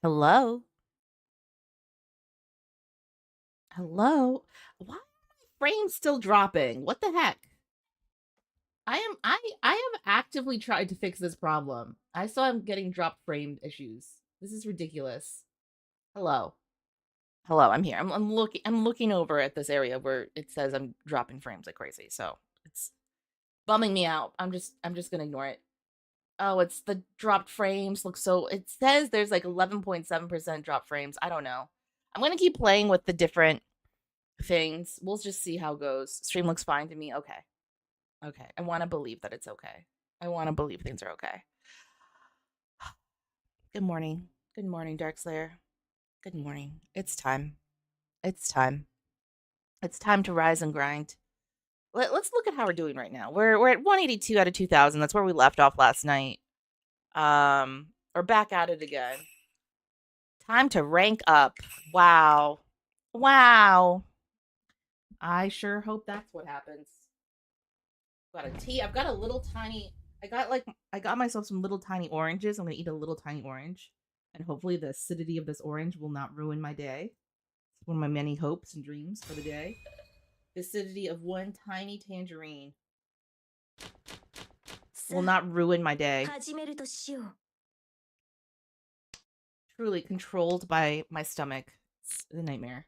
Hello? Hello? Why are my frames still dropping? What the heck? I have actively tried to fix this problem. I still am getting drop frame issues. This is ridiculous. Hello. Hello, I'm here. I'm looking over at this area where it says I'm dropping frames like crazy. So, it's bumming me out. I'm just going to ignore it. Oh, it's the dropped frames. Look, so it says there's like 11.7% drop frames. I don't know. I'm going to keep playing with the different things. We'll just see how it goes. Stream looks fine to me. Okay. Okay. I want to believe that it's okay. I want to believe things are okay. Good morning. Good morning, Darkslayer. Good morning. It's time. It's time. It's time to rise and grind. Let's look at how we're doing right now. We're at 182 out of 2000. That's where we left off last night. We're back at it again. Time to rank up. Wow. Wow. I sure hope that's what happens. Got a tea. I've got a little tiny. I got myself some little tiny oranges. I'm gonna eat a little tiny orange, and hopefully the acidity of this orange will not ruin my day. It's one of my many hopes and dreams for the day. The acidity of one tiny tangerine will not ruin my day. Truly controlled by my stomach. It's a nightmare.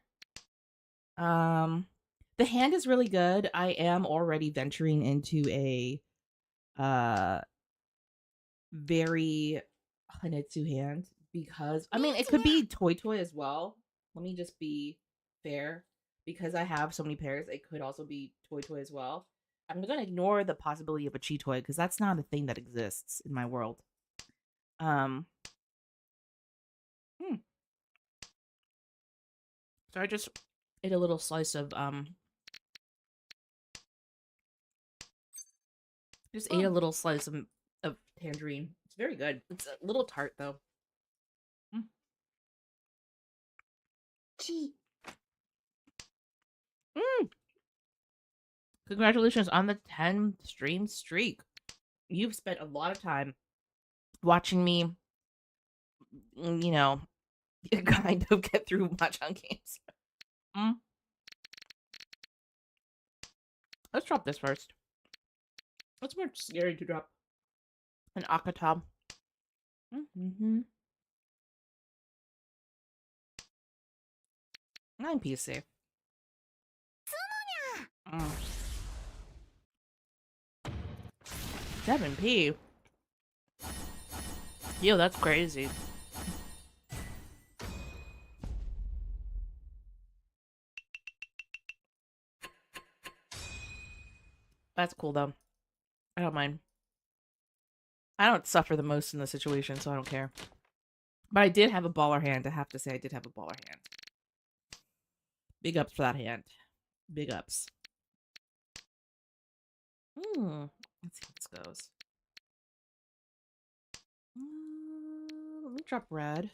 The hand is really good. I am already venturing into a very Hanetsu hand because I mean it could be Toy as well. Let me just be fair because I have so many pairs. It could also be Toy as well. I'm gonna ignore the possibility of a Chi Toy because that's not a thing that exists in my world. Um. Hmm. So I just ate a little slice of Just ate a little slice of tangerine. It's very good. It's a little tart though. Mm. Mm. Congratulations on the 10 stream streak. You've spent a lot of time watching me, you know, kind of get through Mahjong games. Mm. Let's drop this first. It's more scary to drop an Akatab. Mm-hmm. 9p is safe. Mm. 7p? Yo, that's crazy. That's cool though. I don't mind. I don't suffer the most in the situation, so I don't care. But I did have a baller hand. I have to say, I did have a baller hand. Big ups for that hand. Big ups. Let's see how this goes. Let me drop red.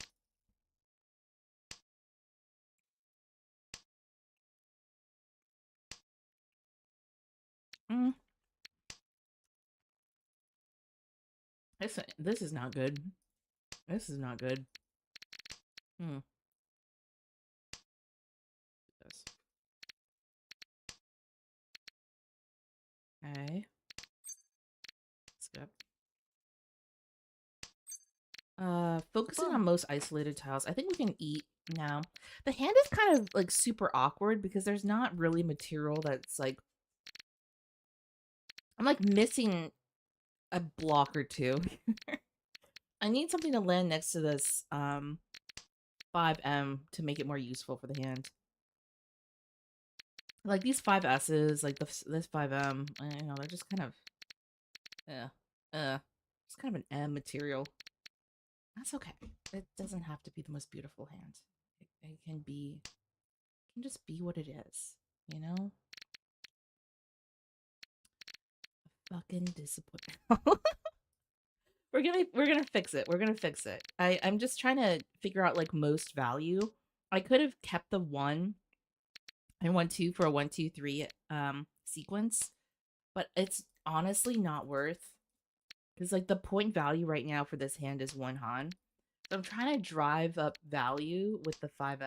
This is not good. This is not good. This. Okay. Skip. Focusing on most isolated tiles. I think we can eat now. The hand is kind of like super awkward because there's not really material that's like I'm like missing a block or two. I need something to land next to this 5M to make it more useful for the hand. Like these 5S's, like this 5M, you know, they're just kind of it's kind of an M material. That's okay. It doesn't have to be the most beautiful hand. It can just be what it is, you know? Fucking disappointment. we're gonna fix it. We're gonna fix it. I'm just trying to figure out like most value. I could have kept the 1 and 1-2 for a 1-2-3 sequence, but it's honestly not worth because like the point value right now for this hand is 1 Han. So I'm trying to drive up value with the 5M.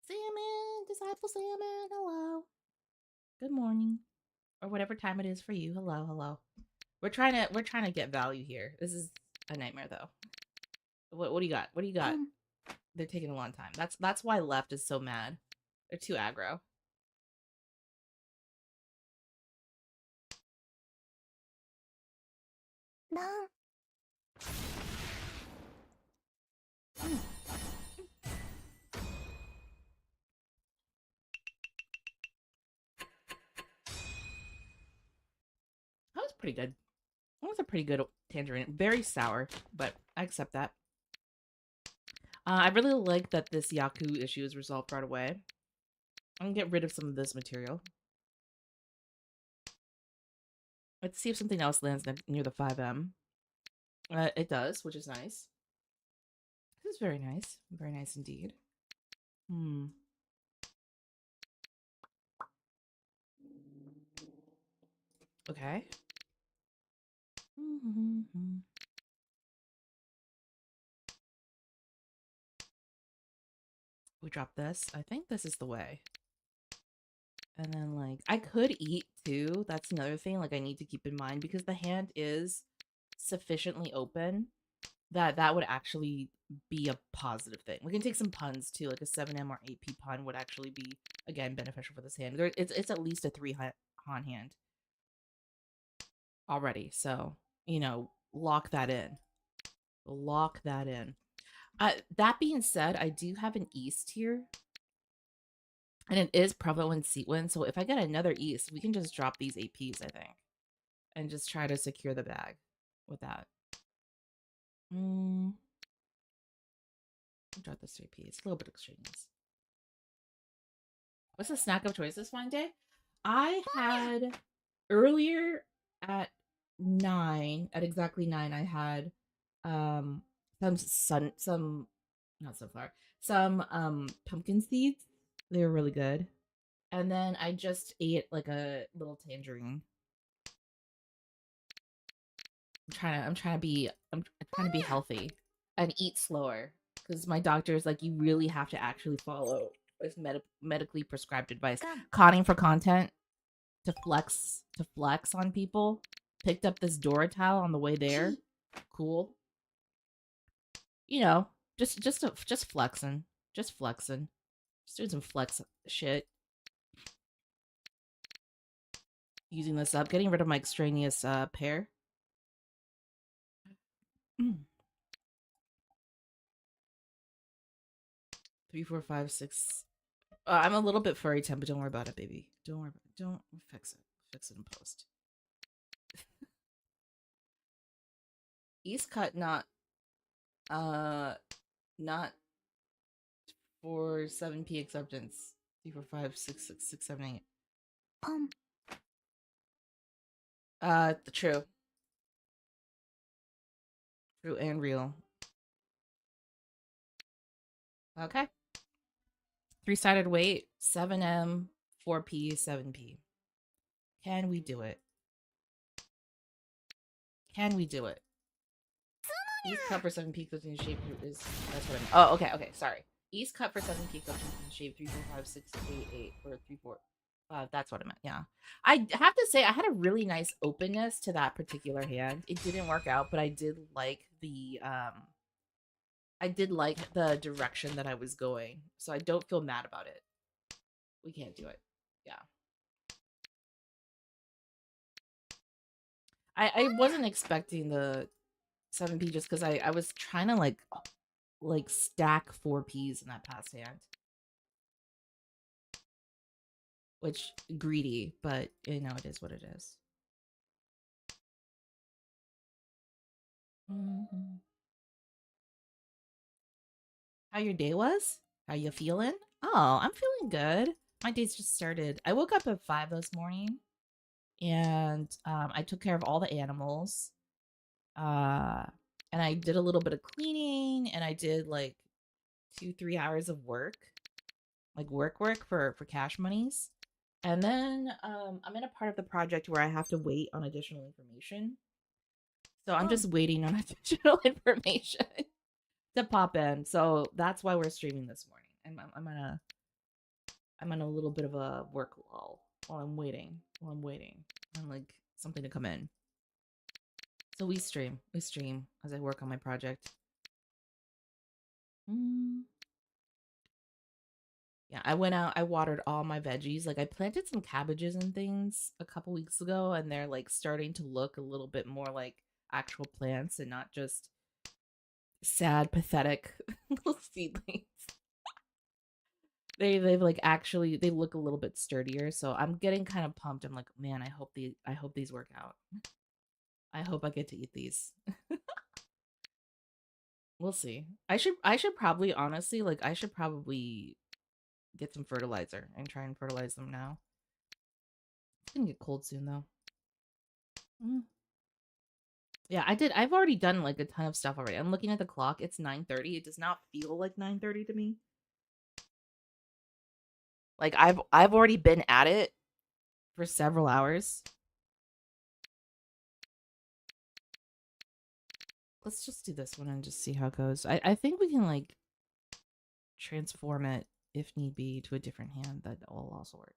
Salmon, disciple salmon, hello. Good morning. Or whatever time it is for you. Hello, hello. We're trying to get value here. This is a nightmare though. What do you got? What do you got? They're taking a long time. That's why left is so mad. They're too aggro. No. That was pretty good. That was a pretty good tangerine. Very sour, but I accept that. I really like that this Yaku issue is resolved right away. I'm gonna get rid of some of this material. Let's see if something else lands near the 5M. It does, which is nice. This is very nice. Very nice indeed. Okay. We drop this. I think this is the way. And then, like, I could eat too. That's another thing, like, I need to keep in mind because the hand is sufficiently open that would actually be a positive thing. We can take some puns too, like a 7M or 8P pun would actually be, again, beneficial for this hand. It's at least a 3 Han hand already. So, you know, lock that in. Lock that in. That being said, I do have an East here. And it is Provo and Seatwin, so if I get another East, we can just drop these APs, I think. And just try to secure the bag with that. Drop this 3P. It's a little bit extraneous. What's the snack of choice this fine day? I had earlier at 9, at exactly 9, I had some pumpkin seeds. They were really good. And then I just ate like a little tangerine. I'm trying to be healthy and eat slower because my doctor is like, you really have to actually follow this medically prescribed advice. Conning for content to flex on people. Picked up this Dora towel on the way there. Cool. You know, just flexing. Just flexing. Just doing some flex shit. Using this up, getting rid of my extraneous pair. 3, 4, 5, 6. I'm a little bit furry temp, but don't worry about it, baby. Don't worry about it. Don't fix it. Fix it in post. East cut not for 7P acceptance. 3, 4, 5, 6, 6, 6, 7, 8. True. True and real. Okay. 3-sided weight, 7M, 4P, 7P. Can we do it? Can we do it? East cut for 7 peaks in shape is that's what I meant. Oh, okay, sorry. East cut for 7 peaks in shape 3, 4, 5, 6, 8, 8, or 3, 4. That's what I meant. Yeah. I have to say I had a really nice openness to that particular hand. It didn't work out, but I did like the direction that I was going. So I don't feel mad about it. We can't do it. Yeah. I wasn't expecting the 7P just because I was trying to like stack 4Ps in that past hand. Which, greedy, but you know, it is what it is. How your day was? How you feeling? Oh, I'm feeling good. My day's just started. I woke up at 5 this morning and I took care of all the animals. And I did a little bit of cleaning and I did like 2-3 hours of work. Like work for cash monies. And then I'm in a part of the project where I have to wait on additional information. So I'm just waiting on additional information to pop in. So that's why we're streaming this morning. And I'm on a little bit of a work lull while I'm waiting. On like something to come in. So we stream as I work on my project. Yeah, I went out, I watered all my veggies. Like I planted some cabbages and things a couple weeks ago, and they're like starting to look a little bit more like actual plants and not just sad, pathetic little seedlings. They've like actually they look a little bit sturdier, so I'm getting kind of pumped. I'm like, man, I hope these work out. I hope I get to eat these. We'll see. I should probably honestly like I should probably get some fertilizer and try and fertilize them now. It's gonna get cold soon though. Yeah, I've already done like a ton of stuff already. I'm looking at the clock. It's 9:30. It does not feel like 9:30 to me. Like I've already been at it for several hours. Let's just do this one and just see how it goes. I think we can like transform it if need be to a different hand that will also work.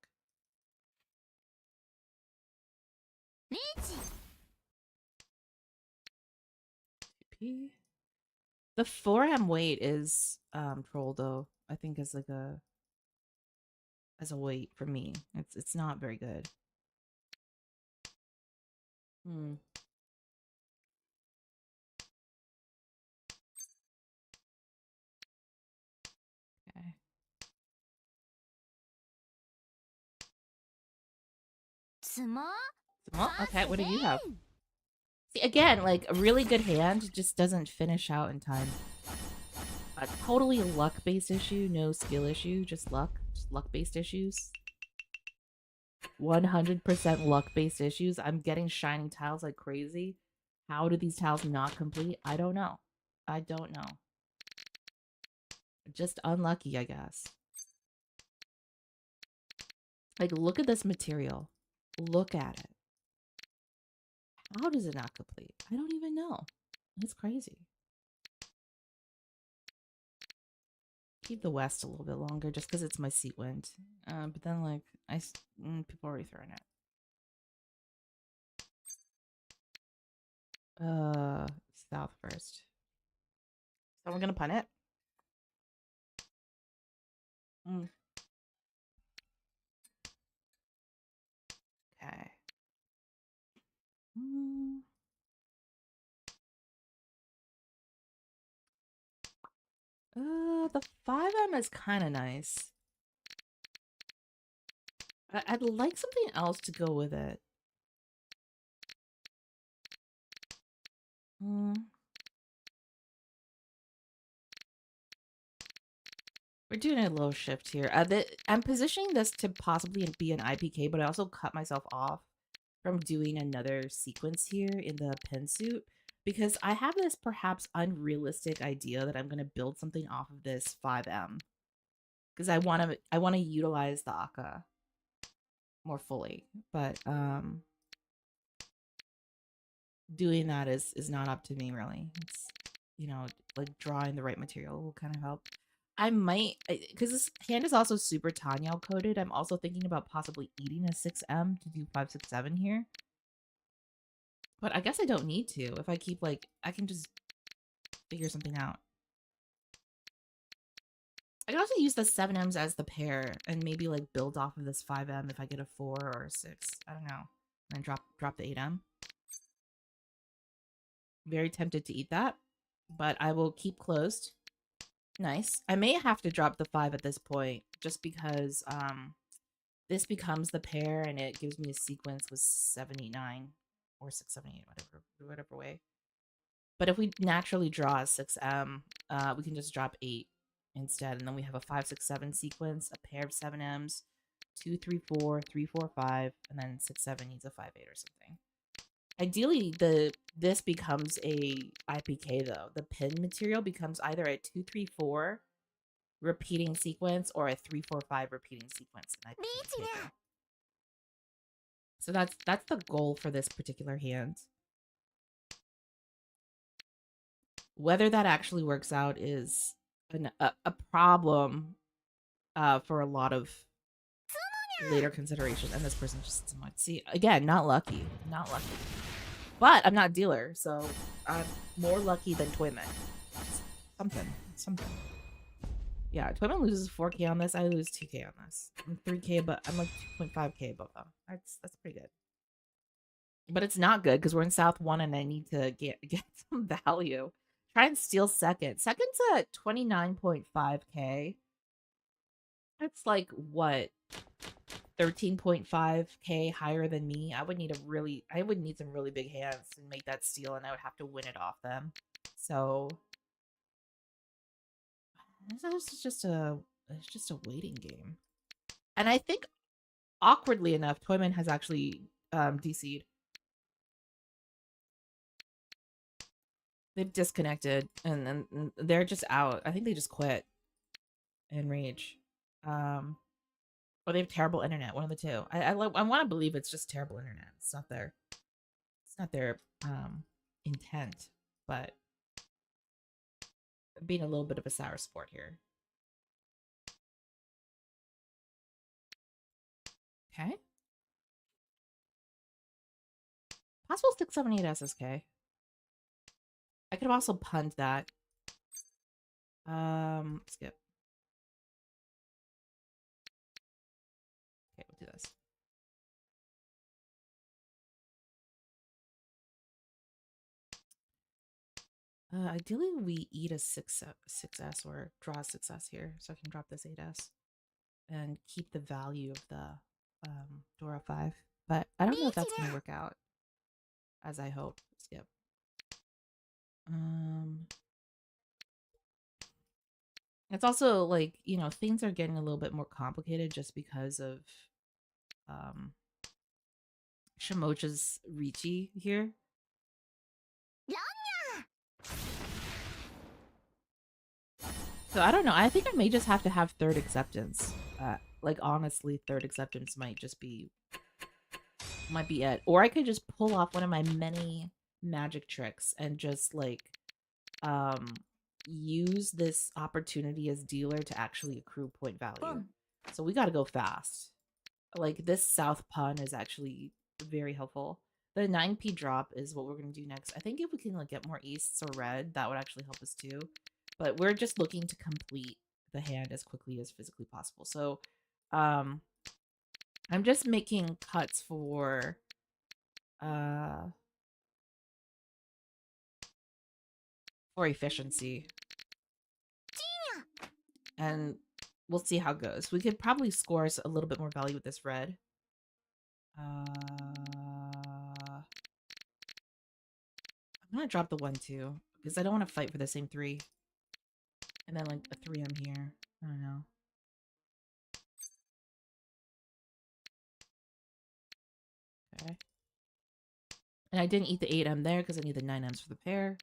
The 4M weight is troll though. I think as like a weight for me. It's not very good. Okay. Okay, what do you have? See, again, like a really good hand just doesn't finish out in time. A totally luck-based issue, no skill issue, just luck-based issues. 100% luck-based issues. I'm getting shining tiles like crazy. How do these tiles not complete? I don't know. I don't know. Just unlucky, I guess. Like, look at this material. Look at it. How does it not complete? I don't even know. It's crazy. Keep the west a little bit longer just because it's my seat wind. But then, like, people are already throwing it. South first. So we're gonna punt it. Okay. The 5M is kind of nice. I'd like something else to go with it. We're doing a little shift here. I'm positioning this to possibly be an IPK, but I also cut myself off from doing another sequence here in the pin suit because I have this perhaps unrealistic idea that I'm going to build something off of this 5M because I want to utilize the Akka more fully, but doing that is not up to me really. It's, you know, like drawing the right material will kind of help. I might, because this hand is also super Tanyao coated. I'm also thinking about possibly eating a 6M to do 5, 6, 7 here. But I guess I don't need to. If I keep like, I can just figure something out. I can also use the 7Ms as the pair and maybe like build off of this 5M if I get a 4 or a 6. I don't know. And then drop the 8M. Very tempted to eat that, but I will keep closed. Nice. I may have to drop the 5 at this point just because this becomes the pair and it gives me a sequence with 79 or 678, whatever way. But if we naturally draw a 6M, we can just drop 8 instead, and then we have a 5, 6, 7 sequence, a pair of 7Ms, 2, 3, 4, 3, 4, 5, and then 6, 7 needs a 5, 8 or something. Ideally, this becomes a IPK though. The pin material becomes either a 2, 3, 4 repeating sequence or a 3, 4, 5 repeating sequence. So that's the goal for this particular hand. Whether that actually works out is a problem for a lot of later consideration. And this person just somewhat see again, not lucky, not lucky. But I'm not a dealer, so I'm more lucky than Toyman. Something. Yeah, Toyman loses 4K on this. I lose 2K on this. I'm 3K, but I'm like 2.5K above them. That's pretty good. But it's not good because we're in South 1 and I need to get some value. Try and steal second. Second's at 29.5K. That's like what? 13.5K higher than me. I would need some really big hands to make that steal, and I would have to win it off them. So this is just a waiting game. And I think awkwardly enough, Toyman has actually DC'd. They've disconnected and they're just out. I think they just quit in rage. Or they have terrible internet, one of the two. I want to believe it's just terrible internet. It's not their intent, but being a little bit of a sour sport here. Okay. Possible 678 SSK. I could have also punned that. Skip. Okay, we'll do this. Ideally, we eat a 6S or draw a 6S here, so I can drop this 8S and keep the value of the Dora 5. But I don't know if that's going to work out as I hope. Skip. It's also like, you know, things are getting a little bit more complicated just because of Shimocha's Ricci here. So I don't know. I think I may just have to have third acceptance. Like honestly, third acceptance might be it. Or I could just pull off one of my many magic tricks and just like use this opportunity as dealer to actually accrue point value. So we got to go fast. Like this south pun is actually very helpful. The 9p drop is what we're going to do next. I think if we can like get more easts or red, that would actually help us too. But we're just looking to complete the hand as quickly as physically possible. So I'm just making cuts for efficiency. And we'll see how it goes. We could probably score a little bit more value with this red. I'm gonna drop the 1-2 because I don't want to fight for the same 3. And then like a 3M here. I don't know. Okay. And I didn't eat the 8M there because I need the 9Ms for the pair.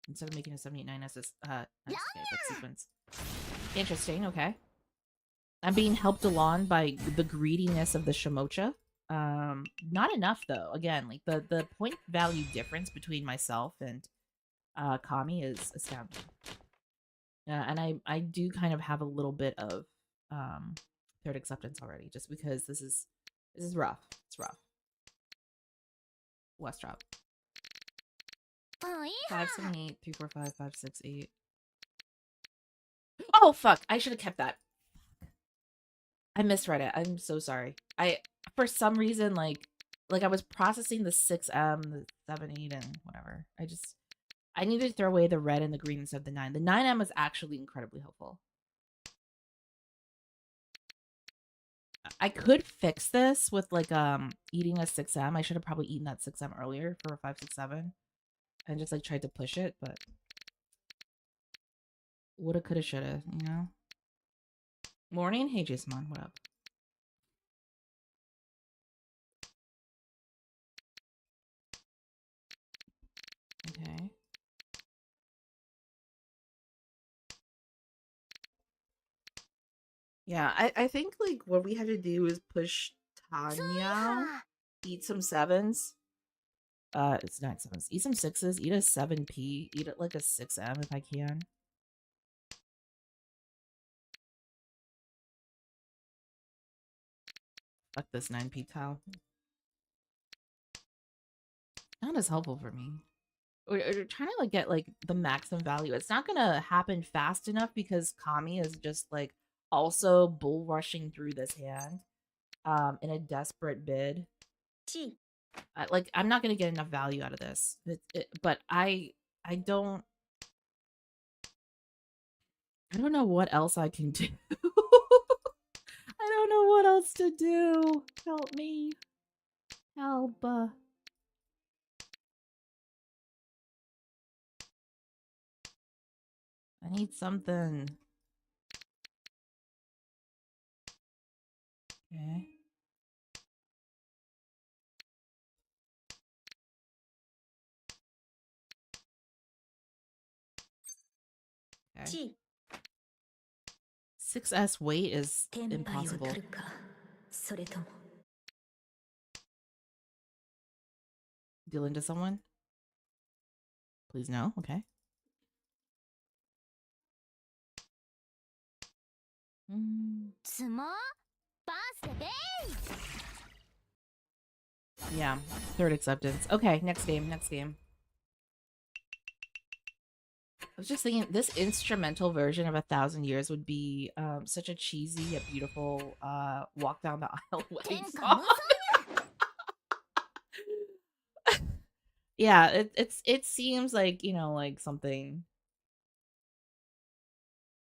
Instead of making a 78-9S but sequence. Interesting, okay. I'm being helped along by the greediness of the Shimocha. Not enough though. Again, like the point value difference between myself and Kami is astounding. And I do kind of have a little bit of third acceptance already, just because this is rough. It's rough. West drop. 5, 7, 8, 3, 4, 5, 5, 6, 8. Oh fuck! I should have kept that. I misread it. I'm so sorry. For some reason like I was processing the 6M, the 7, 8, and whatever. I needed to throw away the red and the green instead of the 9. The 9M was actually incredibly helpful. I could fix this with like eating a 6M. I should have probably eaten that 6M earlier for a 5, 6, 7. And just like tried to push it, but woulda, coulda, shoulda, you know? Morning, hey Jason, what up? Okay. Yeah, I think like what we had to do is push Tanya, eat some 7s. It's not 7s. Eat some 6s. Eat a 7p. Eat it like a 6m if I can. Fuck this 9p tile. Not as helpful for me. We're trying to like get like the maximum value. It's not gonna happen fast enough because Kami is just like also bull rushing through this hand in a desperate bid. Like I'm not gonna get enough value out of this. But I don't know what else I can do. I don't know what else to do. Help me. Help. I need something. Okay. Okay. 6S weight is impossible. Deal into someone? Please no. Okay. Yeah. Third acceptance. Okay, next game. I was just thinking this instrumental version of 1,000 Years would be such a cheesy yet beautiful walk down the aisle wedding song. Yeah, it seems like, you know, like something.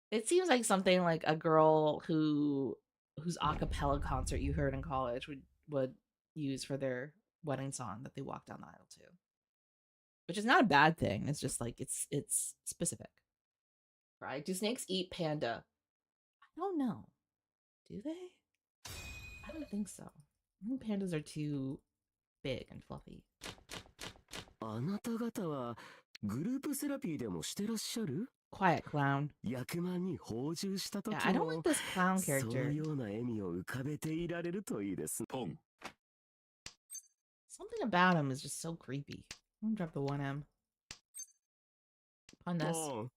It seems like something like a girl whose a cappella concert you heard in college would use for their wedding song that they walk down the aisle to. Which is not a bad thing. It's just like it's specific. Right? Do snakes eat panda? I don't know. Do they? I don't think so. I think pandas are too big and fluffy. あなた方はグループセラピーでもしてらっしゃる? Quiet clown. 役満に放獣した時 Yeah, I don't like も this clown その character. ような笑みを浮かべていられるといいです。ポン Something about him is just so creepy. I'm gonna drop the 1M. On this. ポン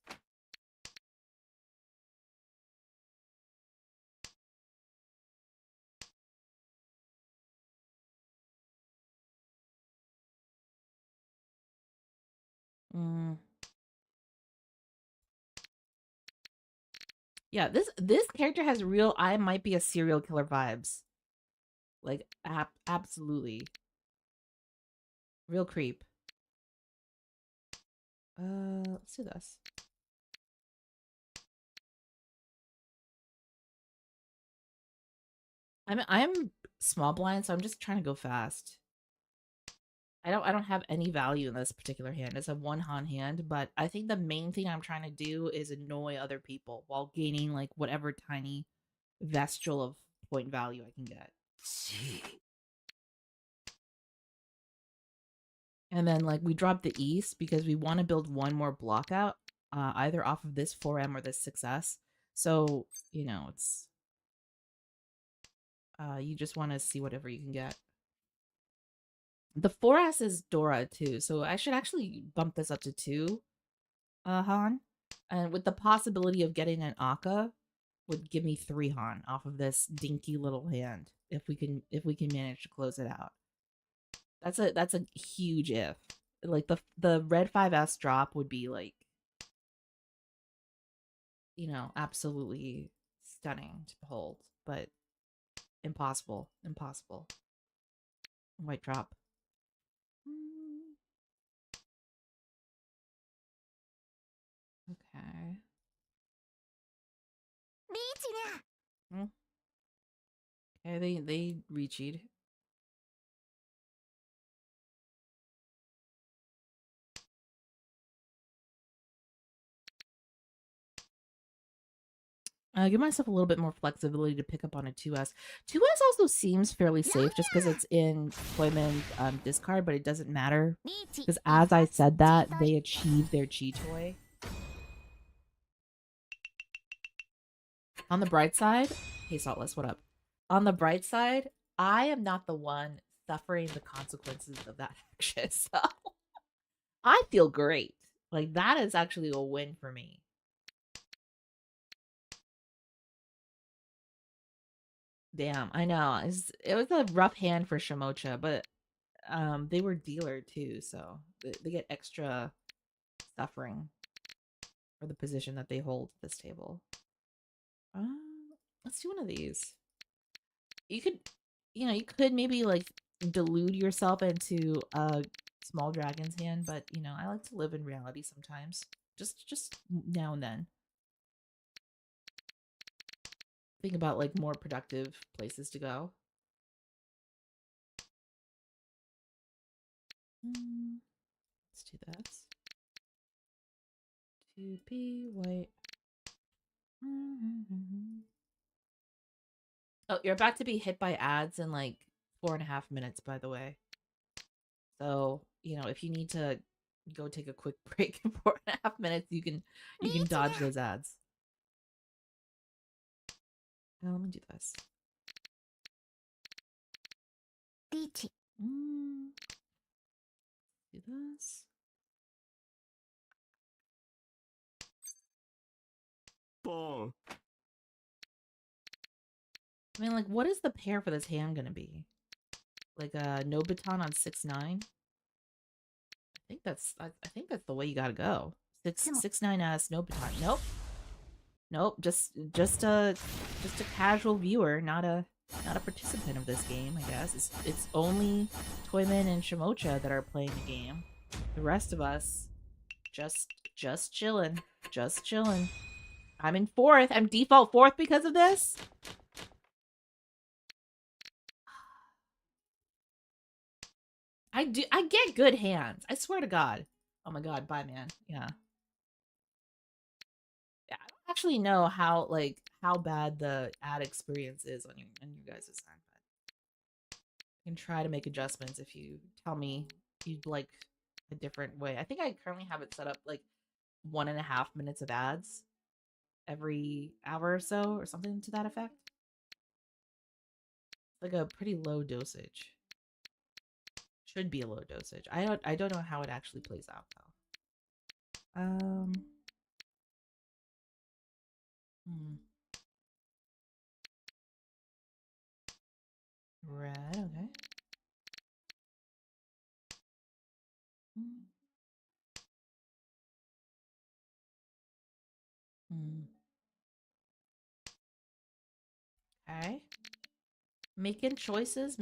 Yeah, this character has real I might be a serial killer vibes. Like absolutely. Real creep. Let's do this. I'm small blind, so I'm just trying to go fast. I don't have any value in this particular hand. It's a 1 Han hand, but I think the main thing I'm trying to do is annoy other people while gaining like whatever tiny vestal of point value I can get. And then like we drop the east because we want to build one more block out, either off of this 4M or this 6S. So, you know, it's you just want to see whatever you can get. The 4S is Dora too, so I should actually bump this up to 2 Han. And with the possibility of getting an Akka would give me 3 Han off of this dinky little hand if we can manage to close it out. That's a huge if. Like the red 5S drop would be like, you know, absolutely stunning to behold, but impossible. White drop. Okay. Okay, they reached. Give myself a little bit more flexibility to pick up on a 2S. 2S also seems fairly safe just because it's in deployment discard, but it doesn't matter. Because as I said that, they achieved their Chi toy. On the bright side, hey Saltless, what up? On the bright side, I am not the one suffering the consequences of that action. So I feel great. Like that is actually a win for me. Damn, I know. It was a rough hand for Shimocha, but they were dealer too, so they get extra suffering for the position that they hold at this table. Let's do one of these. You could, you could maybe like delude yourself into a small dragon's hand, but I like to live in reality sometimes. Just now and then. Think about like more productive places to go. Let's do this. 2P white. Oh, you're about to be hit by ads in like 4.5 minutes, by the way. So, if you need to go take a quick break in 4.5 minutes, you can dodge those ads. Now let me do this. Do this. Boom. I mean, like, what is the pair for this hand gonna be? Like a Nobiton on 6-9? I think that's the way you gotta go. 6-9 Nobiton. Nope. Just a casual viewer, not a participant of this game. I guess it's only Toyman and Shimocha that are playing the game. The rest of us, just chilling, I'm in fourth. I'm default fourth because of this. I get good hands. I swear to God. Oh my God, bye, man. Yeah. I don't actually know how bad the ad experience is on your guys' side. I can try to make adjustments if you tell me you'd like a different way. I think I currently have it set up like 1.5 minutes of ads every hour or so, or something to that effect. Like a pretty low dosage. Should be a low dosage. I don't know how it actually plays out though. Red, okay. Okay. Making choices.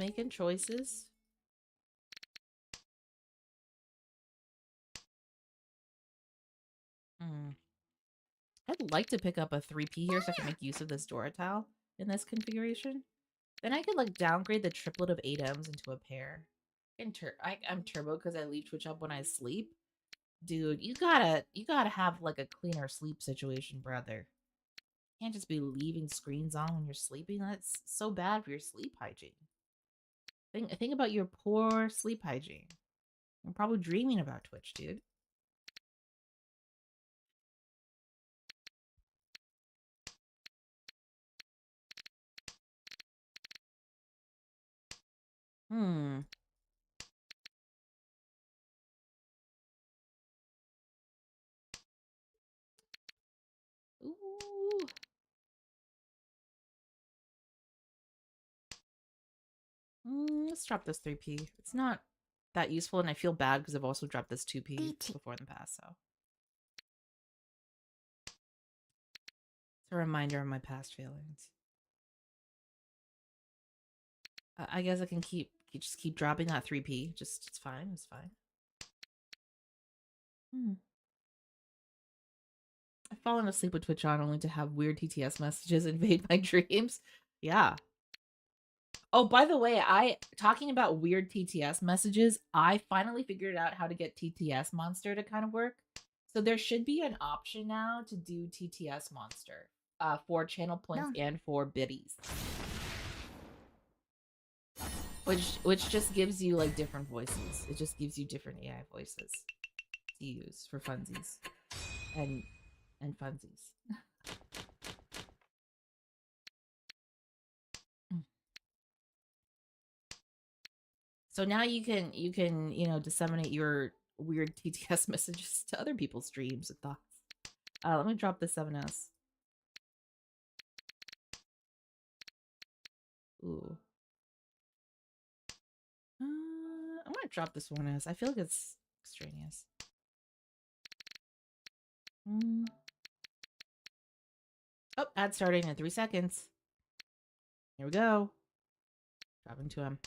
I'd like to pick up a 3P here so I can make use of this Dora tile in this configuration. Then I could like downgrade the triplet of 8Ms into a pair. I'm turbo because I leave Twitch up when I sleep. Dude, you gotta have like a cleaner sleep situation, brother. You can't just be leaving screens on when you're sleeping. That's so bad for your sleep hygiene. Think about your poor sleep hygiene. You're probably dreaming about Twitch, dude. Ooh. Let's drop this 3P. It's not that useful, and I feel bad because I've also dropped this 2P before in the past, so. It's a reminder of my past failings. I guess I can just keep dropping that 3P. It's fine. It's fine. I've fallen asleep with Twitch on only to have weird TTS messages invade my dreams. Yeah. Oh, by the way, talking about weird TTS messages, I finally figured out how to get TTS Monster to kind of work. So there should be an option now to do TTS Monster for channel points and for biddies. Which just gives you like different voices. It just gives you different AI voices to use for funsies and funsies. So now you can disseminate your weird TTS messages to other people's dreams and thoughts. Let me drop the 7S. Ooh. I'm gonna drop this 1S. I feel like it's extraneous. Oh, ad starting in 3 seconds. Here we go. Dropping to him.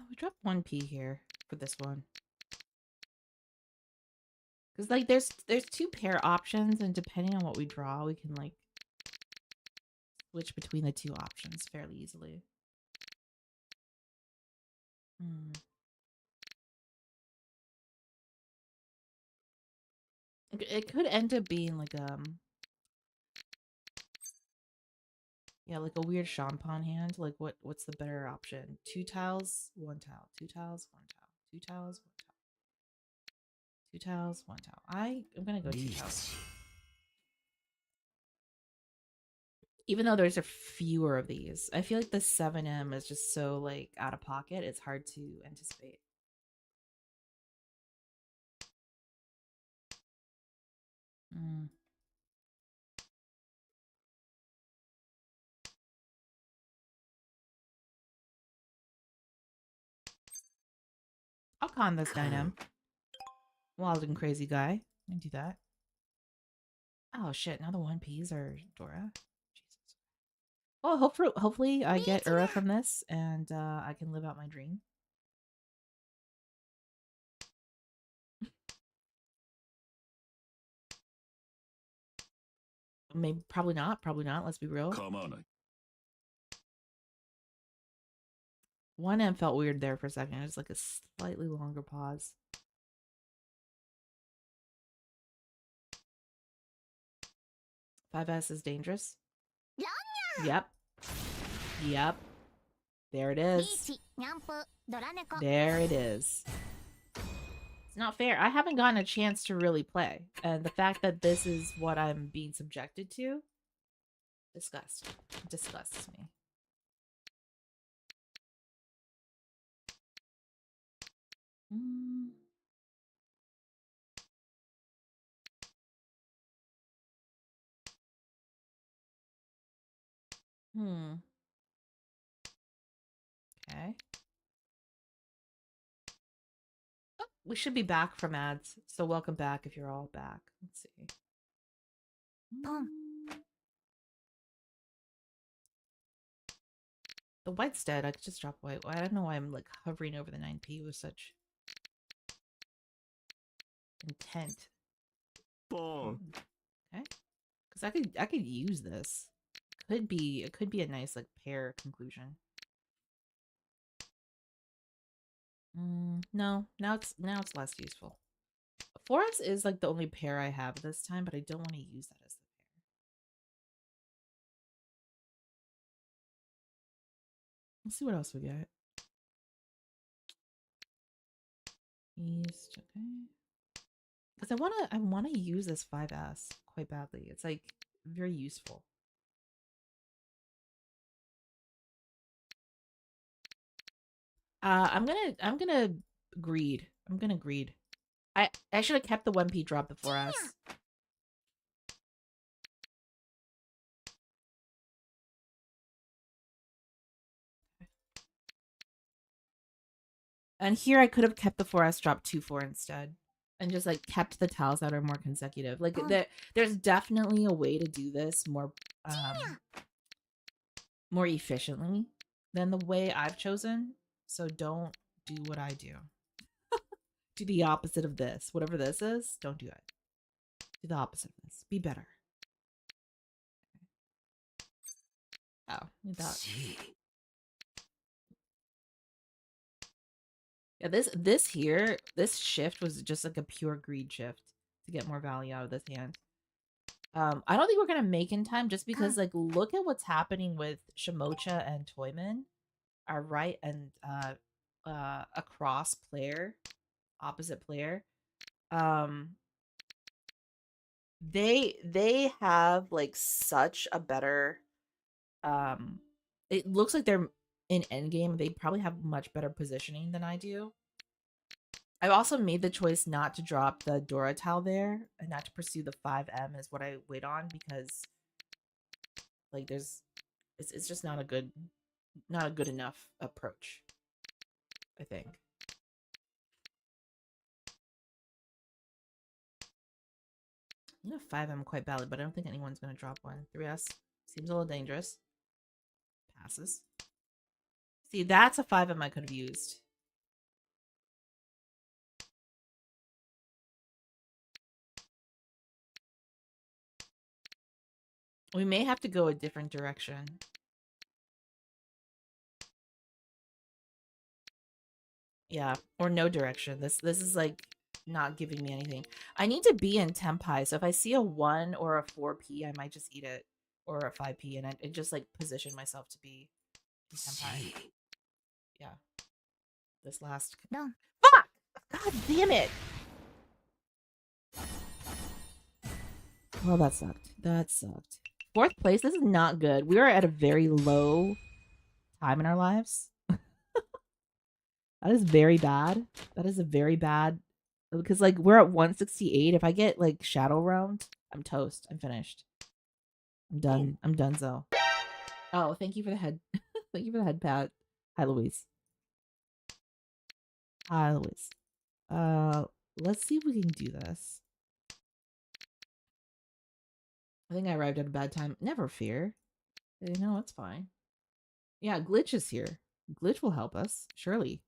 We dropped 1P here for this one. Because like there's 2 pair options, and depending on what we draw, we can like switch between the 2 options fairly easily. It could end up being like yeah, like a weird Champagne hand. Like what's the better option? 2 tiles, 1 tile, 2 tiles, 1 tile, 2 tiles, 1 tile, 2 tiles, 1 tile. I'm gonna go 2 tiles. Even though there's a fewer of these, I feel like the 7M is just so like out of pocket. It's hard to anticipate. I'll con this 9M. Wild and crazy guy. I can do that. Oh shit! Now the 1Ps are Dora. Jesus. Well, hopefully I get Ura from this, and I can live out my dream. Maybe, probably not. Probably not. Let's be real. 1M felt weird there for a second. It was like a slightly longer pause. 5S is dangerous. Yep. Yep. There it is. There it is. It's not fair. I haven't gotten a chance to really play. And the fact that this is what I'm being subjected to disgusts me. Okay. Oh, we should be back from ads. So welcome back if you're all back. Let's see. The white's dead. I could just drop white. I don't know why I'm like hovering over the 9P with such intent. Boom. Okay. Because I could use this. It could be a nice like pair conclusion. No, now it's less useful. 4S is like the only pair I have this time, but I don't want to use that as the pair. Let's see what else we get. East, okay. Because I wanna use this 5S quite badly. It's like very useful. I'm gonna greed. I'm gonna greed. I should have kept the 1P drop before us. And here I could have kept the 4S drop 2-4 instead. And just like kept the tiles that are more consecutive. Like there's definitely a way to do this more more efficiently than the way I've chosen. So don't do what I do. Do the opposite of this. Whatever this is, don't do it. Do the opposite of this. Be better. Oh, that. Yeah, this shift was just like a pure greed shift to get more value out of this hand. I don't think we're gonna make in time just because like look at what's happening with Shimocha and Toyman. our right and across player, opposite player, um, they have like such a better it looks like they're in endgame. They probably have much better positioning than I do. I've also made the choice not to drop the Dora tile there and not to pursue the 5M is what I wait on because like it's just not a good enough approach, I think. You know 5M quite badly, but I don't think anyone's gonna drop one. 3S seems a little dangerous. Passes. See, that's a 5M I could have used. We may have to go a different direction. Yeah, or no direction. This is like not giving me anything. I need to be in temp high, so if I see a 1 or a 4p, I might just eat it, or a 5p, and I just like position myself to be in temp high. Yeah. This last no. Fuck! God damn it! Well, that sucked. That sucked. 4th place. This is not good. We are at a very low time in our lives. That is very bad. That is a very bad because like we're at 168. If I get like shadow round, I'm toast. I'm finished. I'm done. I'm done. So. Oh, thank you for the head. Thank you for the head pat. Hi, Louise. Hi, Louise. Let's see if we can do this. I think I arrived at a bad time. Never fear. You know, it's fine. Yeah, Glitch is here. Glitch will help us, surely.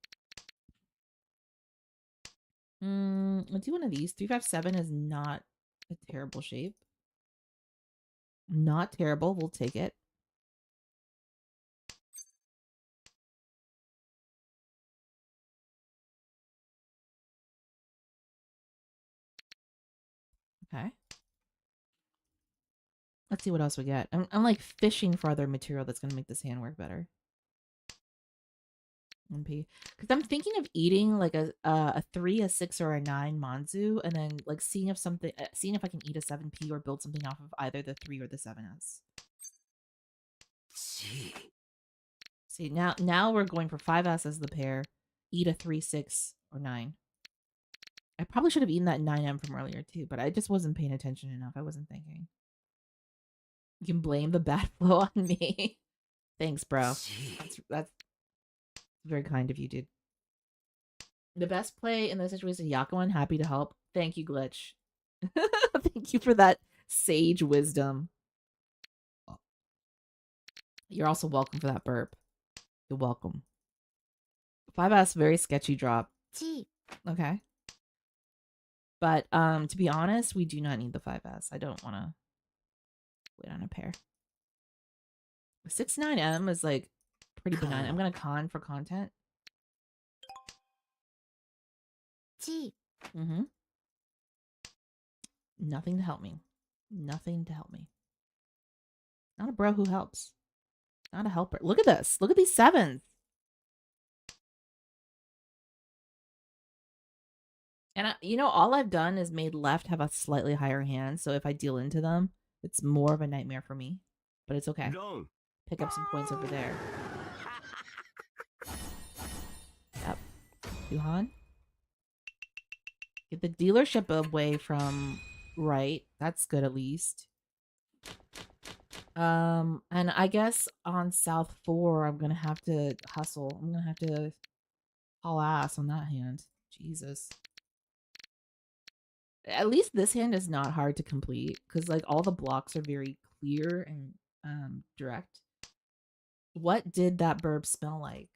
Let's do one of these. 357 is not a terrible shape. Not terrible. We'll take it. Okay. Let's see what else we get. I'm like fishing for other material that's going to make this hand work better. MP. Because I'm thinking of eating like a 3, a 6, or a 9 Manzu, and then like seeing if I can eat a 7P or build something off of either the 3 or the 7S. See, now we're going for 5S as the pair. Eat a 3, 6, or 9. I probably should have eaten that 9M from earlier too, but I just wasn't paying attention enough. I wasn't thinking. You can blame the bad flow on me. Thanks, bro. That's very kind of you, dude. The best play in this situation is Yakuan. Happy to help. Thank you, Glitch. Thank you for that sage wisdom. You're also welcome for that burp. You're welcome. 5S, very sketchy drop. Okay. But to be honest, we do not need the 5S. I don't want to wait on a pair. 6-9M is like pretty benign. I'm gonna con for content. Mm-hmm. Nothing to help me. Nothing to help me. Not a bro who helps. Not a helper. Look at this. Look at these 7s. And all I've done is made left have a slightly higher hand. So if I deal into them, it's more of a nightmare for me. But it's okay. Pick up some points over there. Yep. Yuhan. Get the dealership away from right. That's good at least. And I guess on South 4, I'm gonna have to hustle. I'm gonna have to haul ass on that hand. Jesus. At least this hand is not hard to complete because like all the blocks are very clear and direct. What did that burp smell like?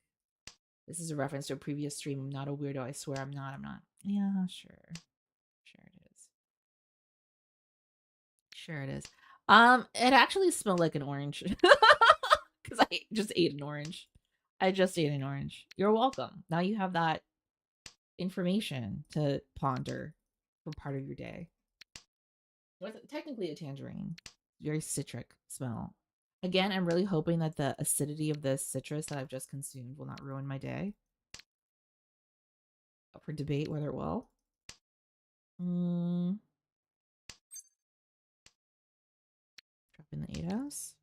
This is a reference to a previous stream. I'm not a weirdo. I swear I'm not. Yeah, sure. Sure it is. Sure it is. It actually smelled like an orange. Because I just ate an orange. You're welcome. Now you have that information to ponder for part of your day. Technically a tangerine. Very citric smell. Again, I'm really hoping that the acidity of this citrus that I've just consumed will not ruin my day. Up for debate whether it will. Drop in the 8 house.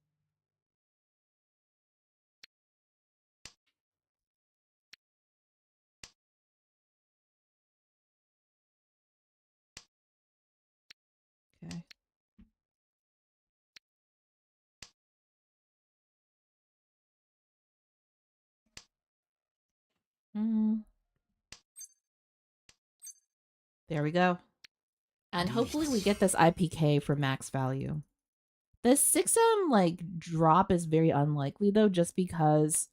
Okay. There we go. And hopefully we get this IPK for max value. This 6M like drop is very unlikely though, just because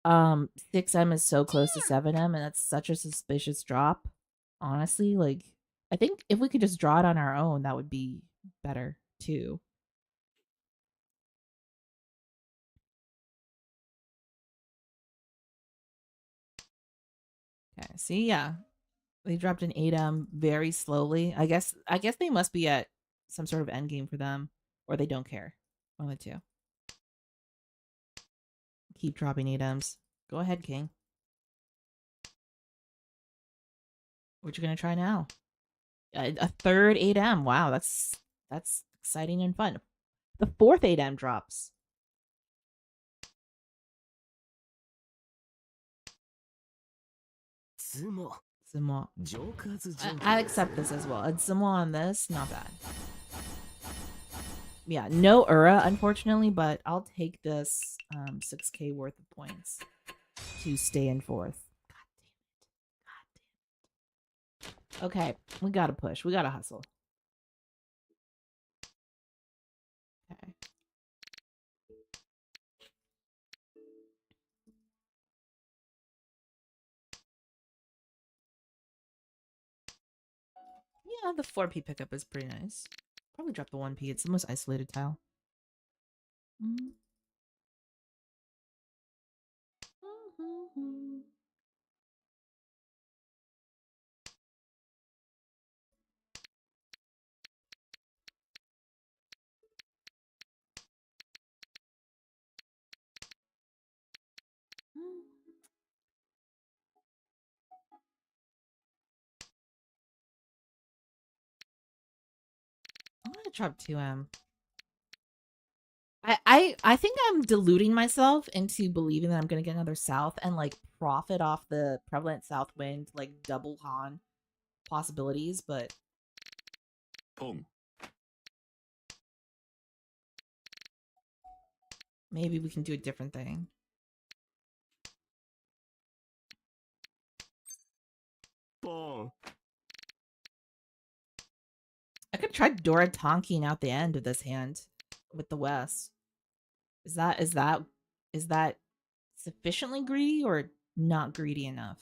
6M is so close to 7M and that's such a suspicious drop. Honestly, like I think if we could just draw it on our own, that would be better too. Okay, see, yeah. They dropped an 8M very slowly. I guess they must be at some sort of end game for them, or they don't care. One of the two. Keep dropping 8Ms. Go ahead, King. What you gonna try now? A third 8M. Wow, that's exciting and fun. The fourth 8M drops. Zumo. I accept this as well. A Zumo on this, not bad. Yeah, no Ura, unfortunately, but I'll take this 6K worth of points to stay in fourth. God damn it. Okay, we gotta push. We gotta hustle. Okay. Yeah, the 4P pickup is pretty nice. Probably drop the 1P. It's the most isolated tile. I'm gonna drop 2M. I think I'm deluding myself into believing that I'm gonna get another south and like profit off the prevalent south wind like double Han possibilities, but Pong. maybe we can do a different thing. Pong. I could try Dora tonking out the end of this hand with the West. Is that sufficiently greedy or not greedy enough?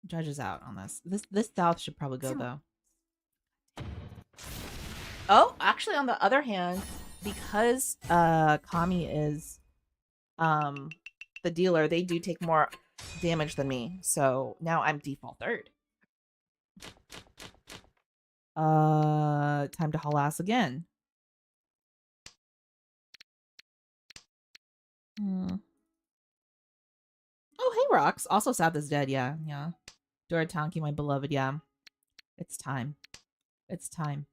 Judges out on this. This south should probably go though. Oh, actually, on the other hand, because Kami is the dealer, they do take more damage than me. So now I'm default third. Time to haul ass again. Oh, hey, Rocks. Also, South is dead. Yeah. Doratanki, my beloved. Yeah. It's time. It's time.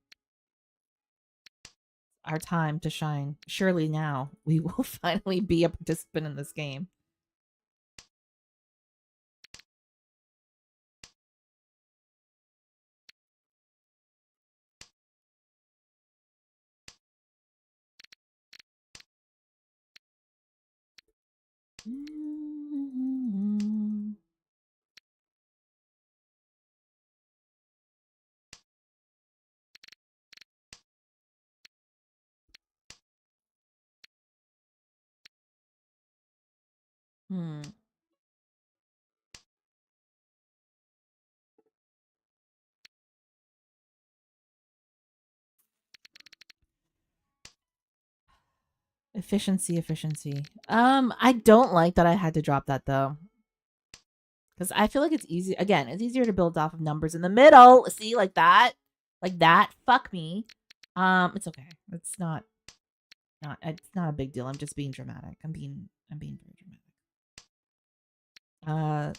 Our time to shine. Surely now we will finally be a participant in this game. Efficiency. I don't like that I had to drop that though. Because I feel like it's easy. Again, it's easier to build off of numbers in the middle. See, like that. Fuck me. It's okay. It's not. Not it's not a big deal. I'm just being dramatic. I'm being very dramatic. Uh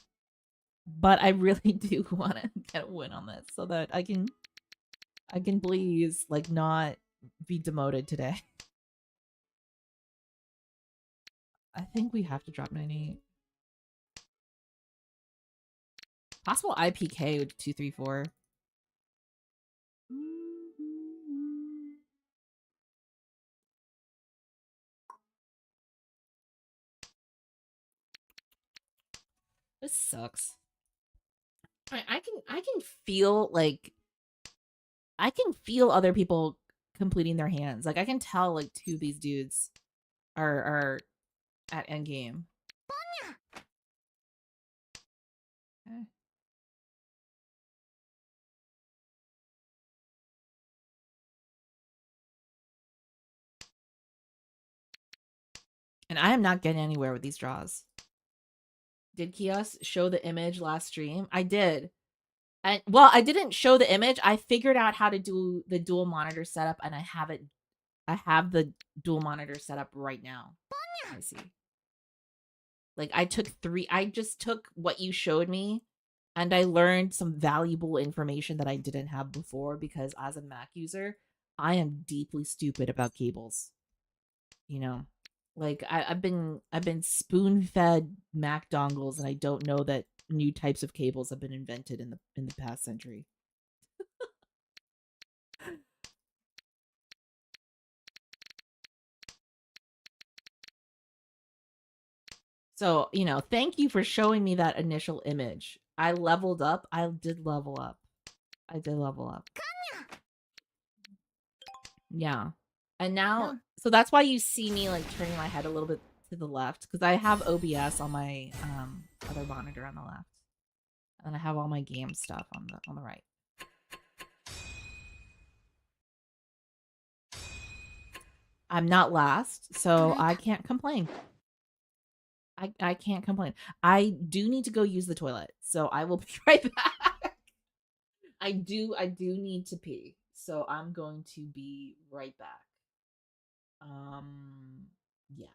but I really do want to get a win on this so that I can please like not be demoted today. I think we have to drop 98. Possible IPK with 234. This sucks. I can feel like I can feel other people completing their hands. Like I can tell like two of these dudes are at endgame. Okay. And I am not getting anywhere with these draws. Did Kios show the image last stream? I did. And well, I didn't show the image. I figured out how to do the dual monitor setup and I have it. I have the dual monitor setup right now. I see. Like I just took what you showed me and I learned some valuable information that I didn't have before because as a Mac user, I am deeply stupid about cables. You know, like I've been spoon fed Mac dongles, and I don't know that new types of cables have been invented in the past century. So thank you for showing me that initial image. I leveled up. I did level up. I did level up. Yeah. And now, so that's why you see me like turning my head a little bit to the left because I have OBS on my other monitor on the left, and I have all my game stuff on the right. I'm not last, so I can't complain. I can't complain. I do need to go use the toilet, so I will be right back. I do need to pee, so I'm going to be right back. Yeah.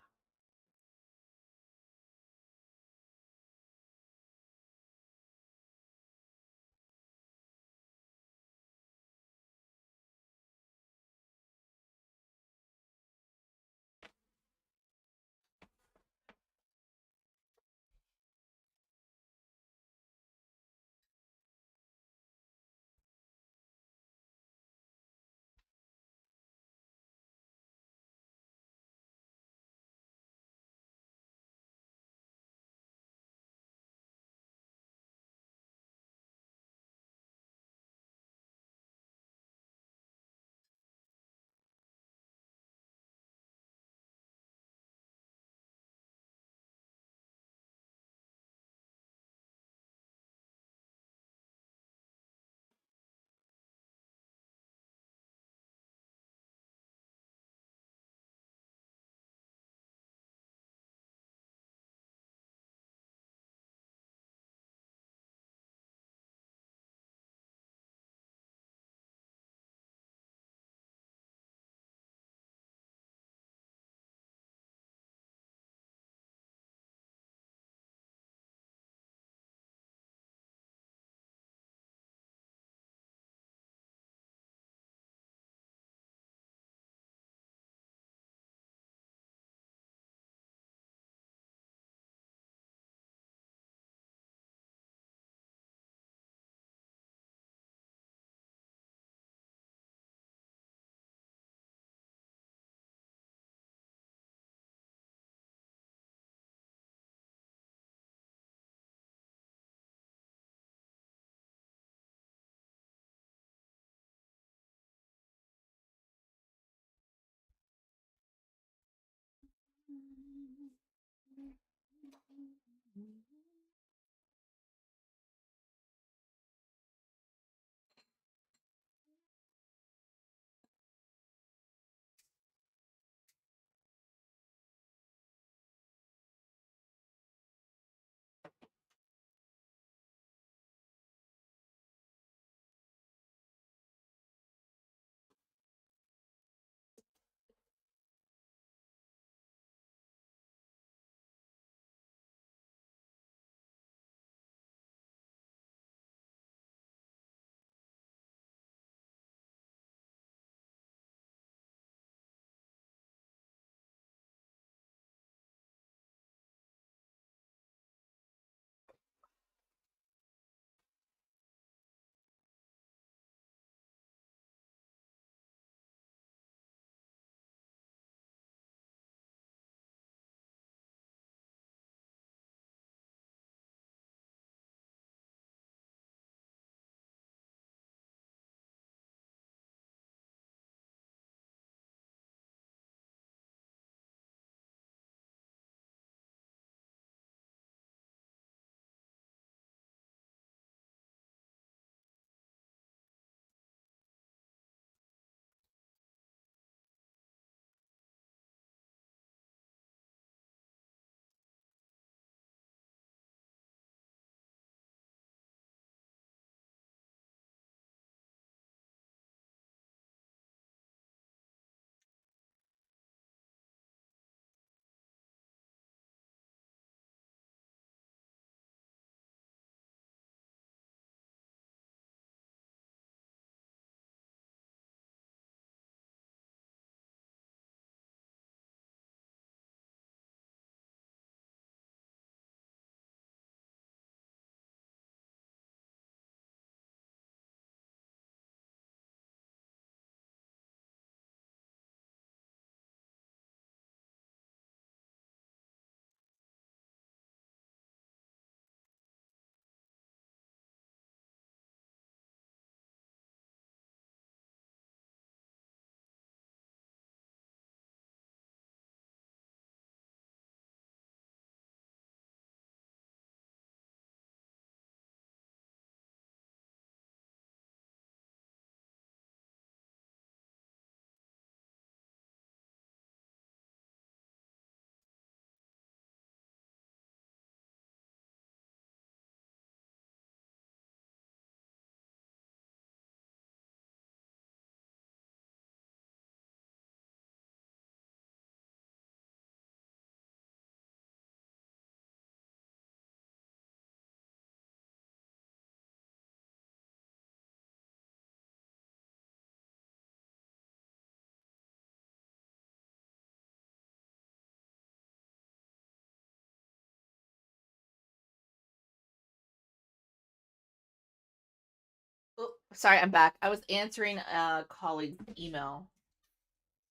Sorry, I'm back. I was answering a colleague's email,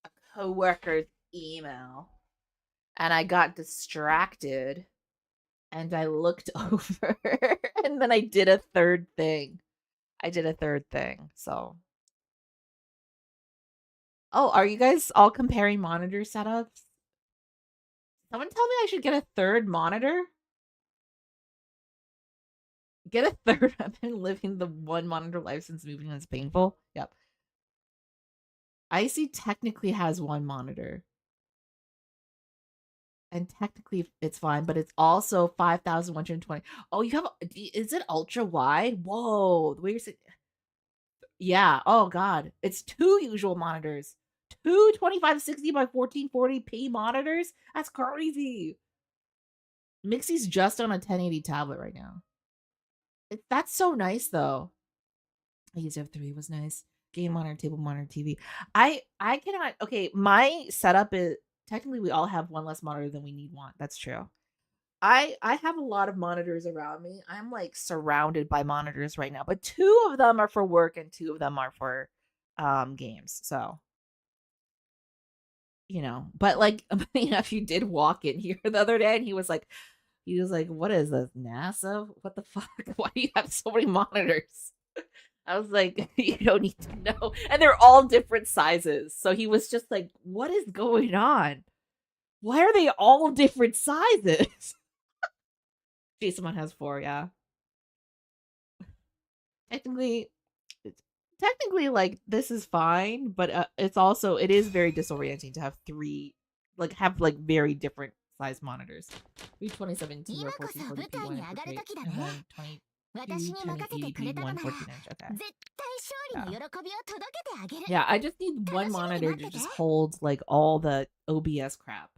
a coworker's email, and I got distracted and I looked over and then I did a third thing. So, oh, are you guys all comparing monitor setups? Someone tell me I should get a third monitor? Get a third. I've been living the one monitor life since moving and it's painful. Yep. Icy technically has one monitor. And technically it's fine, but it's also 5,120. Oh, you have, is it ultra wide? Whoa, the way you're saying, yeah. Oh god, it's two usual monitors, two 2560 by 1440p monitors. That's crazy. Mixie's just on a 1080 tablet right now. That's so nice though. I used to have three, was nice. Game monitor, table monitor, TV. I cannot. Okay, my setup is technically we all have one less monitor than we need one. That's true. I have a lot of monitors around me. I'm like surrounded by monitors right now, but two of them are for work and two of them are for games. So, but like my nephew did walk in here the other day and he was like, "What is this? NASA? What the fuck? Why do you have so many monitors?" I was like, "You don't need to know." And they're all different sizes. So he was just like, "What is going on? Why are they all different sizes?" Jason one has four, yeah. Technically, technically, like this is fine, but it is very disorienting to have three, like have like very different size monitors. We 2017 or 1440p one inch for great, and then 22 1080p one 14 inch. Okay. Yeah, I just need one monitor to just hold like all the OBS crap.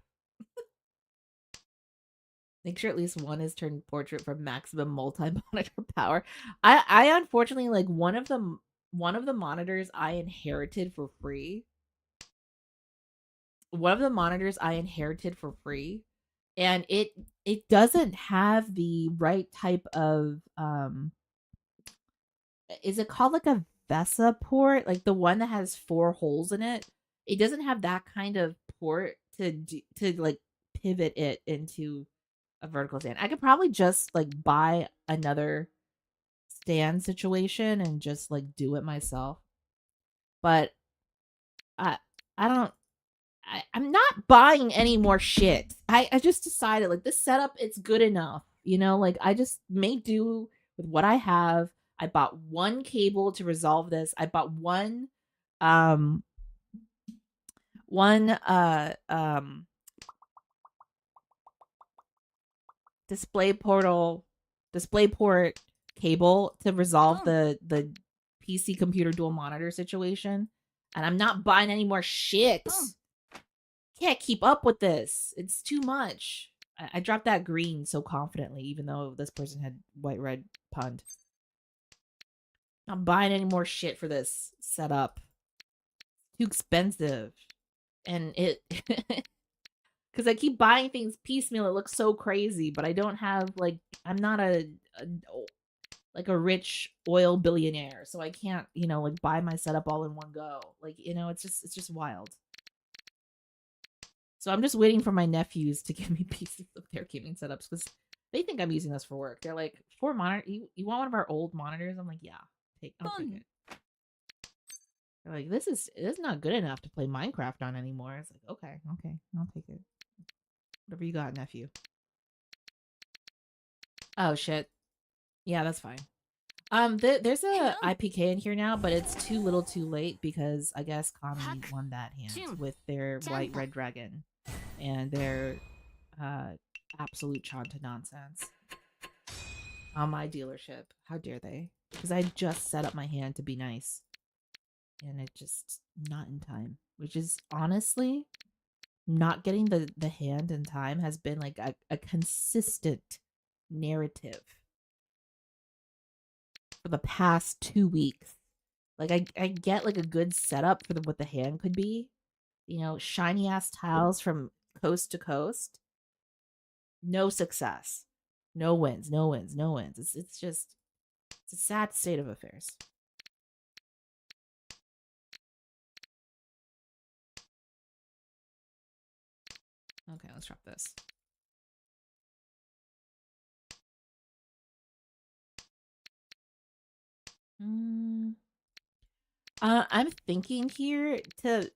Make sure at least one is turned portrait for maximum multi-monitor power. I unfortunately like one of the monitors I inherited for free. One of the monitors I inherited for free, and it doesn't have the right type of is it called like a VESA port? Like the one that has four holes in it. It doesn't have that kind of port to like pivot it into a vertical stand. I could probably just like buy another stand situation and just like do it myself. But I I don't I'm not buying any more shit. I just decided like this setup it's good enough. Like I just may do with what I have. I bought one cable to resolve this. I bought um one display portal display port cable to resolve the PC computer dual monitor situation. And I'm not buying any more shit. Can't keep up with this. It's too much. I dropped that green so confidently, even though this person had white red punned. Not buying any more shit for this setup. Too expensive. And it because I keep buying things piecemeal. It looks so crazy, but I don't have like I'm not a rich oil billionaire, so I can't like buy my setup all in one go. Like it's just wild. So I'm just waiting for my nephews to give me pieces of their gaming setups because they think I'm using this for work. They're like, "For monitor, you want one of our old monitors?" I'm like, "Yeah, I'll take it." They're like, "This is not good enough to play Minecraft on anymore." It's like, okay, I'll take it. Whatever you got, nephew. Oh shit. Yeah, that's fine. There's a IPK in here now, but it's too little, too late because I guess Kami won that hand with their white red dragon and their absolute Chanta nonsense on my dealership. How dare they? Because I just set up my hand to be nice, and it just not in time. Which is honestly not getting the hand in time has been like a consistent narrative for the past 2 weeks. Like I get like a good setup for what the hand could be. Shiny ass tiles from coast to coast. No success. No wins, no wins, no wins. It's a sad state of affairs. Okay, let's drop this. I'm thinking here to,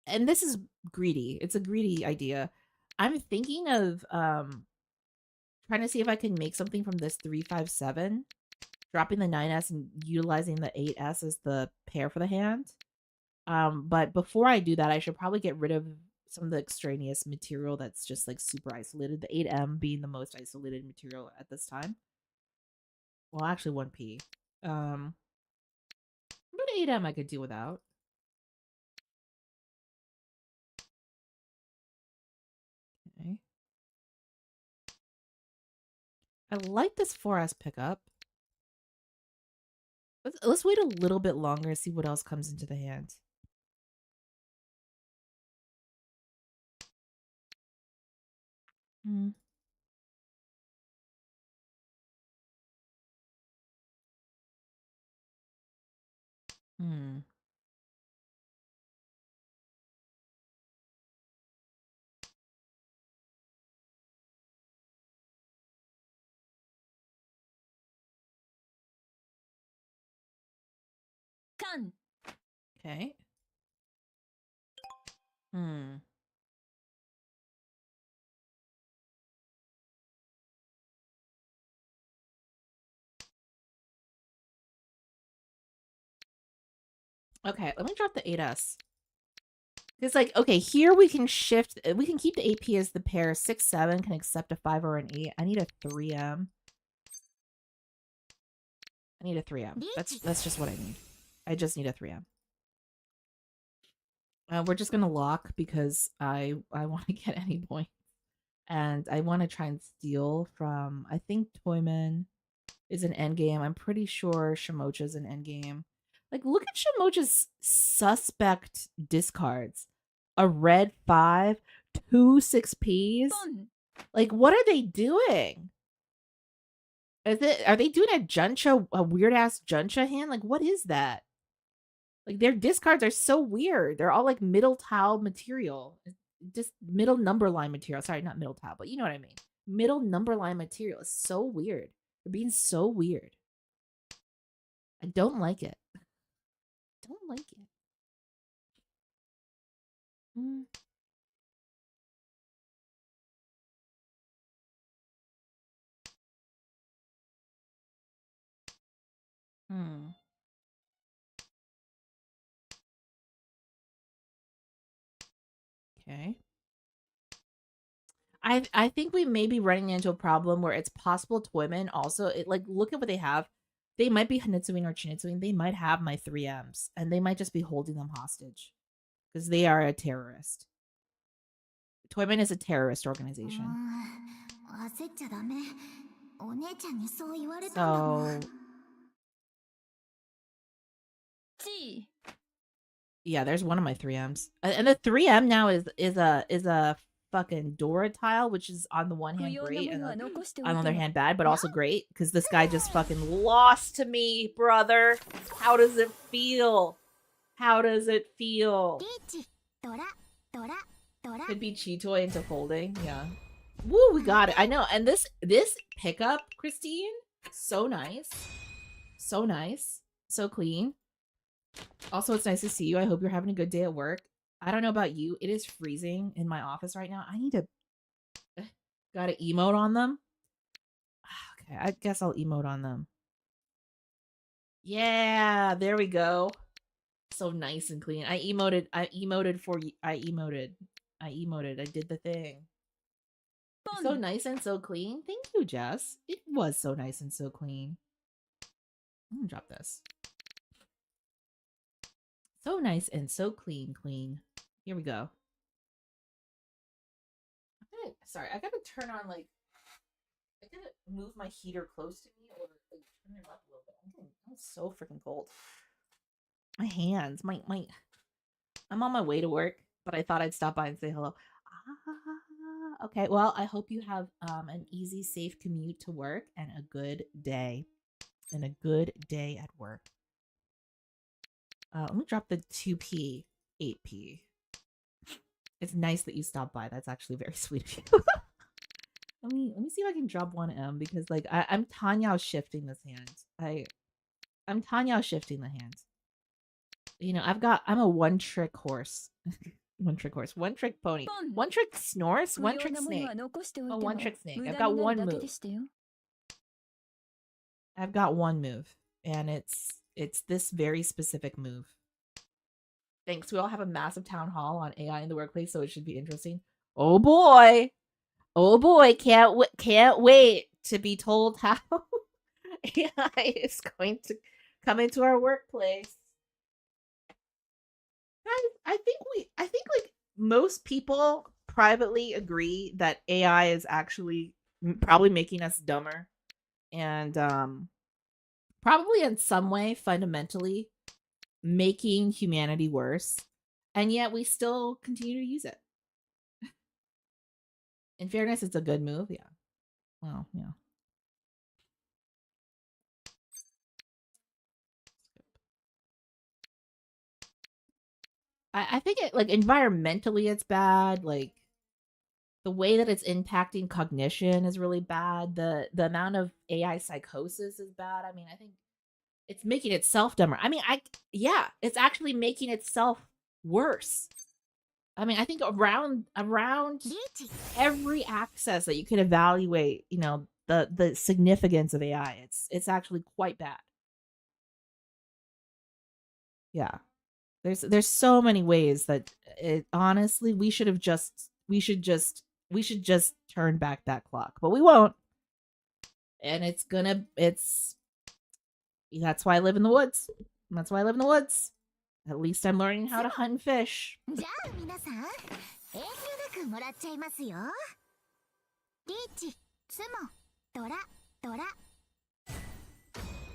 and this is greedy. It's a greedy idea. I'm thinking of trying to see if I can make something from this 357, dropping the 9S and utilizing the 8S as the pair for the hand. But before I do that, I should probably get rid of some of the extraneous material that's just like super isolated. The 8M being the most isolated material at this time. Well, actually 1P. But 8M I could do without. Okay. I like this 4S pickup. Let's wait a little bit longer and see what else comes into the hand. Hmm. Hmm. Can. Okay. Hmm. Okay, let me drop the 8S. Because, like, okay, here we can shift, we can keep the AP as the pair. 6, 7 can accept a 5 or an 8. I need a 3M. I need a 3M. That's just what I need. I just need a 3M. We're just gonna lock because I want to get any point, and I want to try and steal from. I think Toyman is an endgame. I'm pretty sure Shimocha's an endgame. Like, look at Shimocha's suspect discards. A red 5, 2 6Ps. Like, what are they doing? Are they doing a weird ass Juncha hand? Like, what is that? Like, their discards are so weird. They're all like middle tile material. Just middle number line material. Sorry, not middle tile, but you know what I mean. Middle number line material is so weird. They're being so weird. I don't like it. Don't like it. Mm. Hmm. Okay. I think we may be running into a problem where it's possible Toyman also, like, look at what they have. They might be Hanitsuing or Chinitsuing. They might have my 3Ms and they might just be holding them hostage because they are a terrorist. Toyman is a terrorist organization. So yeah, there's one of my 3Ms. And the 3M now is a fucking Dora tile, which is on the one hand great and on the other hand bad, but also great because this guy just fucking lost to me, brother. How does it feel? How does it feel? Could be Chitoy into folding, yeah. Woo, we got it. I know. And this pickup, Christine, so nice. So nice. So clean. Also, it's nice to see you. I hope you're having a good day at work. I don't know about you. It is freezing in my office right now. I need to gotta emote on them. Okay, I guess I'll emote on them. Yeah, there we go. So nice and clean. I emoted for you. I emoted. I did the thing. So nice and so clean. Thank you, Jess. It was so nice and so clean. I'm gonna drop this. So nice and so clean. Here we go. Sorry, I gotta turn on, like, I gotta move my heater close to me or like turn it up a little bit. I'm so freaking cold. My hands, I'm on my way to work, but I thought I'd stop by and say hello. Okay, well, I hope you have an easy, safe commute to work and a good day. And a good day at work. Let me drop the 2P, 8P. It's nice that you stopped by. That's actually very sweet of you. Let me see if I can drop 1M because like I'm Tanya shifting this hand. I'm Tanya shifting the hand. You know, I'm a one trick horse. One trick horse, one trick pony, one trick snorse, one trick snake. Oh, one trick snake. I've got one move. I've got one move, and it's this very specific move. Thanks. We all have a massive town hall on AI in the workplace, so it should be interesting. Oh boy, can't wait to be told how AI is going to come into our workplace. I think like most people privately agree that AI is actually probably making us dumber and probably in some way fundamentally making humanity worse, and yet we still continue to use it. In fairness, it's a good move, yeah. Well, yeah. I think it like environmentally it's bad. Like the way that it's impacting cognition is really bad. The amount of AI psychosis is bad. I mean, I think it's making itself dumber. I mean, yeah, it's actually making itself worse. I mean, I think around every access that you could evaluate, you know, the significance of AI, it's actually quite bad. Yeah. There's so many ways that it honestly we should just turn back that clock, but we won't. And it's that's why I live in the woods. That's why I live in the woods. At least I'm learning how to hunt and fish.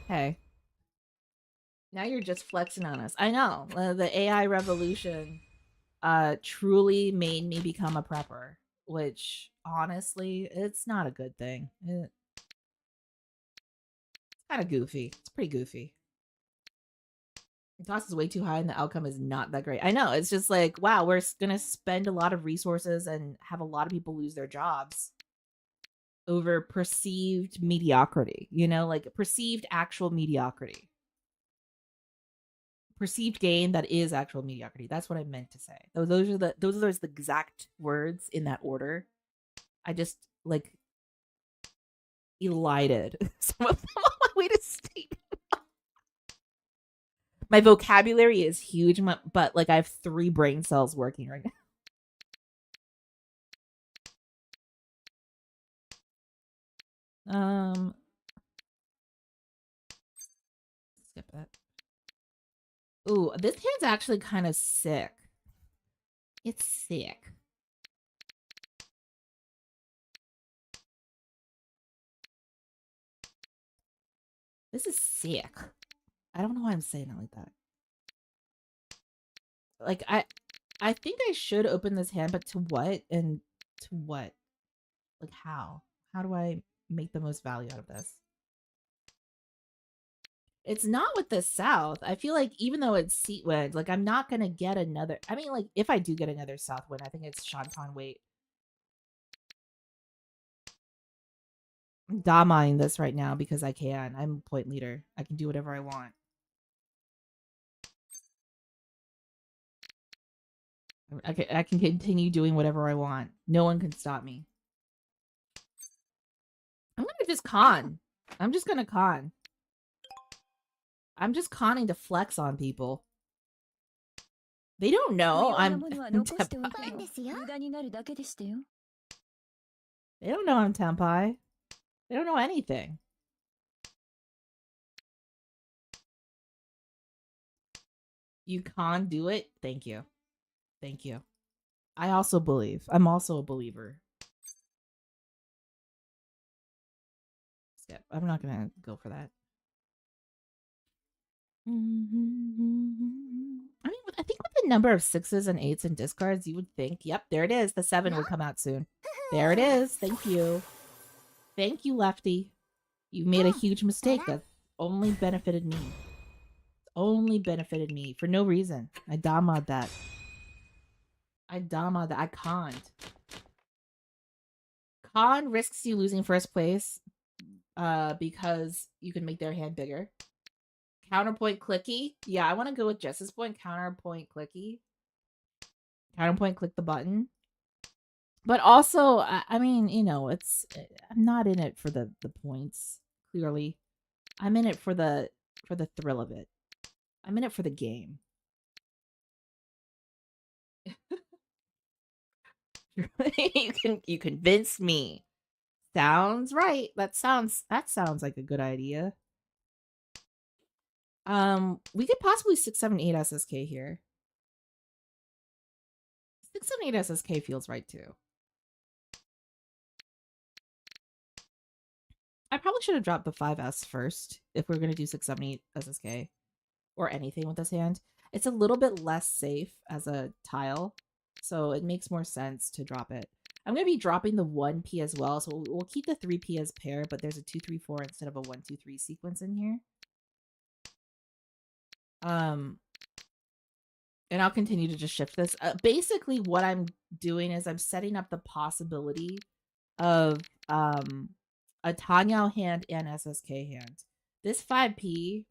Hey. Now you're just flexing on us. I know. The AI revolution truly made me become a prepper, which honestly, it's not a good thing. It's kind of goofy. It's pretty goofy. The cost is way too high and the outcome is not that great. I know. It's just like, wow, we're going to spend a lot of resources and have a lot of people lose their jobs over perceived mediocrity, you know, like perceived actual mediocrity. Perceived gain that is actual mediocrity. That's what I meant to say. Those are the exact words in that order. I just like elided some of them on my way to state. My vocabulary is huge, but like I have 3 brain cells working right now. Skip it. Ooh, this hand's actually kind of sick. It's sick. This is sick. I don't know why I'm saying it like that. Like I think I should open this hand, but to what and to what? Like how? How do I make the most value out of this? It's not with the South. I feel like even though it's Seatwed, like I'm not gonna get another. I mean, like if I do get another South win, I think it's Shantan Wait. I'm damaing this right now because I can. I'm point leader. I can do whatever I want. I can continue doing whatever I want. No one can stop me. I'm gonna just con. I'm just gonna con. I'm just conning to flex on people. They don't know I'm Tenpai. They don't know I'm Tenpai. They don't know anything. You can't do it? Thank you. Thank you. I also believe. I'm also a believer. Skip. I'm not gonna go for that. I mean, I think with the number of 6s and 8s and discards, you would think, yep, there it is. The 7 would come out soon. There it is. Thank you. Thank you, Lefty. You made a huge mistake that only benefited me. Only benefited me for no reason. I damad that. I dama that I conned. Con risks you losing first place because you can make their hand bigger. Counterpoint clicky. Yeah, I want to go with Jess's point. Counterpoint clicky. Counterpoint click the button. But also, I mean, you know, I'm not in it for the points. Clearly, I'm in it for the thrill of it. I'm in it for the game. You convinced me. Sounds right. That sounds like a good idea. We could possibly 678 SSK here. 678 SSK feels right too. I probably should have dropped the 5S first if we're gonna do 678 SSK or anything with this hand. It's a little bit less safe as a tile, so it makes more sense to drop it. I'm gonna be dropping the 1P as well, so we'll keep the 3P as pair, but there's a 2-3-4 instead of a 1-2-3 sequence in here. And I'll continue to just shift this. Basically, what I'm doing is I'm setting up the possibility of a Tanyao hand and SSK hand. This 5P,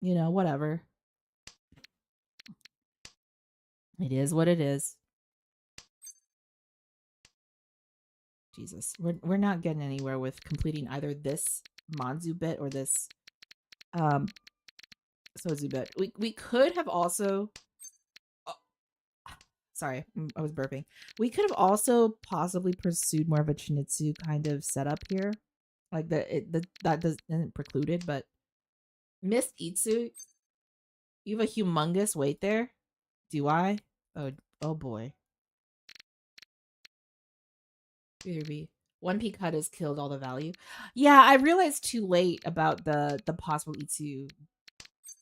you know, whatever. It is what it is. Jesus, we're not getting anywhere with completing either this Manzu bit or this Sozu bit. We could have also sorry, I was burping. We could have also possibly pursued more of a Chinitsu kind of setup here. Like that isn't precluded, but Miss Itsu, you have a humongous weight there. Do I? Oh boy. 1P cut has killed all the value. Yeah, I realized too late about the possible Itsu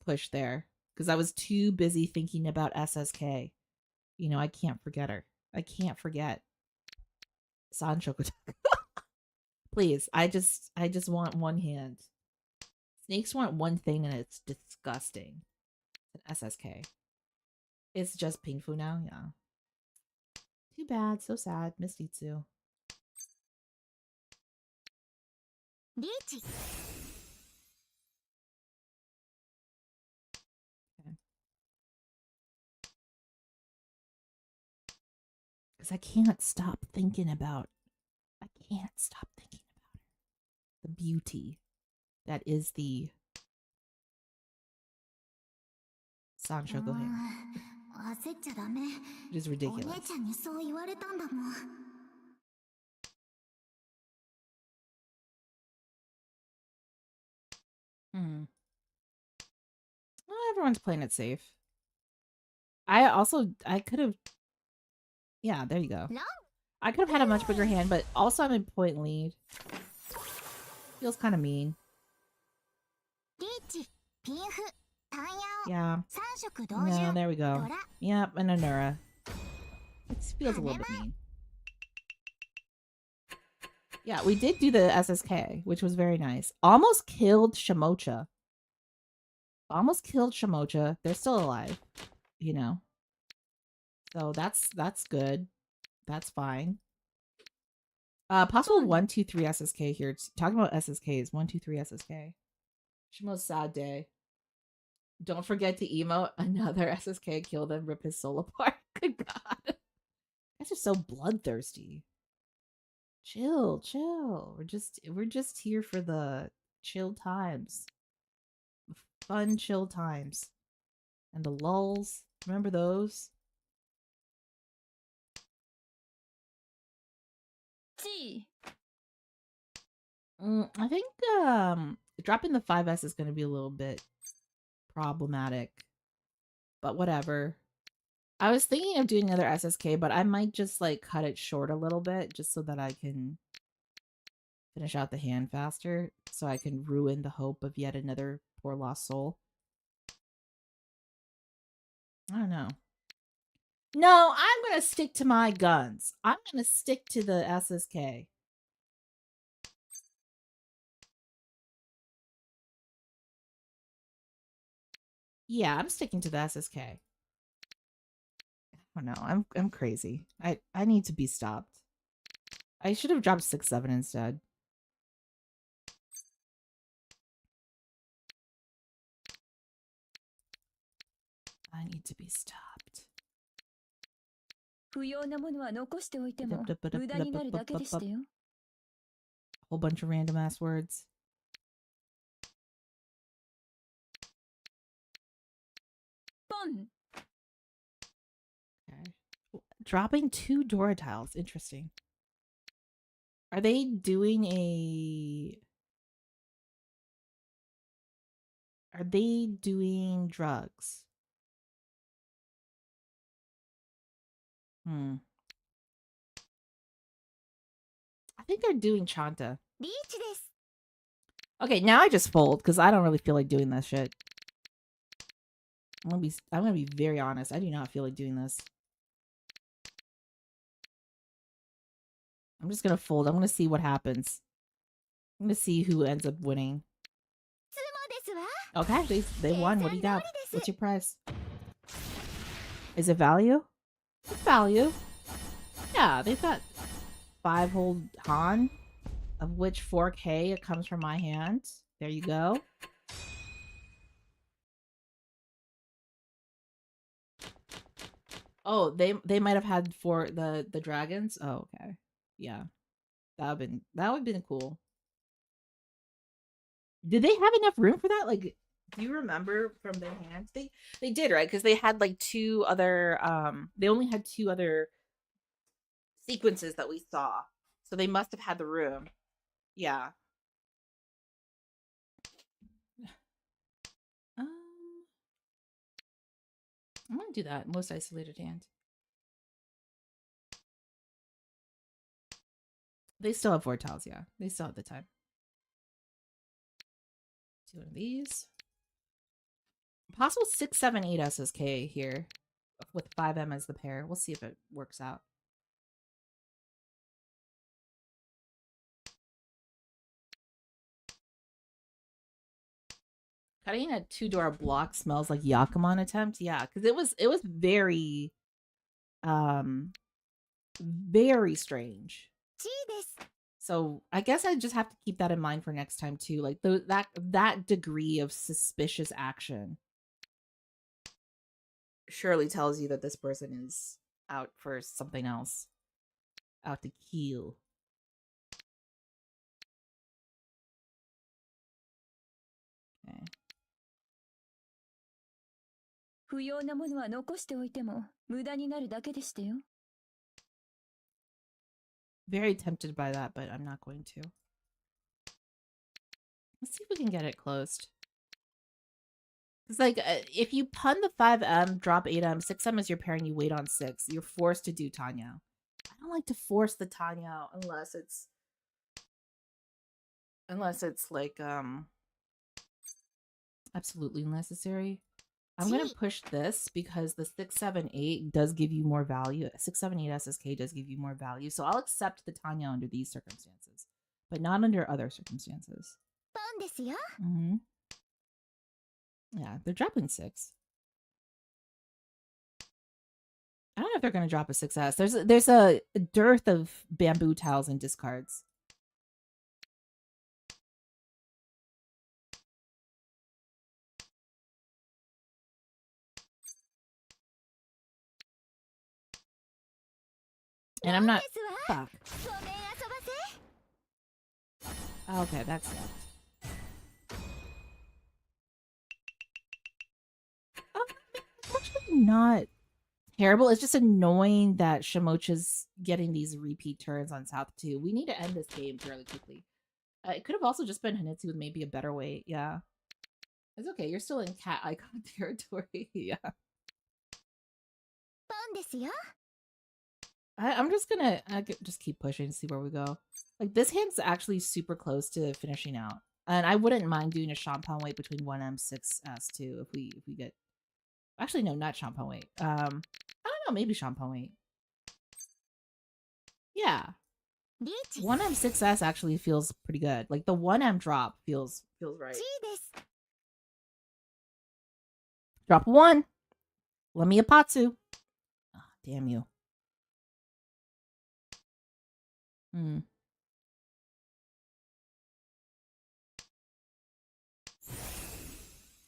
push there because I was too busy thinking about SSK. You know, I can't forget her. I can't forget Sancho. Please, I just want one hand. Snakes want one thing and it's disgusting. An SSK. It's just Pingfu now, yeah. Too bad, so sad. Missed Itsu. Okay. Because I can't stop thinking about the beauty that is the Sancho hand. It is ridiculous. Well, everyone's playing it safe. I could have. Yeah, there you go. I could have had a much bigger hand, but also I'm in point lead. Feels kind of mean. Yeah. No, there we go. Yep, and Anura. It feels a little bit mean. Yeah, we did do the SSK, which was very nice. Almost killed Shimocha. They're still alive, you know. So that's good. That's fine. Possible 1-2-3 SSK here. Talking about SSKs, 1-2-3 SSK. Shimo's sad day. Don't forget to emote another SSK kill them, rip his soul apart. Good God. Guys are so bloodthirsty. Chill. We're just here for the chill times. Fun chill times. And the lulls. Remember those? I think dropping the 5S is going to be a little bit problematic. But whatever. I was thinking of doing another SSK, but I might just like cut it short a little bit just so that I can finish out the hand faster, so I can ruin the hope of yet another poor lost soul. I don't know. No, I'm going to stick to my guns. I'm going to stick to the SSK. Yeah, I'm sticking to the SSK. Oh no, I'm crazy. I need to be stopped. I should have dropped 6-7 instead. I need to be stopped. 不要なものは残しておいても無駄になるだけでしたよ。 Whole bunch of random ass words. ポン Okay. Dropping 2 Dora tiles. Interesting. Are they doing a... Are they doing drugs? I think they're doing Chanta. リーチです。 Okay, now I just fold because I don't really feel like doing that shit. I'm gonna be very honest. I do not feel like doing this. I'm just gonna fold. I'm gonna see what happens. I'm gonna see who ends up winning. ツモですわ。 Okay, they won. What do you got? What's your prize? Is it value? It's value. Yeah, they've got 5 whole Han, of which 4K it comes from my hand. There you go. Oh, they might have had for the dragons. Oh, okay. Yeah. That would have been cool. Did they have enough room for that? Like, do you remember from their hands? They did, right? Because they had like 2 other they only had 2 other sequences that we saw. So they must have had the room. Yeah. I'm gonna do that. Most isolated hand. They still have 4 tiles, yeah. They still have the time. Do one of these. Possible 6, 7, 8 SSK here. With 5M as the pair. We'll see if it works out. Cutting a 2-door block smells like Yakuman attempt. Yeah, because it was very very strange. So I guess I just have to keep that in mind for next time too. Like that degree of suspicious action surely tells you that this person is out for something else. Out to kill. Okay. 不要なものは残しておいても無駄になるだけでしたよ。 Very tempted by that, but I'm not going to. Let's see if we can get it closed. It's like, if you pun the 5M, drop 8M, 6M is your pair and you wait on 6. You're forced to do Tanya. I don't like to force the Tanya unless it's like, absolutely necessary. I'm going to push this because the 6, 7, 8 does give you more value. 6, 7, 8 SSK does give you more value. So I'll accept the Tanya under these circumstances, but not under other circumstances. Mm-hmm. Yeah, they're dropping 6. I don't know if they're going to drop a 6S. There's a dearth of bamboo tiles and discards. And I'm not... Fuck. Okay, that's it. Actually not terrible. It's just annoying that Shimocha's getting these repeat turns on South 2. We need to end this game fairly quickly. It could have also just been Hanitsu with maybe a better weight. Yeah. It's okay. You're still in cat icon territory. Yeah. I'm just gonna just keep pushing and see where we go. Like, this hand's actually super close to finishing out. And I wouldn't mind doing a Champagne weight between 1M, 6S too if we get... Actually, no, not Champagne weight. I don't know, maybe Champagne weight. Yeah. 1M 6S actually feels pretty good. Like, the 1M drop feels right. Drop 1. Let me a Patsu. Oh, Damn you.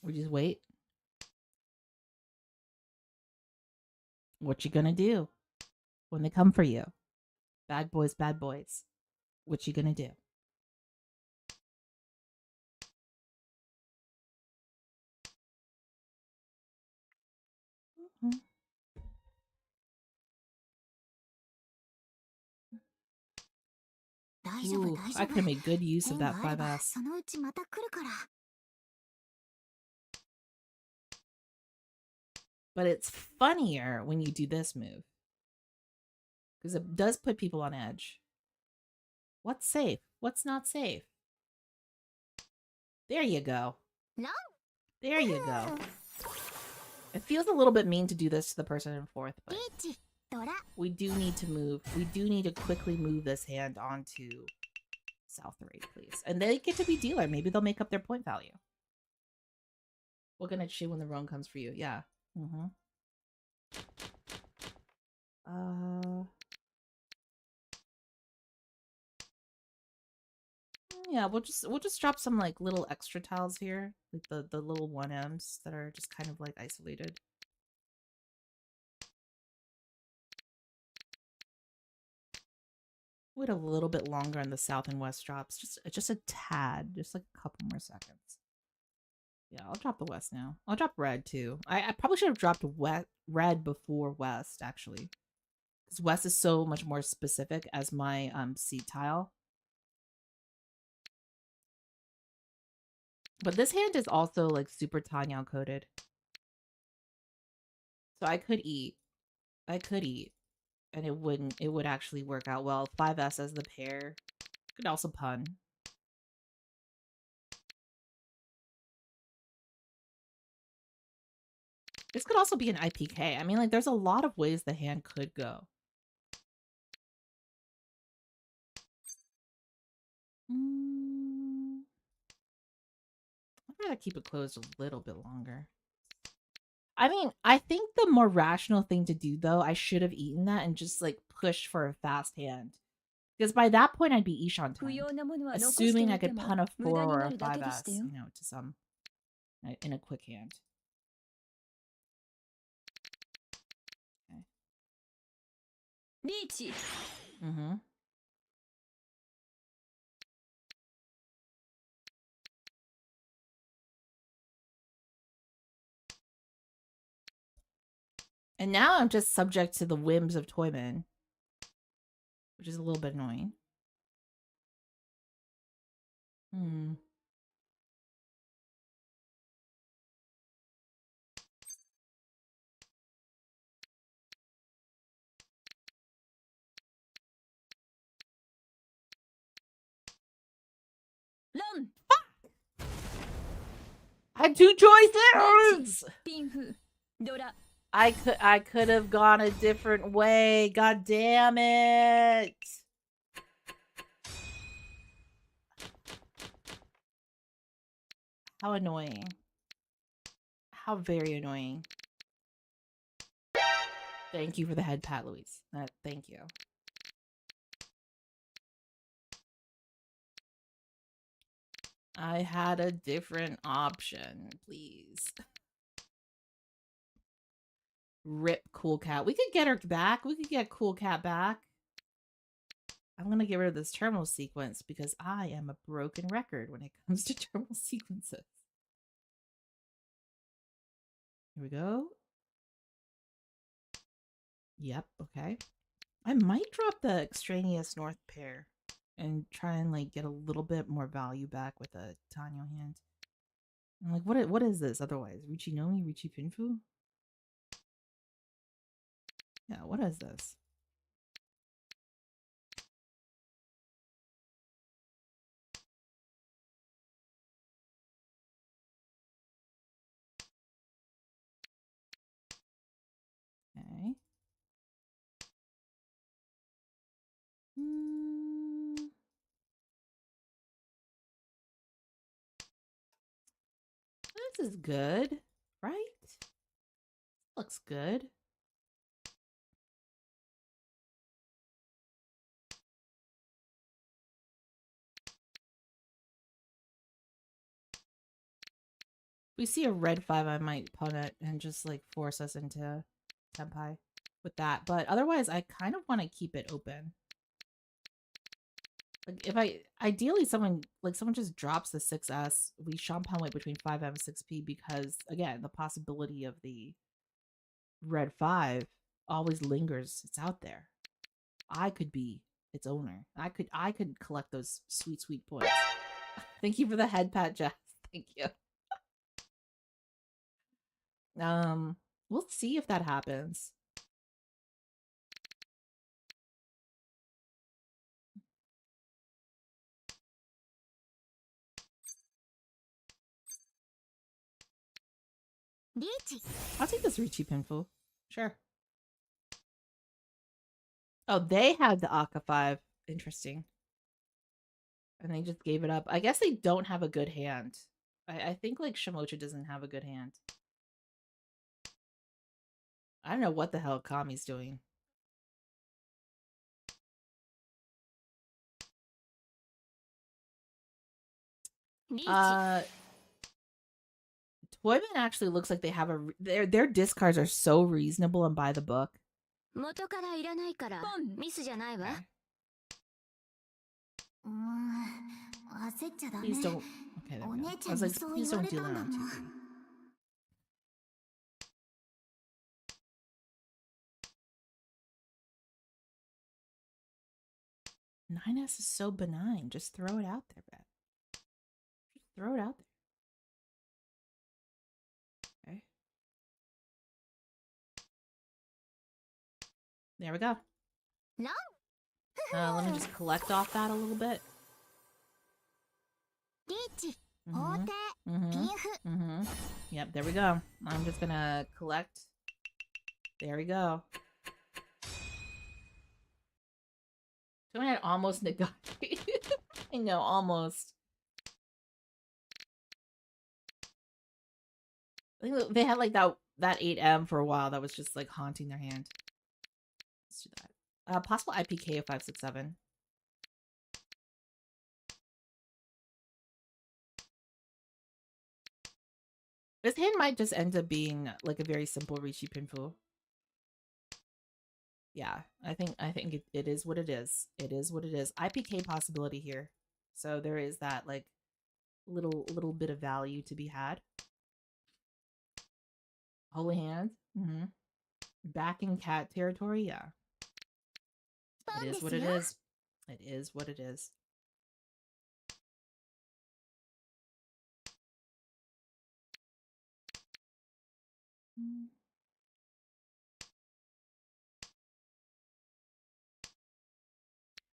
We just wait. What you gonna do when they come for you? Bad boys, bad boys. What you gonna do? Ooh, I could have made good use of that 5S. But it's funnier when you do this move. Because it does put people on edge. What's safe? What's not safe? There you go. There you go. It feels a little bit mean to do this to the person in fourth, but we do need to move. We do need to quickly move this hand onto South 3, please. And they get to be dealer. Maybe they'll make up their point value. We're gonna chew when the roan comes for you. Yeah. Yeah, we'll just drop some like little extra tiles here, like the little 1Ms that are just kind of like isolated. Wait a little bit longer on the south and west drops, just a tad, just like a couple more seconds. Yeah, I'll drop the west now. I'll drop red too. I probably should have dropped red before west actually, because west is so much more specific as my seed tile. But this hand is also like super Tanyao coded. So I could eat. And it would actually work out well. 5S as the pair. Could also pun. This could also be an IPK. I mean, like, there's a lot of ways the hand could go. I'd rather keep it closed a little bit longer. I mean, I think the more rational thing to do, though, I should have eaten that and just, like, pushed for a fast hand. Because by that point, I'd be Ishan time. Assuming I could pun a 4 or a 5S, you know, to some... in a quick hand. Okay. And now I'm just subject to the whims of Toyman, which is a little bit annoying. I had two choices. I could have gone a different way. God damn it. How annoying. How very annoying. Thank you for the head pat, Louise. Thank you. I had a different option, please. Rip Cool Cat. We could get her back. We could get Cool Cat back. I'm going to get rid of this terminal sequence because I am a broken record when it comes to terminal sequences. Here we go. Yep, okay. I might drop the extraneous north pair and try and like get a little bit more value back with a Tanyo hand. I'm like, what is this otherwise? Richi Nomi? Richi Pinfu? Yeah, what is this? Okay. This is good, right? Looks good. we see a red 5, I might pun it and just like force us into Senpai with that. But otherwise, I kind of want to keep it open. Like if ideally someone just drops the 6S, we Champagne weight between 5M and 6P because again, the possibility of the red 5 always lingers. It's out there. I could be its owner. I could collect those sweet points. Thank you for the head pat, Jess. Thank you. We'll see if that happens. I'll take this Richie Pinful. Sure. Oh, they had the Aka 5. Interesting. And they just gave it up. I guess they don't have a good hand. I think like Shimocha doesn't have a good hand. I don't know what the hell Kami's doing. Toyman actually looks like they have their discards are so reasonable and by the book. Okay. Please don't. Okay, there we go. I was like, please don't deal it on 2. 9S is so benign. Just throw it out there, Beth. Just throw it out there. Okay. There we go. Let me just collect off that a little bit. Yep, there we go. I'm just gonna collect. There we go. So I had almost negotiated. I know, almost. I think they had like that 8M for a while that was just like haunting their hand. Let's do that. Possible IPK of 5, 6, 7. This hand might just end up being like a very simple Rishi Pinfu. Yeah, I think it is what it is. It is what it is. IPK possibility here. So there is that like little bit of value to be had. Holy hand. Back in cat territory, yeah. It is what it is. It is what it is.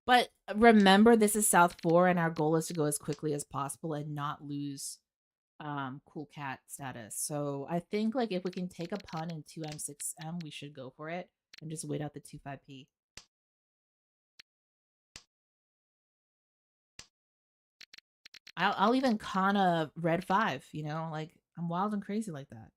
But remember, this is South 4, and our goal is to go as quickly as possible and not lose cool cat status. So I think like if we can take a pun in 2M, 6M, we should go for it and just wait out the 2-5P. I'll even con a red 5, you know, like I'm wild and crazy like that.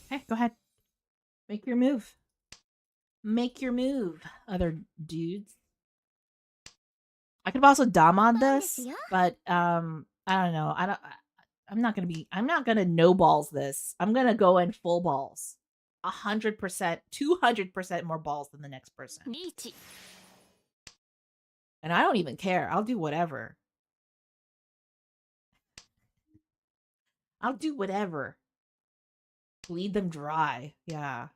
Hey, go ahead. Make your move. Make your move, other dudes. I could have also Damon this, but I don't know. I'm not gonna no balls this. I'm gonna go in full balls. 100%, 200% more balls than the next person. And I don't even care. I'll do whatever. I'll do whatever. Bleed them dry. Yeah.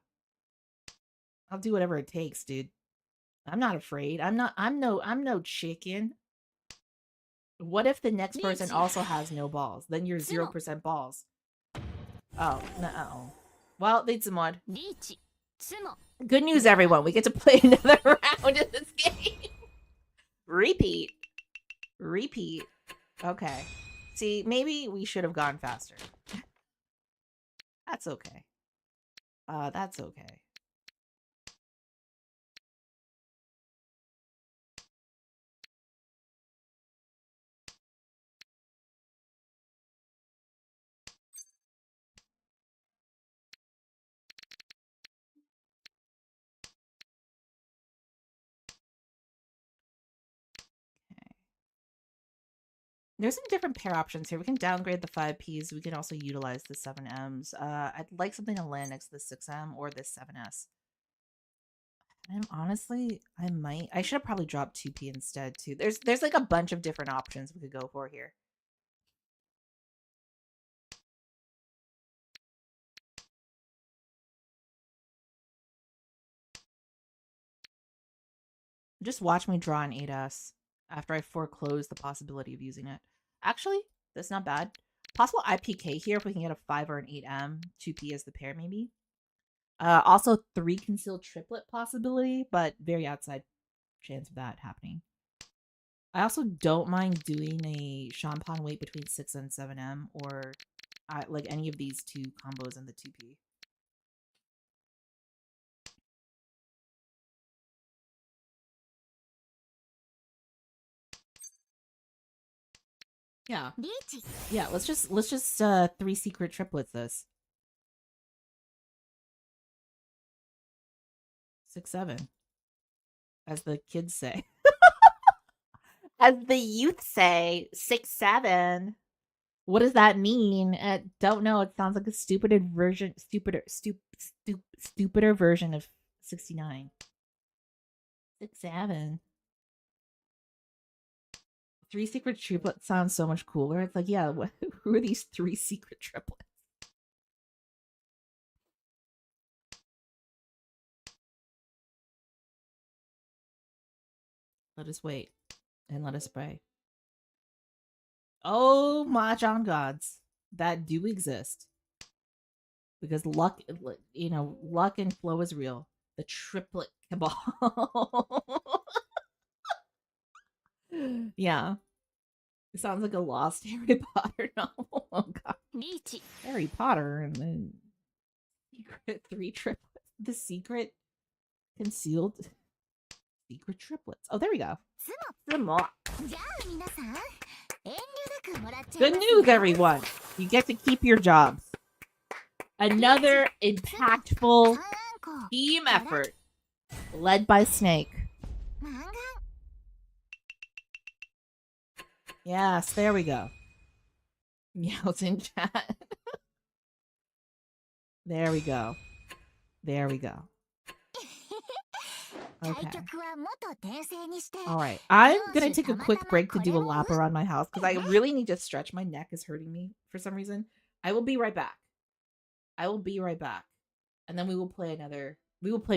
I'll do whatever it takes, dude. I'm not afraid. I'm no chicken. What if the next person also has no balls? Then you're 0% balls. Oh, no. Well, it's a mod. Good news, everyone. We get to play another round in this game. Repeat. Okay. See, maybe we should have gone faster. That's okay. That's okay. There's some different pair options here. We can downgrade the 5Ps. We can also utilize the 7Ms. I'd like something to land next to the 6M or this 7S. And honestly, I should have probably dropped 2P instead too. There's like a bunch of different options we could go for here. Just watch me draw an 8S after I foreclose the possibility of using it. Actually, that's not bad. Possible IPK here if we can get a 5 or an 8M. 2P as the pair, maybe. Also, 3 concealed triplet possibility, but very outside chance of that happening. I also don't mind doing a Champagne weight between 6 and 7M or like any of these two combos in the 2P. Yeah. Yeah, let's just 3 secret triplets this. 6, 7. As the kids say. As the youth say, 6, 7. What does that mean? Don't know. It sounds like a stupider version of 69. 6, 7. 3 secret triplets sounds so much cooler. It's like, yeah, who are these 3 secret triplets? Let us wait and let us pray. Oh, Mahjong gods that do exist. Because luck, luck and flow is real. The triplet cabal. Yeah. It sounds like a lost Harry Potter novel. Oh god. Harry Potter and then secret 3 triplets. The secret concealed secret triplets. Oh, there we go. Good news, everyone. You get to keep your jobs. Another impactful team effort led by Snake. Yes, there we go. Meows in chat. There we go. There we go. Okay. Alright. I'm gonna take a quick break to do a lap around my house because I really need to stretch. My neck is hurting me for some reason. I will be right back. And then we will play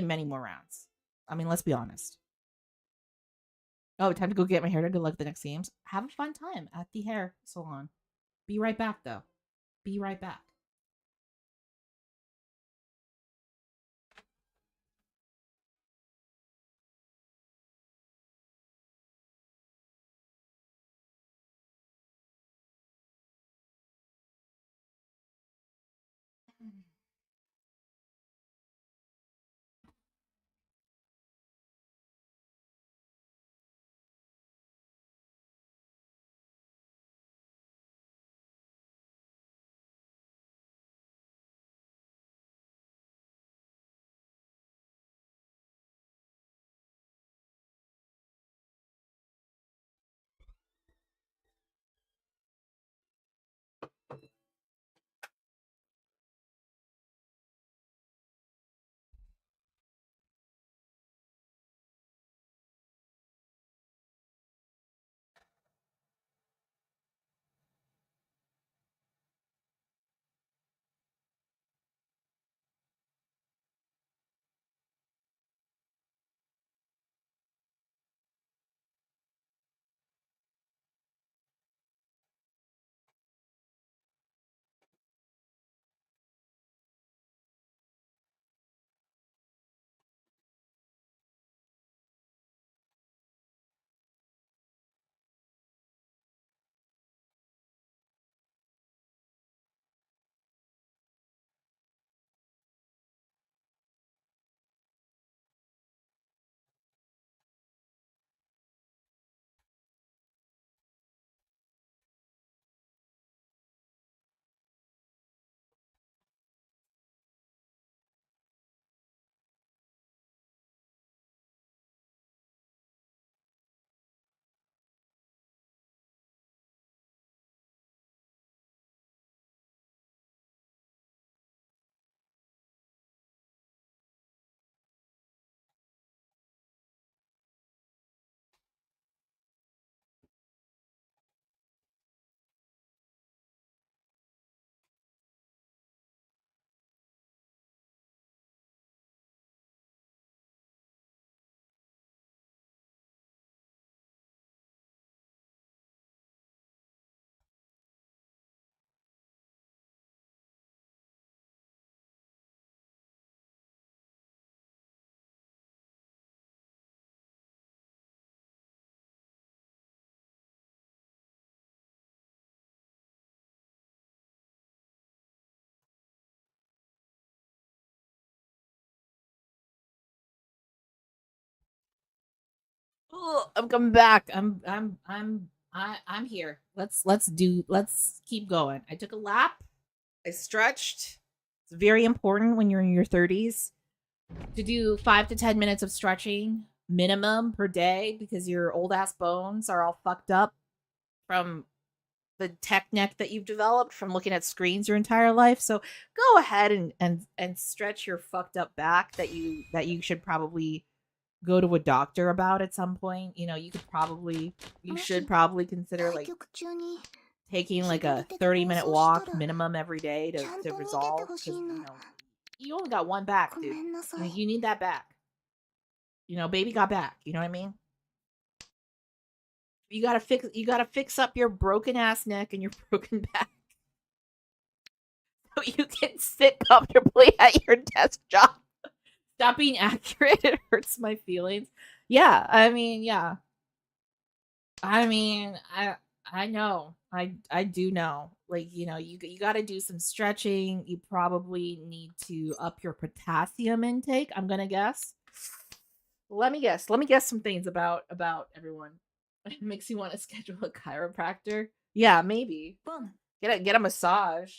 many more rounds. I mean, let's be honest. Oh, time to go get my hair done. Good luck with the next games. Have a fun time at the hair salon. Be right back, though. Be right back. Oh, I'm coming back. I'm here. Let's keep going. I took a lap. I stretched. It's very important when you're in your 30s to do 5 to 10 minutes of stretching minimum per day because your old ass bones are all fucked up from the tech neck that you've developed from looking at screens your entire life. So go ahead and stretch your fucked up back that you should probably go to a doctor about at some point. You know, you should probably consider like taking like a 30-minute walk minimum every day to resolve because you only got one back, dude. You need that back. Baby got back. You know what I mean? You gotta fix up your broken ass neck and your broken back so you can sit comfortably at your desk job. Stop being accurate. It hurts my feelings. Yeah, yeah. I know. I do know. Like, you got to do some stretching. You probably need to up your potassium intake, I'm going to guess. Let me guess some things about everyone. It makes you want to schedule a chiropractor. Yeah, maybe. Get a massage.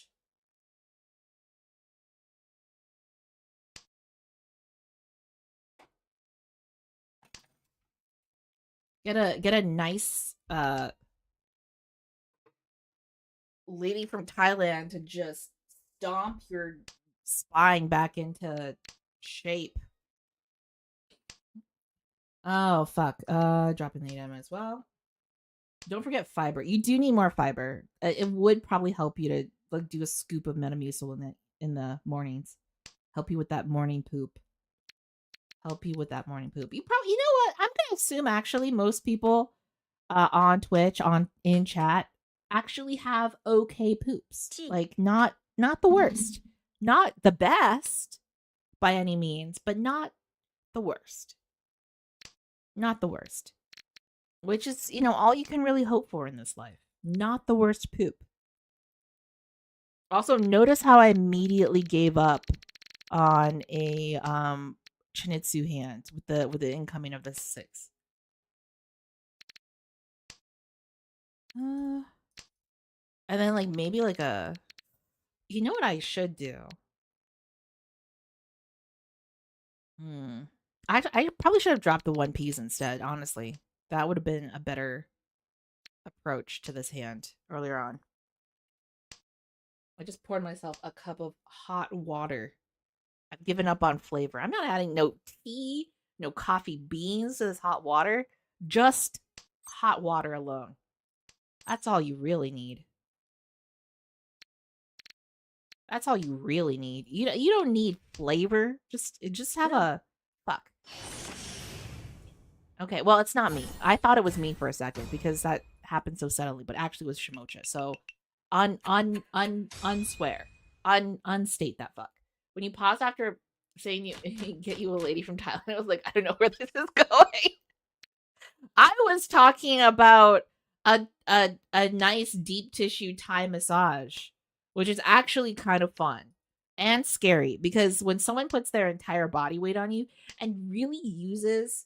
Get a nice lady from Thailand to just stomp your spine back into shape. Oh fuck. Dropping the item as well. Don't forget fiber. You do need more fiber. It would probably help you to like do a scoop of Metamucil in the mornings. Help you with that morning poop. You probably, you know what? I'm gonna assume actually most people on Twitch in chat actually have okay poops. Like not the worst. Not the best by any means, but not the worst. Not the worst. Which is, all you can really hope for in this life. Not the worst poop. Also, notice how I immediately gave up on a Chinitsu hand with the incoming of the 6. And then like maybe like you know what I should do? I probably should have dropped the 1Ps instead, honestly. That would have been a better approach to this hand earlier on. I just poured myself a cup of hot water. I've given up on flavor. I'm not adding no tea, no coffee beans to this hot water. Just hot water alone. That's all you really need. That's all you really need. You don't need flavor. Just have a fuck. Okay, well, it's not me. I thought it was me for a second because that happened so suddenly, but actually was Shimocha. So unswear. Unstate that fuck. When you pause after saying you get you a lady from Thailand, I was like, I don't know where this is going. I was talking about a nice deep tissue Thai massage, which is actually kind of fun and scary because when someone puts their entire body weight on you and really uses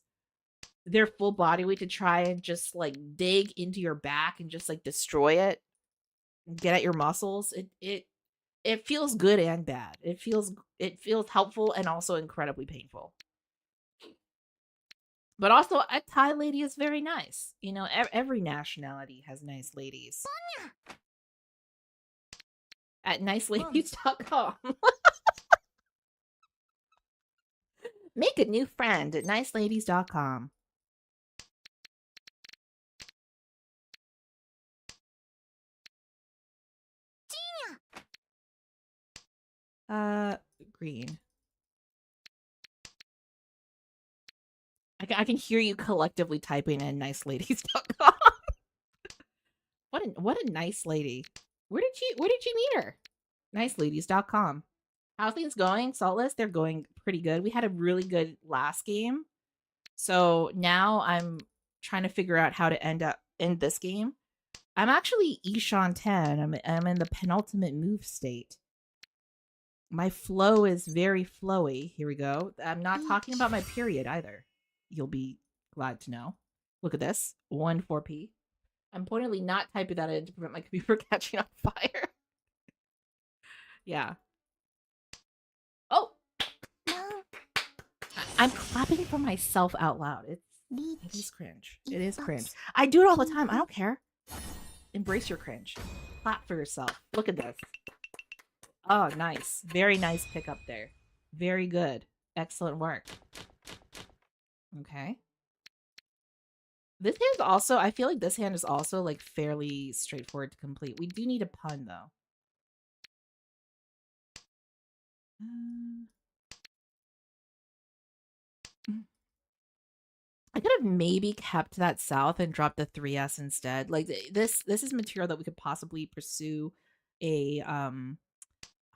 their full body weight to try and just like dig into your back and just like destroy it, get at your muscles, it feels good and bad. It feels helpful and also incredibly painful. But also, a Thai lady is very nice. Every nationality has nice ladies. At niceladies.com. Make a new friend at niceladies.com. Green. I can hear you collectively typing in niceladies.com. What a nice lady. Where did you meet her? Niceladies.com. How things going? Saltless? They're going pretty good. We had a really good last game. So now I'm trying to figure out how to end this game. I'm actually Ishan 10. I'm in the penultimate move state. My flow is very flowy. Here we go. I'm not talking about my period either. You'll be glad to know. Look at this. 1-4p. I'm pointedly not typing that in to prevent my computer catching on fire. Yeah. Oh! I'm clapping for myself out loud. It is cringe. It is cringe. I do it all the time. I don't care. Embrace your cringe. Clap for yourself. Look at this. Oh, nice. Very nice pickup there. Very good. Excellent work. Okay. This hand's also, I feel like this hand is also like fairly straightforward to complete. We do need a pun though. I could have maybe kept that south and dropped the 3S instead. Like this is material that we could possibly pursue a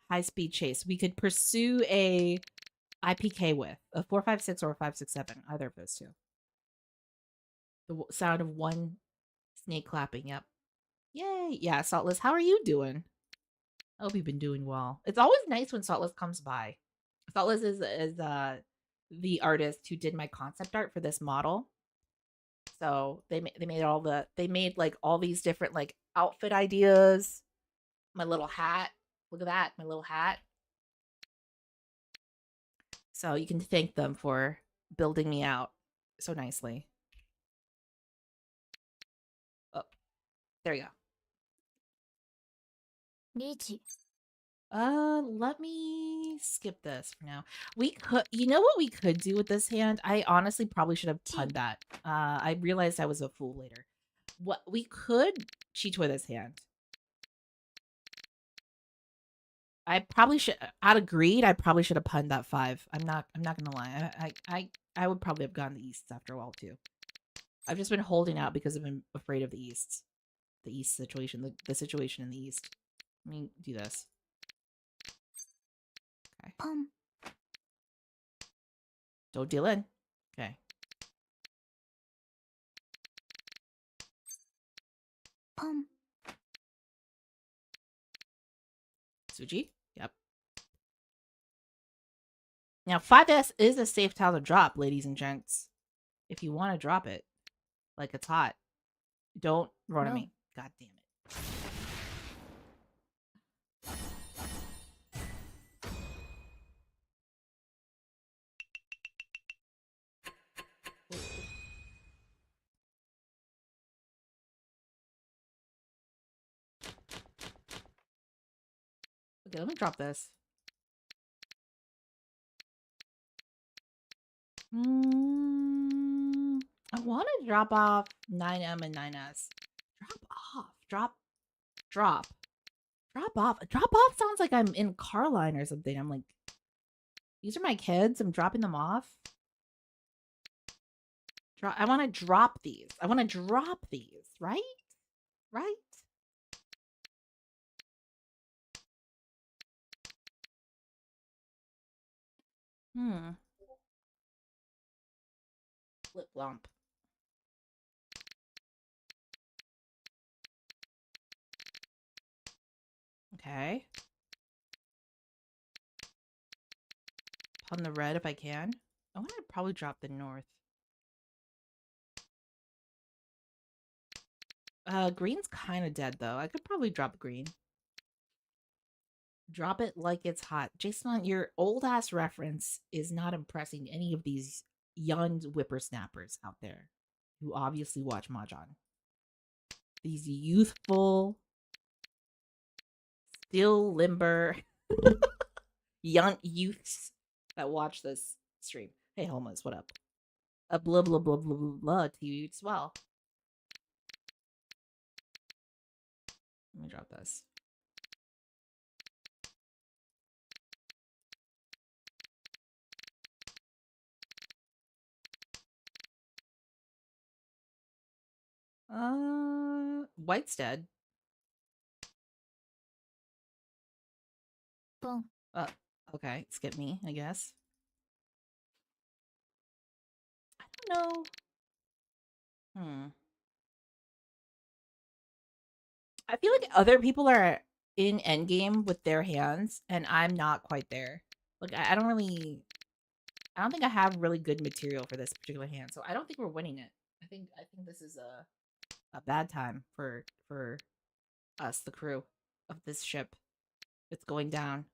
high-speed chase. We could pursue a IPK with a 456 or a 567, either of those two. The sound of one snake clapping. Yep. Yay. Yeah, Saltless, how are you doing? I hope you've been doing well. It's always nice when Saltless comes by. Saltless is the artist who did my concept art for this model. So they made like all these different like outfit ideas. My little hat. Look at that, my little hat. So you can thank them for building me out so nicely. Oh, there you go. Let me skip this for now. We could, you know what we could do with this hand? I honestly probably should have punned that. I realized I was a fool later. What we could cheat with this hand. I probably should, out of greed, I probably should have punned that 5. I'm not gonna lie. I would probably have gone the easts after a while too. I've just been holding out because I've been afraid of the easts. The east situation, the situation in the east. Let me do this. Okay. Don't deal in. Okay. Suji? Yep. Now, 5S is a safe tile to drop, ladies and gents. If you want to drop it, like it's hot, don't run at me. God damn it. Okay, let me drop this. I want to drop off 9M and 9S. Drop off. Drop off. Drop off sounds like I'm in Carline or something. I'm like, these are my kids. I'm dropping them off. I want to drop these. I want to drop these, right? Right? Lip lump. Okay. On the red if I can. I want to probably drop the north. Green's kind of dead though. I could probably drop green. Drop it like it's hot. Jason, your old ass reference is not impressing any of these young whippersnappers out there who obviously watch Mahjong. These youthful, still limber, young youths that watch this stream. Hey, Helmas, what up? A blah blah blah blah blah blah to you as well. Let me drop this. White's dead. Boom. Okay, skip me, I guess. I don't know. I feel like other people are in endgame with their hands, and I'm not quite there. Like, I don't think I have really good material for this particular hand, so I don't think we're winning it. I think this is a bad time for us, the crew of this ship. It's going down.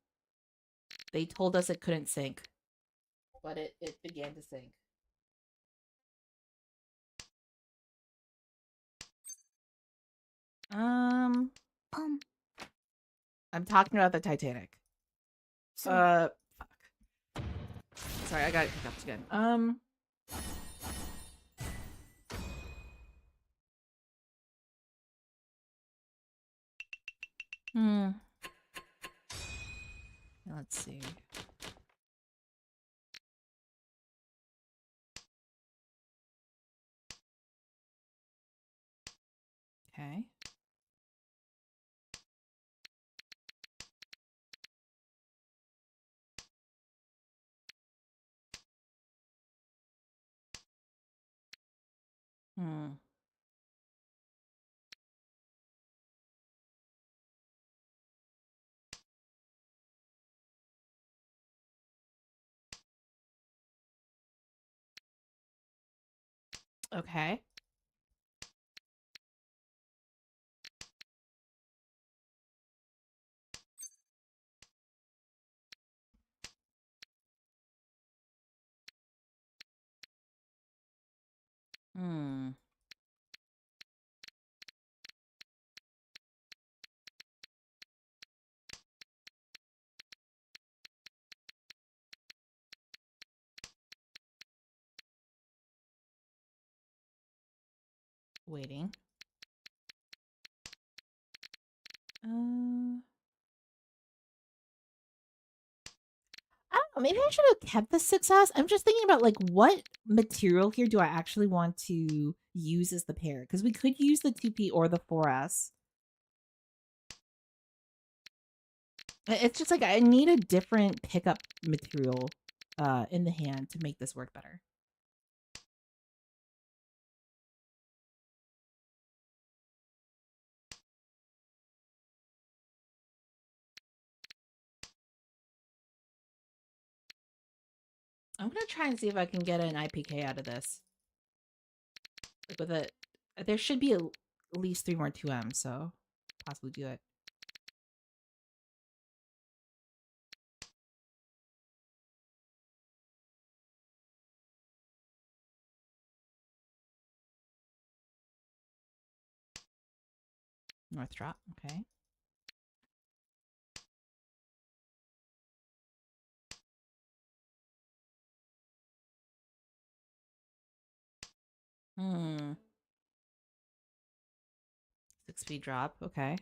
They told us it couldn't sink, but it began to sink. I'm talking about the Titanic. Fuck. Sorry, I got hiccups again. Let's see. Okay. Okay. Waiting. I don't know. Maybe I should have kept the 6S. I'm just thinking about like what material here do I actually want to use as the pair? Because we could use the 2P or the 4S. It's just like I need a different pickup material in the hand to make this work better. I'm gonna try and see if I can get an IPK out of this. Like with it, there should be at least 3 more 2M, so possibly do it. North drop, okay. Hmm. 6-speed drop, okay.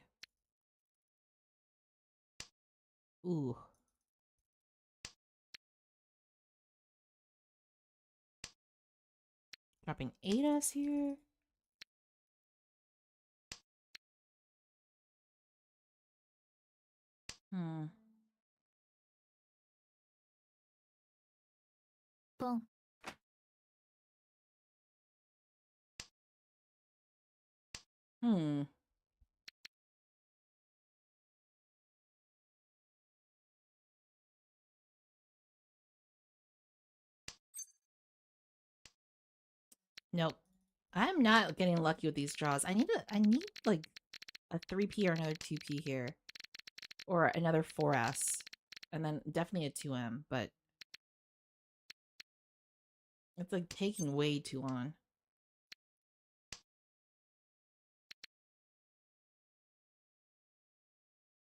Ooh. Dropping 8S here. Boom. Nope. I'm not getting lucky with these draws. I need like a 3P or another 2P here. Or another 4S. And then definitely a 2M, but it's like taking way too long.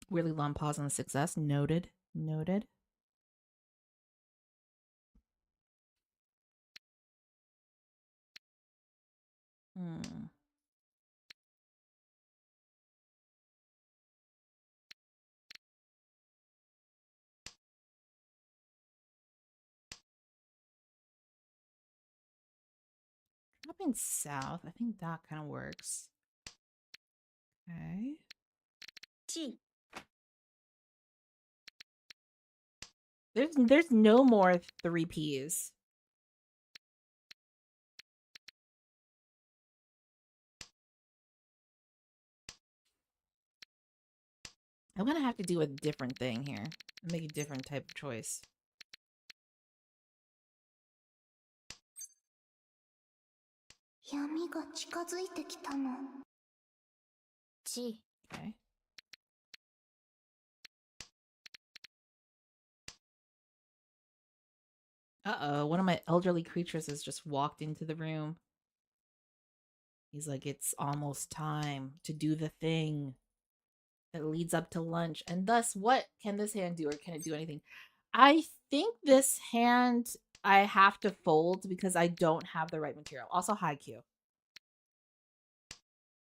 Really long pause on the 6S. Noted. Noted. Dropping south. I think that kind of works. Okay. G. There's no more 3Ps. I'm gonna have to do a different thing here. Make a different type of choice. 闇が近づいてきたの。G. Okay. Uh-oh, one of my elderly creatures has just walked into the room. He's like, it's almost time to do the thing that leads up to lunch. And thus, what can this hand do, or can it do anything? I think this hand I have to fold because I don't have the right material. Also, hi Q.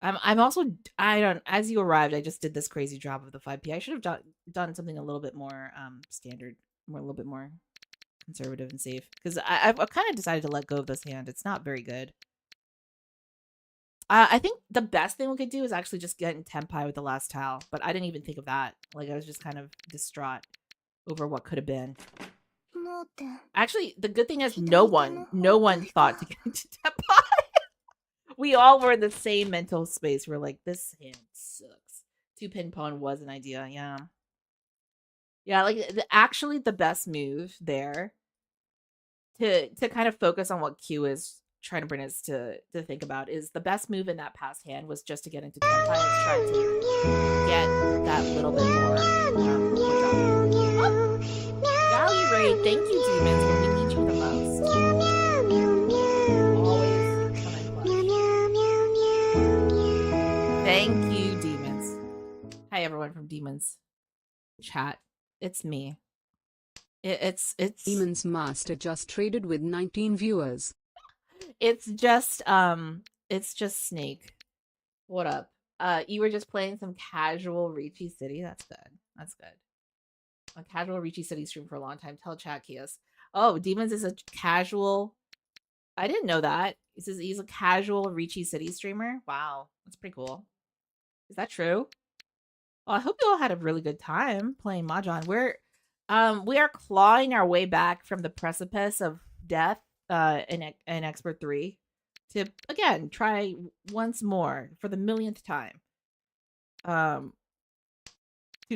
I'm also, I don't, as you arrived, I just did this crazy job of the 5p. I should have done something a little bit more standard, a little bit more conservative and safe, because I've kind of decided to let go of this hand. It's not very good. I think the best thing we could do is actually just get in Tenpai with the last tile, but I didn't even think of that. Like, I was just kind of distraught over what could have been. Actually, the good thing is no one thought to get into Tenpai. We all were in the same mental space. We're like, this hand sucks. 2-pin pawn was an idea, yeah. Yeah, like, actually the best move there to kind of focus on what Q is trying to bring us to think about is the best move in that past hand was just to get into Tenpai and try to get that little bit more. Value Raid, thank you, Demons, when we need you the most. Always coming clutch. Thank you, Demons. Hi, everyone from Demons chat. It's me. It's Demons Master just traded with 19 viewers. It's just Snake. What up? You were just playing some casual Ricci City. That's good. That's good. A casual Ricci City stream for a long time. Tell chat Kios. Oh, Demons is a casual. I didn't know that. He says he's a casual Ricci City streamer. Wow, that's pretty cool. Is that true? Well, I hope you all had a really good time playing Mahjong. We are clawing our way back from the precipice of death in Expert 3 to, again, try once more for the millionth time to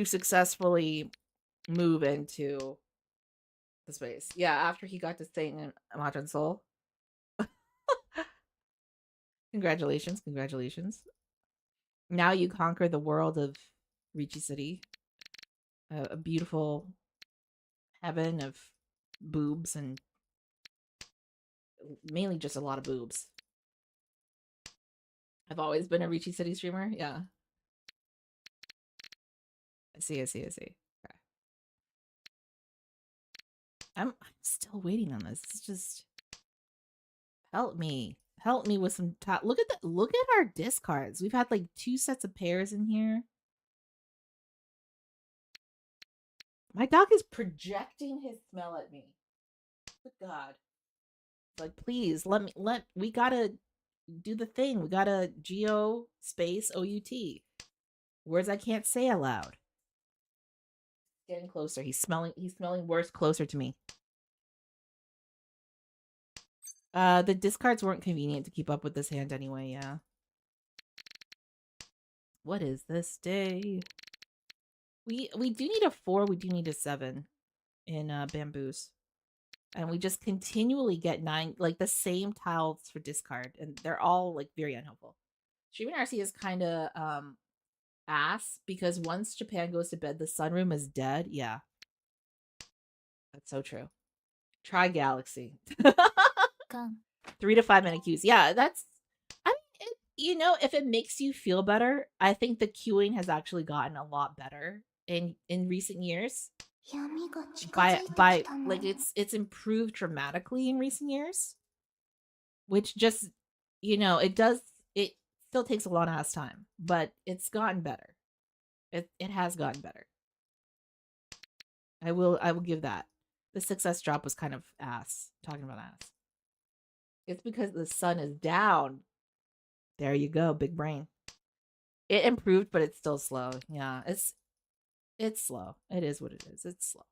successfully move into the space. Yeah, after he got to sing in Mahjong Soul. Congratulations. Now you conquer the world of Ricci City. A beautiful heaven of boobs and mainly just a lot of boobs. I've always been a Ricci City streamer. Yeah. I see. Okay. I'm still waiting on this. It's just help me with some look at our discards. We've had like 2 sets of pairs in here. My dog is projecting his smell at me. Good God. Like, please we gotta do the thing. We gotta geo space OUT. Words I can't say aloud. Getting closer. He's smelling worse closer to me. The discards weren't convenient to keep up with this hand anyway, yeah. What is this day? We do need a 4, we do need a 7 in bamboos. And we just continually get 9, like the same tiles for discard, and they're all like very unhelpful. Streaming RC is kind of ass because once Japan goes to bed, the sunroom is dead. Yeah, that's so true. Try Galaxy. 3 to 5 minute queues. Yeah, that's. I mean, if it makes you feel better, I think the queuing has actually gotten a lot better in recent years. By like it's improved dramatically in recent years, which just it still takes a long ass time, but it's gotten better. It has gotten better. I will give that. The success drop was kind of ass. Talking about ass. It's because the sun is down. There you go, big brain. It improved, but it's still slow. Yeah, it's slow. It is what it is. It's slow.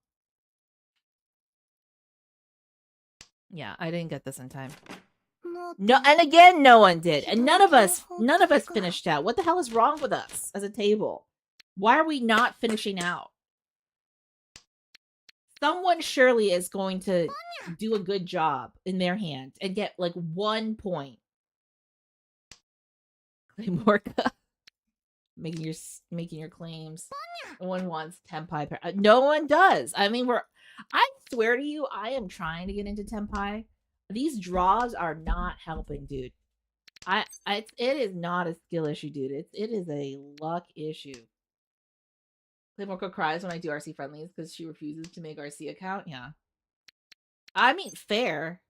Yeah, I didn't get this in time. No, and again, no one did. And none of us finished out. What the hell is wrong with us as a table? Why are we not finishing out? Someone surely is going to do a good job in their hand and get like 1 point. Claymorca. making your claims. No one wants Tenpai. No one does. I mean, I swear to you, I am trying to get into Tenpai. These draws are not helping, dude. It is not a skill issue, dude. It is a luck issue. Claymorca cries when I do RC friendlies because she refuses to make RC account. Yeah. I mean, fair.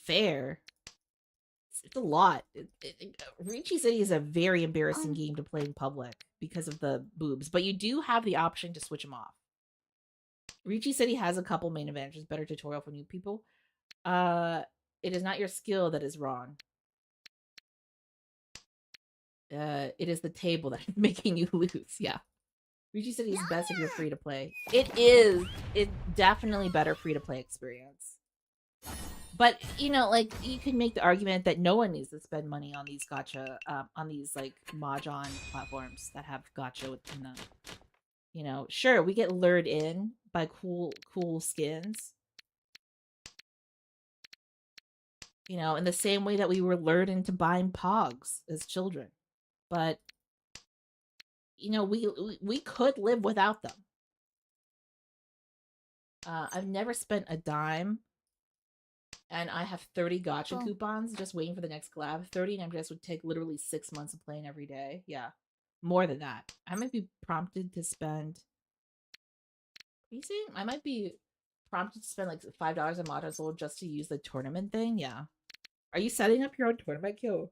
Fair. It's a lot. Ricci City is a very embarrassing game to play in public because of the boobs, but you do have the option to switch them off. Ricci City has a couple main advantages. Better tutorial for new people. It is not your skill that is wrong. It is the table that is making you lose. Yeah. Ricci City is best if you're free to play. It's definitely better free to play experience. But you know, like you could make the argument that no one needs to spend money on these gacha, on these like Mahjong platforms that have gacha within them. You know, sure, we get lured in by cool skins. You know, in the same way that we were lured into buying pogs as children. But you know, we could live without them. I've never spent a dime, and I have 30 gacha coupons just waiting for the next collab. 30 MGS would take literally 6 months of playing every day. Yeah, more than that. I might be prompted to spend. You see, I might be prompted to spend like $5 on Mahjong Soul just to use the tournament thing. Yeah. Are you setting up your own tournament, Kyo?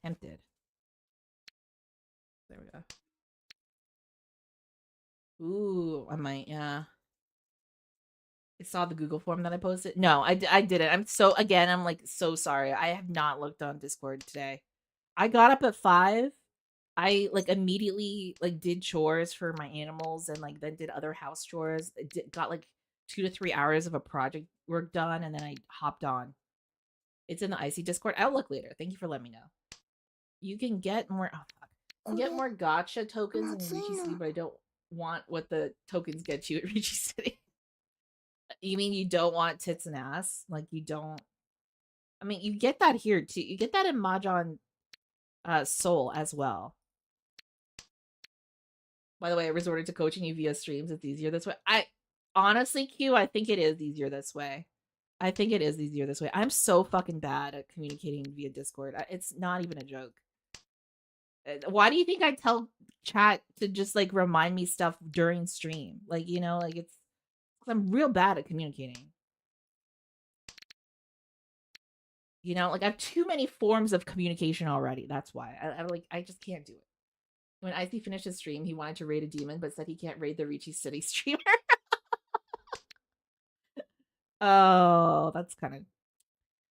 Tempted. There we go. Ooh, I might, yeah. I saw the Google form that I posted. No, I didn't. I'm like so sorry. I have not looked on Discord today. I got up at 5. I like immediately like did chores for my animals and like then did other house chores. Got like 2 to 3 hours of a project work done, and then I hopped on. It's in the Icy Discord. I'll look later. Thank you for letting me know. You can get more. Oh fuck. You can get more gotcha tokens in Ricci City, but I don't want what the tokens get you at Ricci City. You mean you don't want tits and ass? Like you don't. I mean, you get that here too. You get that in Mahjong Soul as well. By the way, I resorted to coaching you via streams. It's easier this way. I honestly, Q, I think it is easier this way. I'm so fucking bad at communicating via Discord. It's not even a joke. Why do you think I tell chat to just like remind me stuff during stream? Like, you know, like I'm real bad at communicating. You know, like I have too many forms of communication already. That's why I just can't do it. When Icy finished his stream, he wanted to raid a demon, but said he can't raid the Ricci City streamer. Oh, that's kind of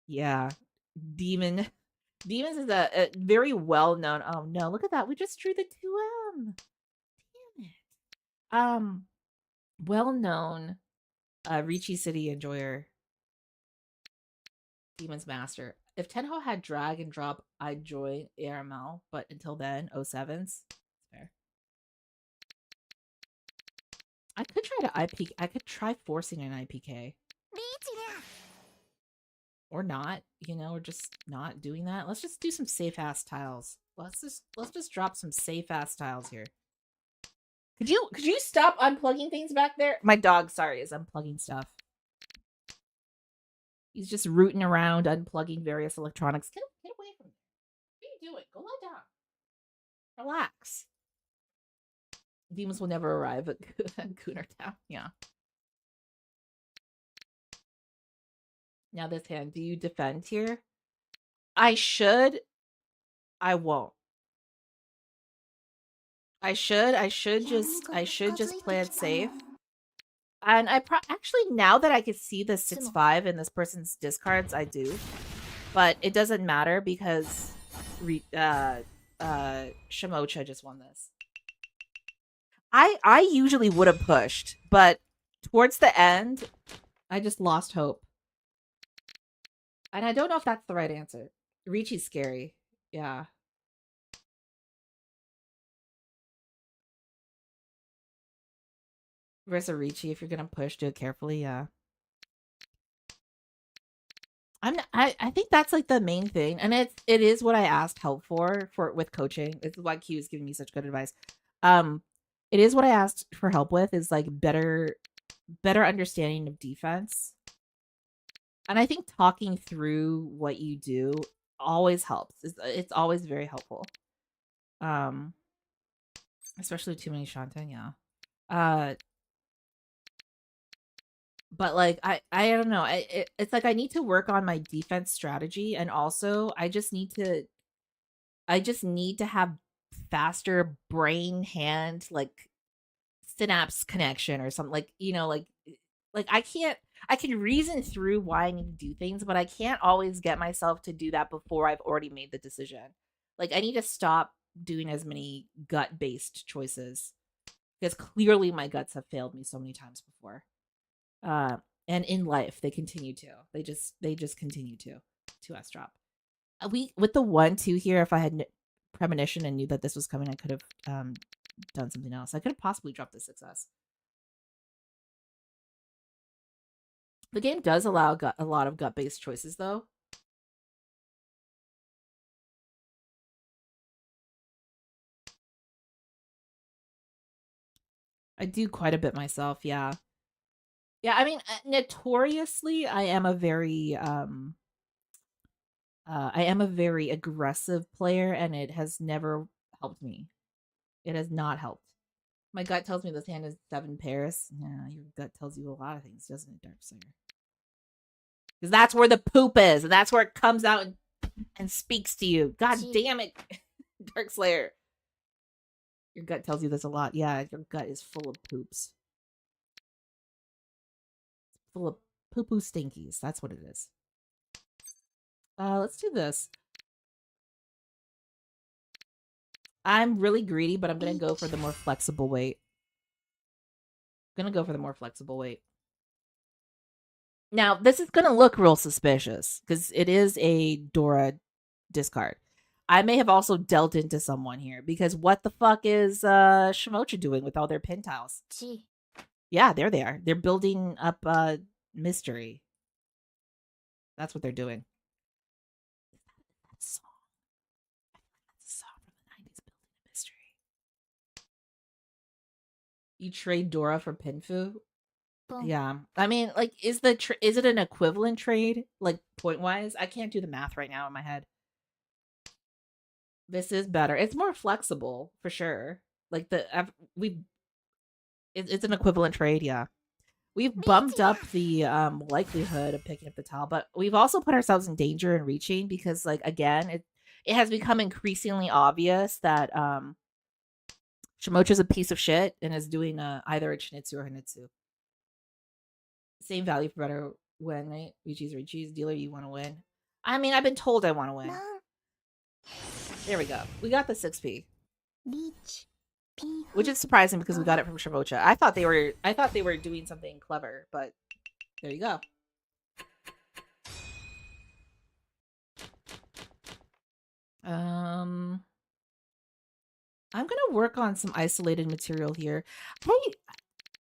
yeah. Demons is a very well known. Oh no, look at that. We just drew the 2M. Damn it. Well known Ricci City enjoyer. Demon's Master. If Tenho had drag and drop, I'd join ARML, but until then, 07s. Fair. I could try to IPK. I could try forcing an IPK. Or not, you know, or just not doing that. Let's just do some safe ass tiles. Let's just drop some safe ass tiles here. Could you stop unplugging things back there? My dog, sorry, is unplugging stuff. He's just rooting around, unplugging various electronics. Get away from me. What are you doing? Go lie down. Relax. Demons will never arrive at Cooner Town. Yeah. Now this hand. Do you defend here? I should. I won't. I should just play it safe. And actually, now that I can see the 6-5 in this person's discards, I do. But it doesn't matter because Shamocha just won this. I usually would have pushed, but towards the end, I just lost hope. And I don't know if that's the right answer. Ricci's scary. Yeah. Versus Ricci, if you're gonna push, do it carefully. Yeah. I think that's like the main thing, and it is what I asked help for with coaching. It's why Q is giving me such good advice. Um, it is what I asked for help with is like better understanding of defense, and I think talking through what you do always helps. It's always very helpful. Um, especially with too many Shanten, yeah. But like I don't know. It's like I need to work on my defense strategy, and also I just need to have faster brain hand like synapse connection or something like like I can reason through why I need to do things, but I can't always get myself to do that before I've already made the decision. Like I need to stop doing as many gut based choices because clearly my guts have failed me so many times before. Uh and in life they continue to. They just continue to S drop. We with the 1-2 here, if I had premonition and knew that this was coming, I could have done something else. I could have possibly dropped the success. The game does allow a lot of gut based choices, though. I do quite a bit myself. Yeah, yeah. I mean, notoriously, I am a very aggressive player, and it has never helped me. It has not helped. My gut tells me this hand is 7 pairs. Yeah, your gut tells you a lot of things, doesn't it, Darksinger? Because that's where the poop is, and that's where it comes out and speaks to you. God damn it, Darkslayer. Your gut tells you this a lot. Yeah, your gut is full of poops. Full of poo-poo stinkies. That's what it is. Let's do this. I'm really greedy, but I'm gonna go for the more flexible weight. Now, this is gonna look real suspicious because it is a Dora discard. I may have also dealt into someone here because what the fuck is Shimocha doing with all their pin tiles? Yeah, there they are. They're building up mystery. That's what they're doing. That song. That's a song from the 90s, building a mystery. You trade Dora for Pinfu? Yeah. I mean, like, is it an equivalent trade, like point wise? I can't do the math right now in my head. This is better. It's more flexible for sure. Like it's an equivalent trade, yeah. We've bumped up the likelihood of picking up the tile, but we've also put ourselves in danger in reaching because, like, again, it has become increasingly obvious that Shimocha's a piece of shit and is doing either a Chinitsu or Hinitsu. Same value for better win, right? Richi's dealer, you want to win. I mean, I've been told I want to win. There we go. We got the 6p. Which is surprising because we got it from Shimocha. I thought they were doing something clever, but there you go. I'm gonna work on some isolated material here. Hey,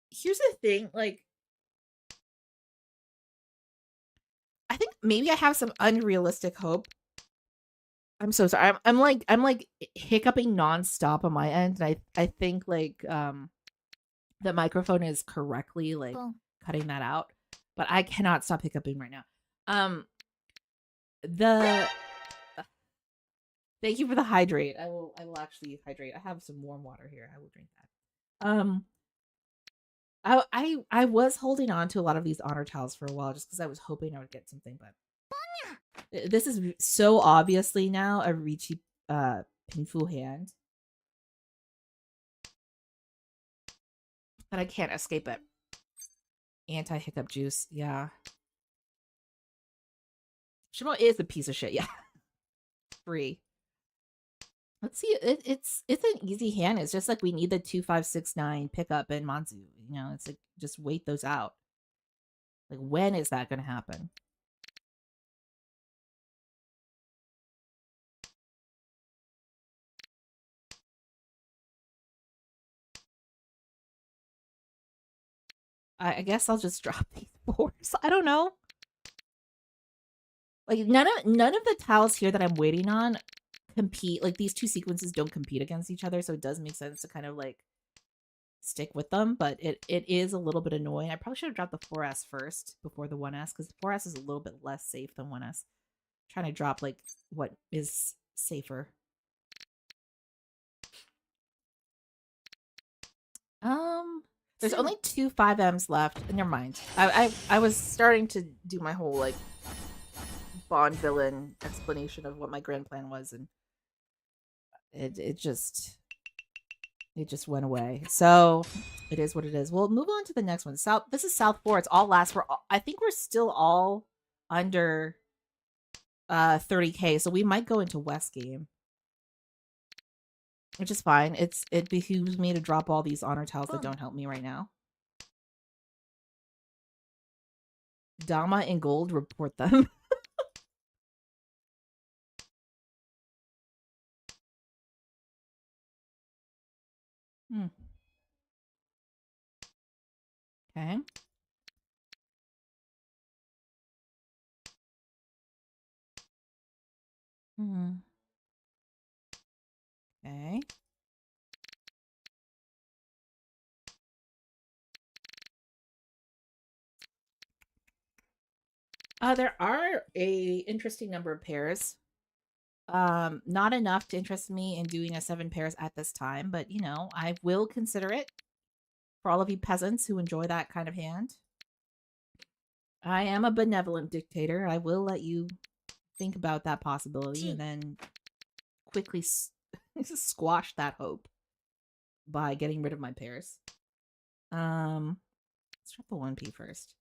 here's the thing, like I think maybe I have some unrealistic hope. I'm so sorry. I'm like hiccuping nonstop on my end, and I think like the microphone is correctly like cutting that out, but I cannot stop hiccuping right now. The Thank you for the hydrate. I will actually hydrate. I have some warm water here. I will drink that. I was holding on to a lot of these honor tiles for a while just because I was hoping I would get something, but this is so obviously now a Ricci Pinfu hand that I can't escape it. Anti-hiccup juice, yeah. Shimo is a piece of shit, yeah. Free. Let's see. It's an easy hand. It's just like we need the 2569 pickup and Manzu. You know, it's like just wait those out. Like when is that gonna happen? I guess I'll just drop these 4s. I don't know. Like none of the tiles here that I'm waiting on compete. Like these two sequences don't compete against each other, so it does make sense to kind of like stick with them. But it is a little bit annoying. I probably should have dropped the 4S first before the 1S because the 4S is a little bit less safe than 1S. I'm trying to drop like what is safer. There's only 2 5Ms left. Never mind. I was starting to do my whole like Bond villain explanation of what my grand plan was, and it just went away. So it is what it is. We'll move on to the next one. This is South 4. It's all last. I think we're still all under 30k, so we might go into West game, which is fine. It behooves me to drop all these honor tiles that don't help me right now. Dama in gold, report them. Okay. Okay. There are a interesting number of pairs. Not enough to interest me in doing a 7 pairs at this time, but you know, I will consider it for all of you peasants who enjoy that kind of hand. I am a benevolent dictator. I will let you think about that possibility and then quickly squash that hope by getting rid of my pairs. Let's drop the 1P first.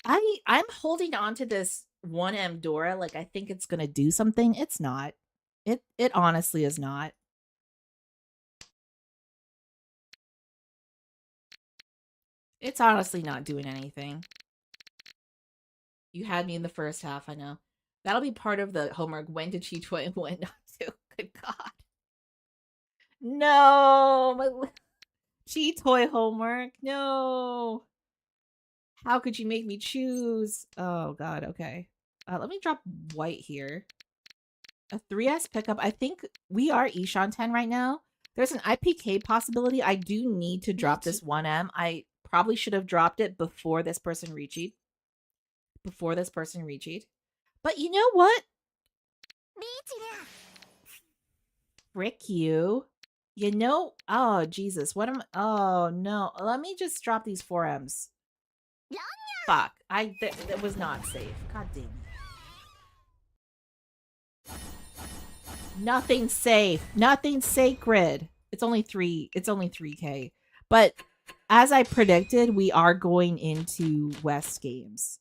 I'm holding on to this 1M Dora like I think it's gonna do something. It's not. It honestly is not. It's honestly not doing anything. You had me in the first half, I know. That'll be part of the homework. When to cheat toy and when not to. Good God. No, my cheat toy homework. No. How could you make me choose? Oh God. Okay. Let me drop white here. A 3S pickup. I think we are Ishan 10 right now. There's an IPK possibility. I do need to drop this 1M. I probably should have dropped it before this person recheat. But you know what? Frick you. You know, oh Jesus, what am oh no. Let me just drop these 4Ms. Fuck. That was not safe. God damn it. Nothing safe. Nothing sacred. It's only 3k. But as I predicted, we are going into West games.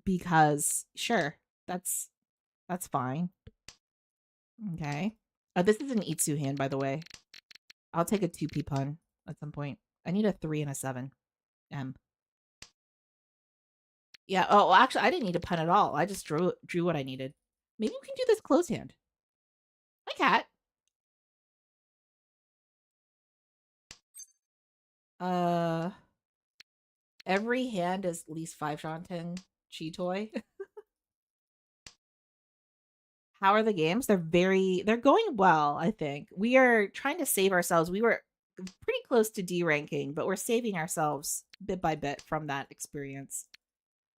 Because sure, that's fine. Okay. This is an Itsu hand, by the way. I'll take a 2p pun at some point. I need a 3 and a 7. Yeah. Oh, well, actually, I didn't need a pun at all. I just drew what I needed. Maybe we can do this closed hand. Hi, cat. Every hand is at least 5 Shanten Chi Toy. How are the games? They're going well, I think. We are trying to save ourselves. We were pretty close to deranking, but we're saving ourselves bit by bit from that experience.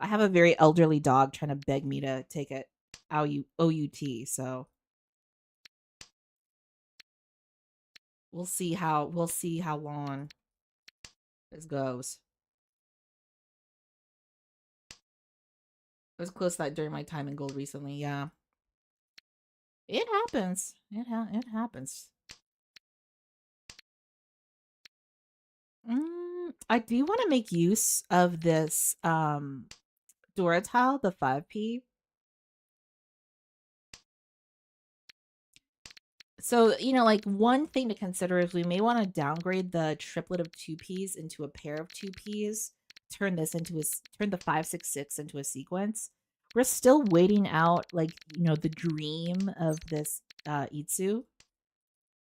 I have a very elderly dog trying to beg me to take it OUT, so we'll see how long this goes. I was close to that during my time in gold recently, yeah. It happens. It happens. I do want to make use of this Dora tile, the 5p. So, you know, like one thing to consider is we may want to downgrade the triplet of 2Ps into a pair of 2Ps, turn the 566 into a sequence. We're still waiting out, like, you know, the dream of this Itsu,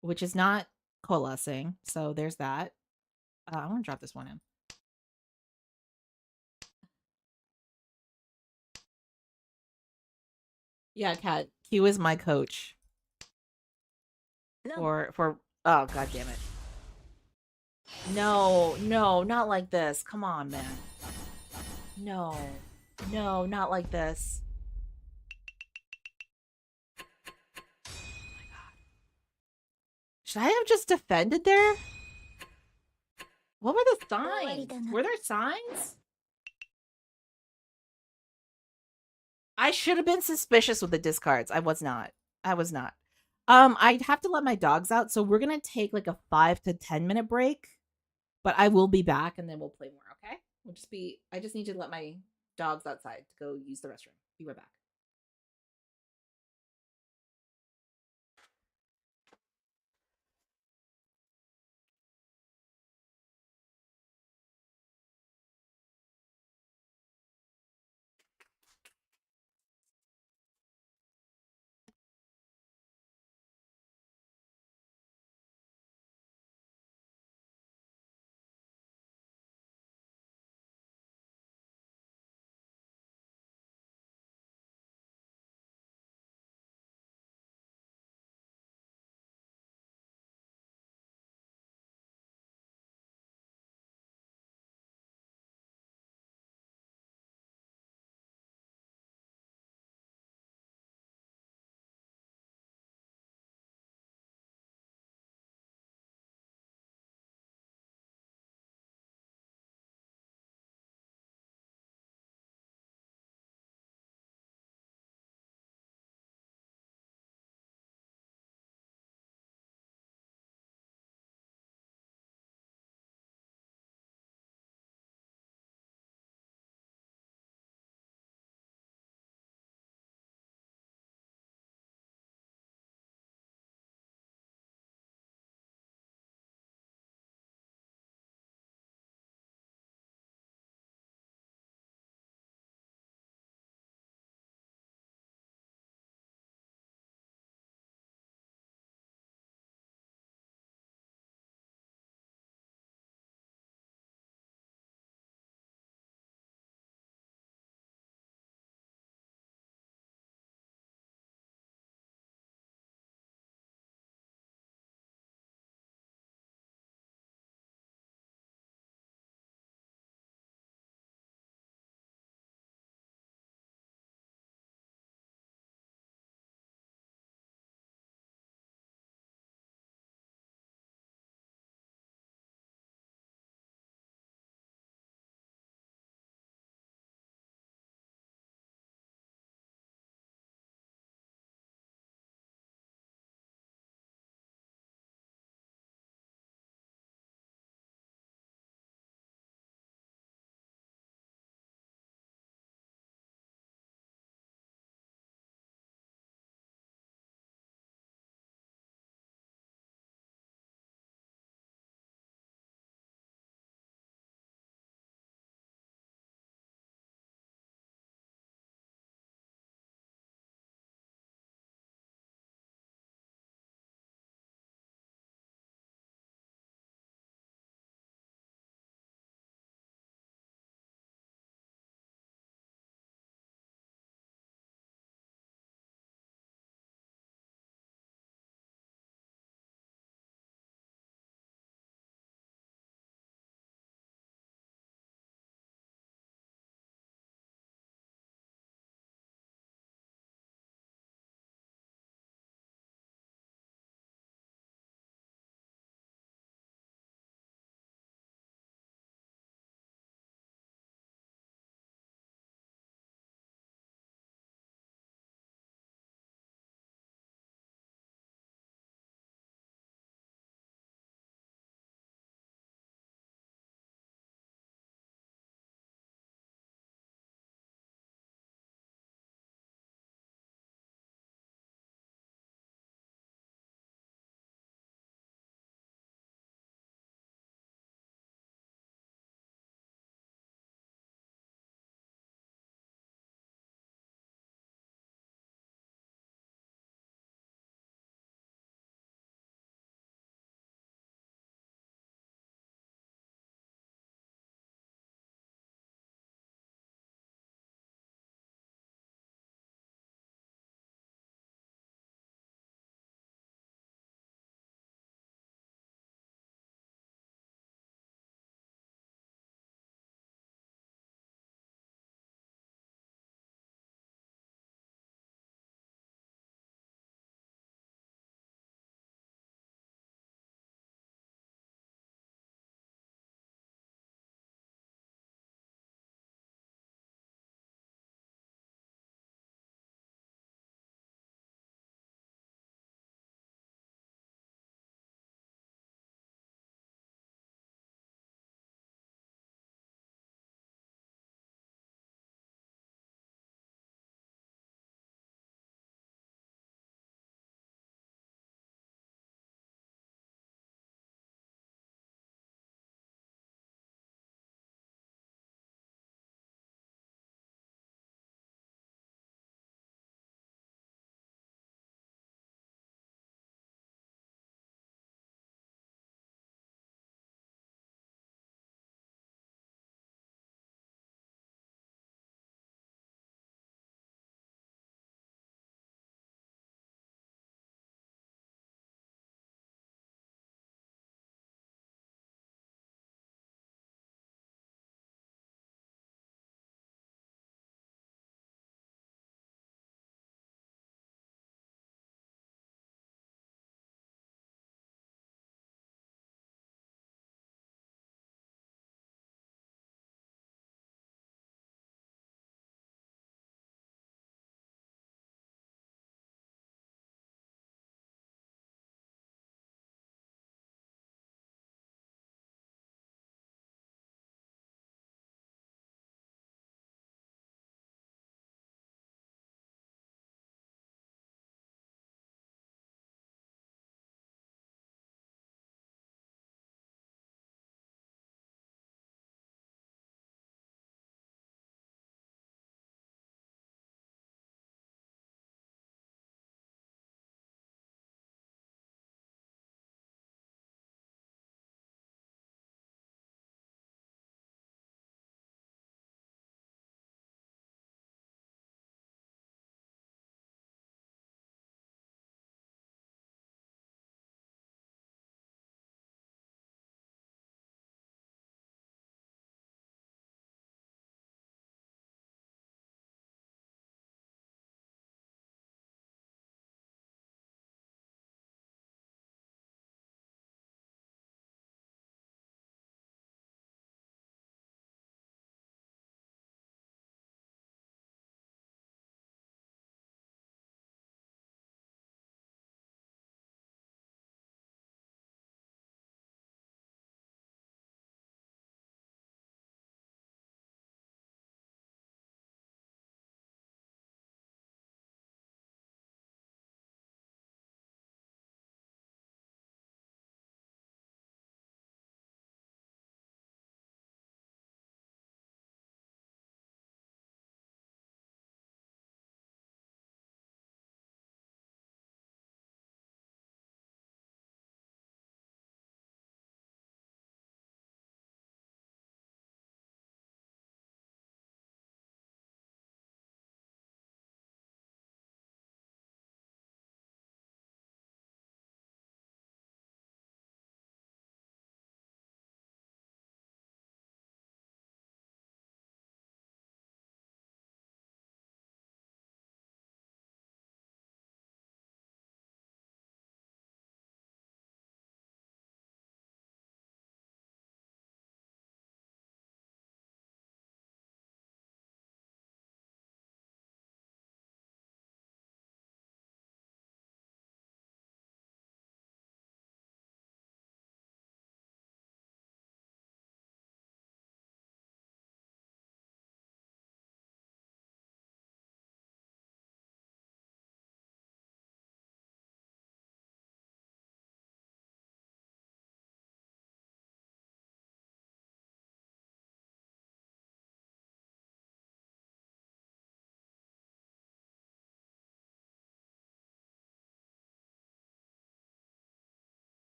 which is not coalescing. So there's that. I want to drop this one in. Yeah, Kat. Q is my coach for. Oh, god damn it! No, no, not like this. Come on, man. No, no, not like this. Should I have just defended there? What were the signs? Were there signs? I should have been suspicious with the discards. I was not. I was not. I'd have to let my dogs out, so we're gonna take like a 5 to 10 minute break. But I will be back and then we'll play more, okay? I just need to let my dogs outside to go use the restroom. Be right back.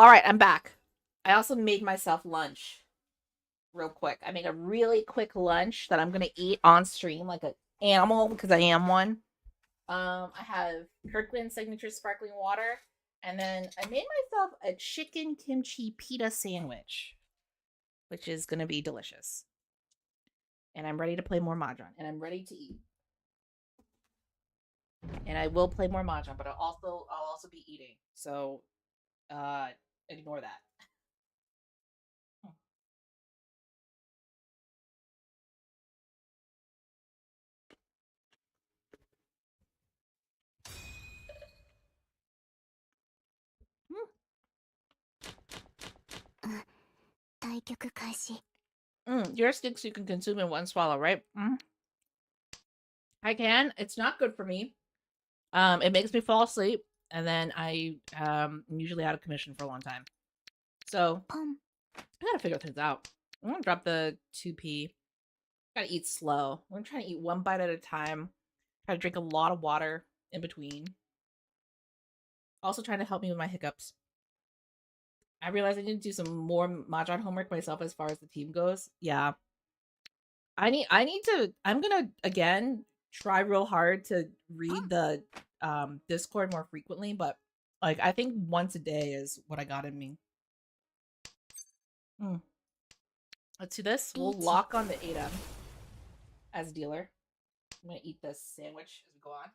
All right, I'm back. I also made myself lunch real quick. I made a really quick lunch that I'm gonna eat on stream like an animal because I am one. I have Kirkland signature sparkling water, and then I made myself a chicken kimchi pita sandwich, which is gonna be delicious. And I'm ready to play more mahjong, and I'm ready to eat. And I will play more mahjong, but I'll also be eating. So, ignore that. Your sticks you can consume in one swallow, right? I can. It's not good for me. It makes me fall asleep, and then I am usually out of commission for a long time. So I gotta figure things out. I'm gonna drop the 2p. Gotta eat slow. I'm trying to eat one bite at a time. Try to drink a lot of water in between. Also trying to help me with my hiccups. I realized I need to do some more Mahjong homework myself as far as the team goes. Yeah. I'm gonna again try real hard to read the Discord more frequently, but like I think once a day is what I got in me. Let's do this. We'll lock on the 8M as dealer. I'm gonna eat this sandwich as we go on.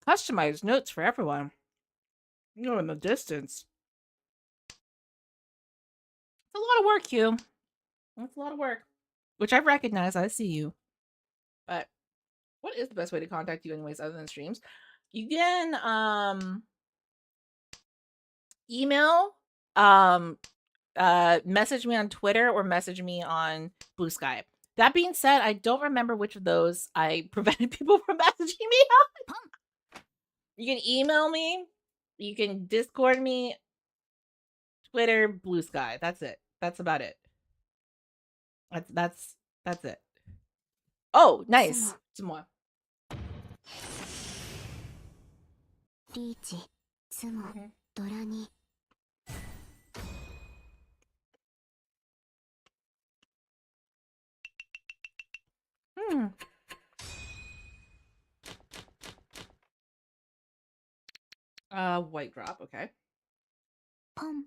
Customized notes for everyone. You know, in the distance. It's a lot of work, Hugh. It's a lot of work. Which I recognize. I see you. But what is the best way to contact you anyways other than streams? You can email, message me on Twitter or message me on Blue Sky. That being said, I don't remember which of those I prevented people from messaging me on. You can email me, you can Discord me, Twitter, Blue Sky. That's it. That's about it. That's it. Oh, nice. Some more. リーチ、ツモ、ドラニ。White drop, okay. ポン。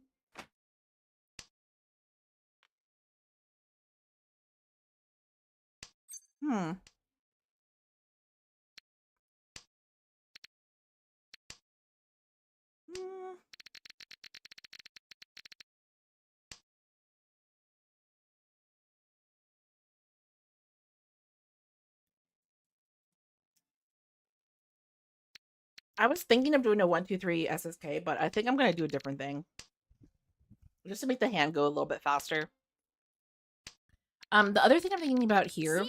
I was thinking of doing a 1-2-3 SSK, but I think I'm gonna do a different thing. Just to make the hand go a little bit faster. The other thing I'm thinking about here,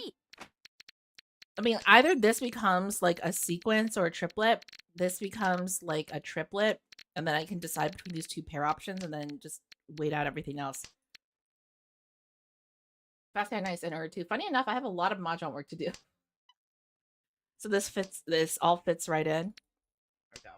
I mean, either this becomes like a sequence or a triplet. This becomes like a triplet, and then I can decide between these two pair options and then just wait out everything else. Fast and nice and R2. Funny enough, I have a lot of Mahjong work to do. So this all fits right in. There we go.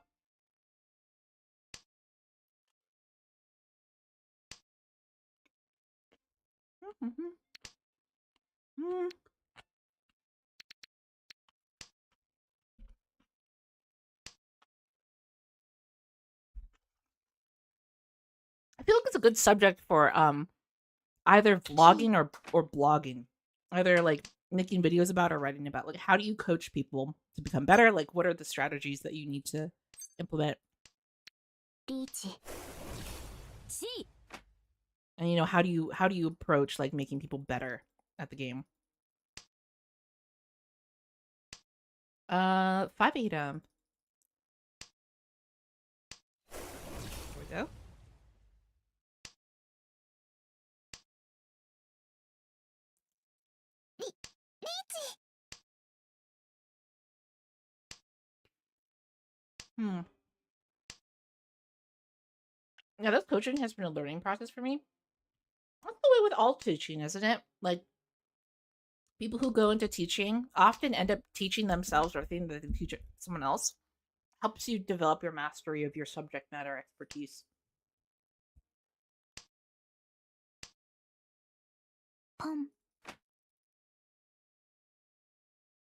I feel like it's a good subject for either vlogging or blogging. Either like making videos about or writing about. Like, how do you coach people to become better? Like, what are the strategies that you need to implement? リーチ。C. And you know, how do you approach like making people better at the game? 5-8. There we go. Yeah, this coaching has been a learning process for me. That's the way with all teaching, isn't it? Like, people who go into teaching often end up teaching themselves or thinking that they teach someone else. Helps you develop your mastery of your subject matter expertise.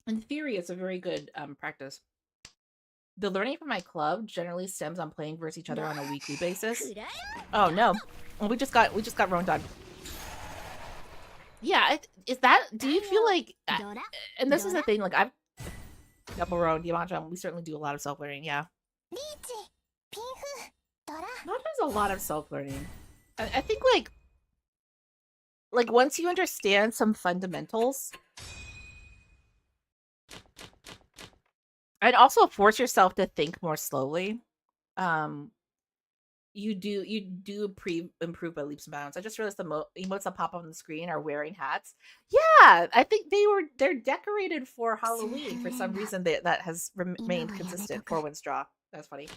In theory, it's a very good practice. The learning from my club generally stems on playing versus each other on a weekly basis. Oh no, we just got Roned on. Yeah, is that? Do you feel like? And this is the thing. Like I've double Roned Yamcha. We certainly do a lot of self learning. Yeah, not just a lot of self learning. I think like once you understand some fundamentals. And also force yourself to think more slowly. You do improve by leaps and bounds. I just realized the emotes that pop up on the screen are wearing hats. Yeah, I think they're decorated for Halloween for some reason. That has remained consistent. 4 wins draw. That's funny.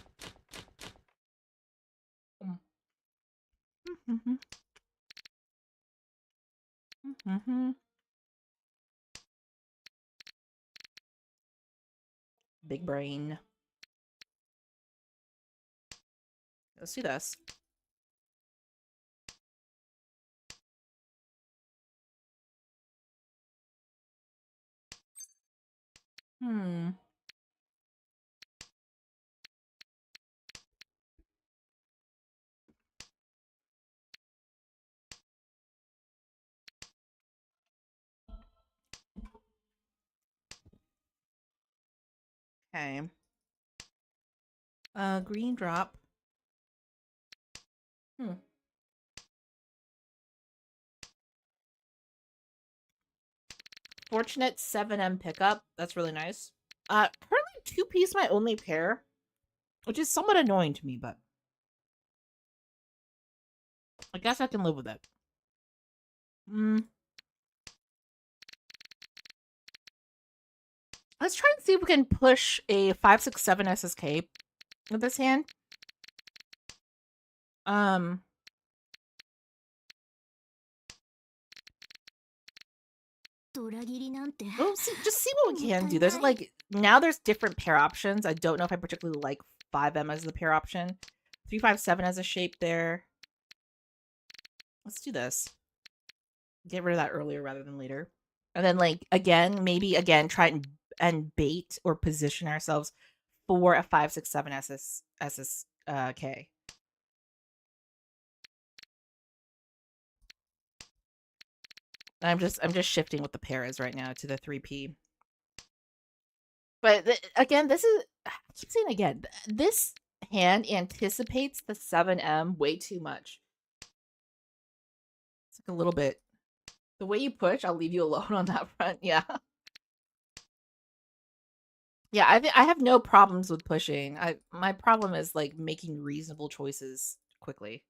Big brain. Let's do this. Okay. Green drop. Fortunate 7M pickup. That's really nice. Currently 2P's my only pair, which is somewhat annoying to me, but I guess I can live with it. Let's try and see if we can push a 5-6-7 SSK with this hand. We'll see, just see what we can do. There's like now there's different pair options. I don't know if I particularly like 5M as the pair option. 3-5-7 as a shape there. Let's do this. Get rid of that earlier rather than later. And then like maybe try and bait or position ourselves for a 5-6-7 SSK. I'm just shifting what the pair is right now to the 3P. But again, this is I keep saying again, this hand anticipates the 7M way too much. It's like a little bit. The way you push, I'll leave you alone on that front. Yeah. Yeah, I have no problems with pushing. My problem is like making reasonable choices quickly.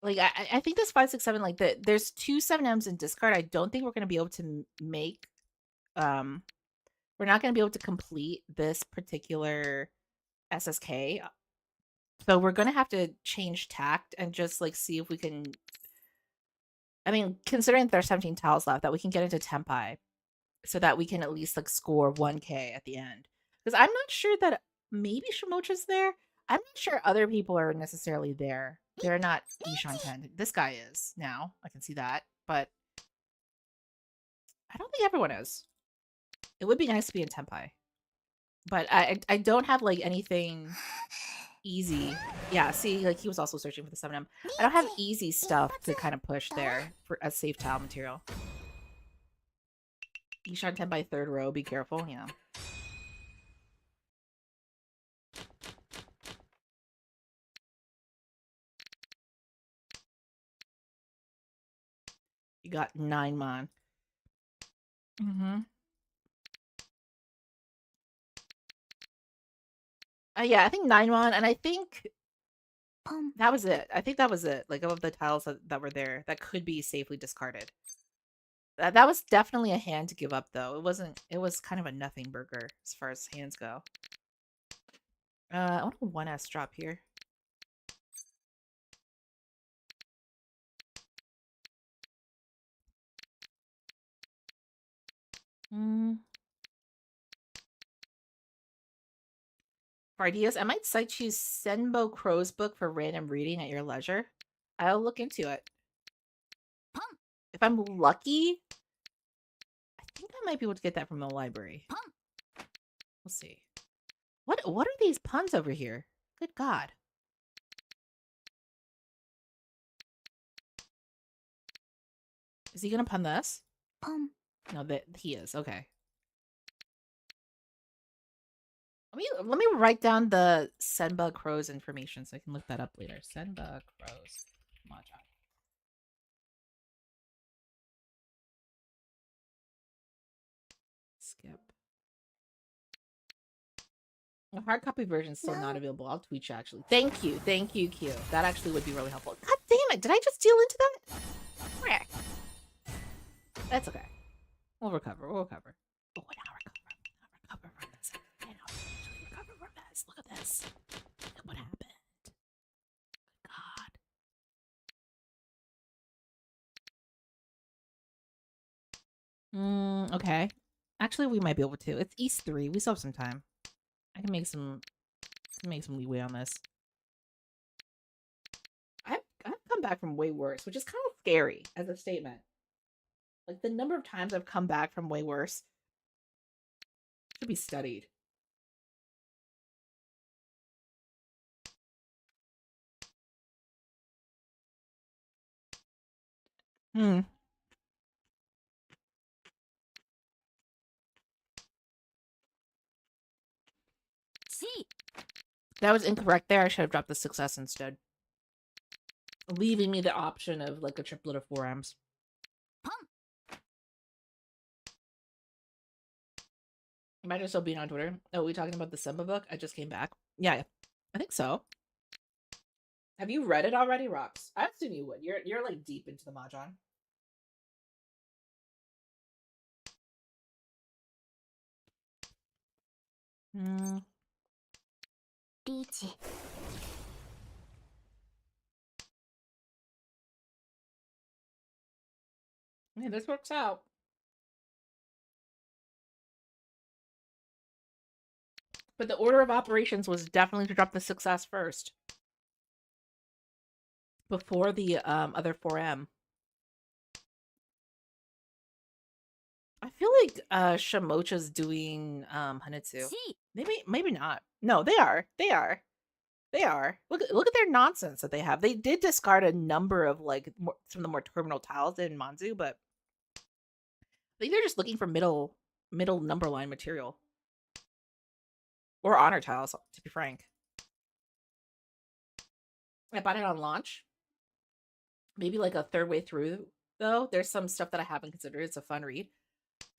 Like I think this 5-6-7 like there's 2 7Ms in discard. I don't think we're gonna be able to make we're not gonna be able to complete this particular SSK. So we're gonna have to change tact and just like see if we can. I mean, considering there's 17 tiles left, that we can get into Tempai, so that we can at least like score 1K at the end. Because I'm not sure that maybe Shimocha's there. I'm not sure other people are necessarily there. They're not Ishan 10. This guy is now. I can see that, but I don't think everyone is. It would be nice to be in Tempai, but I don't have like anything easy. Yeah, see, like he was also searching for the 7M. I don't have easy stuff to kind of push there for a safe tile material. Ishan 10 by 3rd row, be careful, you know. You got 9 mon. Yeah, I think 9 mon, and I think that was it. I think that was it. Like of the tiles that were there that could be safely discarded. That was definitely a hand to give up, though. It wasn't. It was kind of a nothing burger as far as hands go. I want a 1S drop here. For ideas, I might cite you Senbo Crow's book for random reading at your leisure. I'll look into it. If I'm lucky, I think I might be able to get that from the library. We'll see. What are these puns over here? Good God. Is he gonna pun this? Pum. No, that he is. Okay. Let me write down the Senba Crow's information so I can look that up later. Senba Crow's Mahjong. Skip. The hard copy version is still not available. I'll tweet you actually. Thank you, Q. That actually would be really helpful. God damn it! Did I just deal into that? Frick. That's okay. We'll recover. We'll recover. Oh, now recover from this. And I'll actually recover from this. Look at this. Look at what happened. God. Okay. Actually, we might be able to. It's East 3. We still have some time. I can make some leeway on this. I've come back from way worse, which is kind of scary as a statement. Like, the number of times I've come back from way worse should be studied. C. That was incorrect there. I should have dropped the success instead. Leaving me the option of, like, a triplet of 4Ms. Imagine still being on Twitter. Oh, we talking about the Simba book? I just came back. Yeah, I think so. Have you read it already, Rox? I assume you would. You're like deep into the Mahjong. Peachy. Yeah, this works out. But the order of operations was definitely to drop the success first. Before the other 4M. I feel like Shamocha's doing Hanetsu. Maybe not. No, they are. They are. Look at their nonsense that they have. They did discard a number of like some of the more terminal tiles in Manzu, but I think they're just looking for middle number line material. Or honor tiles, to be frank. I bought it on launch. Maybe like a third way through, though. There's some stuff that I haven't considered. It's a fun read.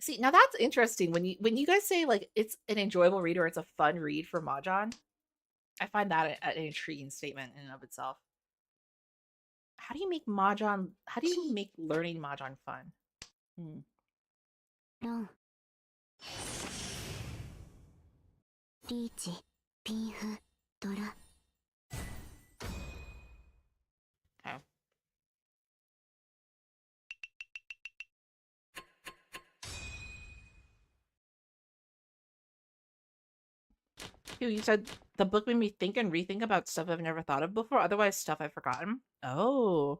See, now that's interesting. When you guys say like it's an enjoyable read or it's a fun read for Mahjong, I find that an intriguing statement in and of itself. How do you make Mahjong? How do you make learning Mahjong fun? Ron. Peachy. Pinfu. Dora. Okay. You said the book made me think and rethink about stuff I've never thought of before, otherwise stuff I've forgotten. Oh.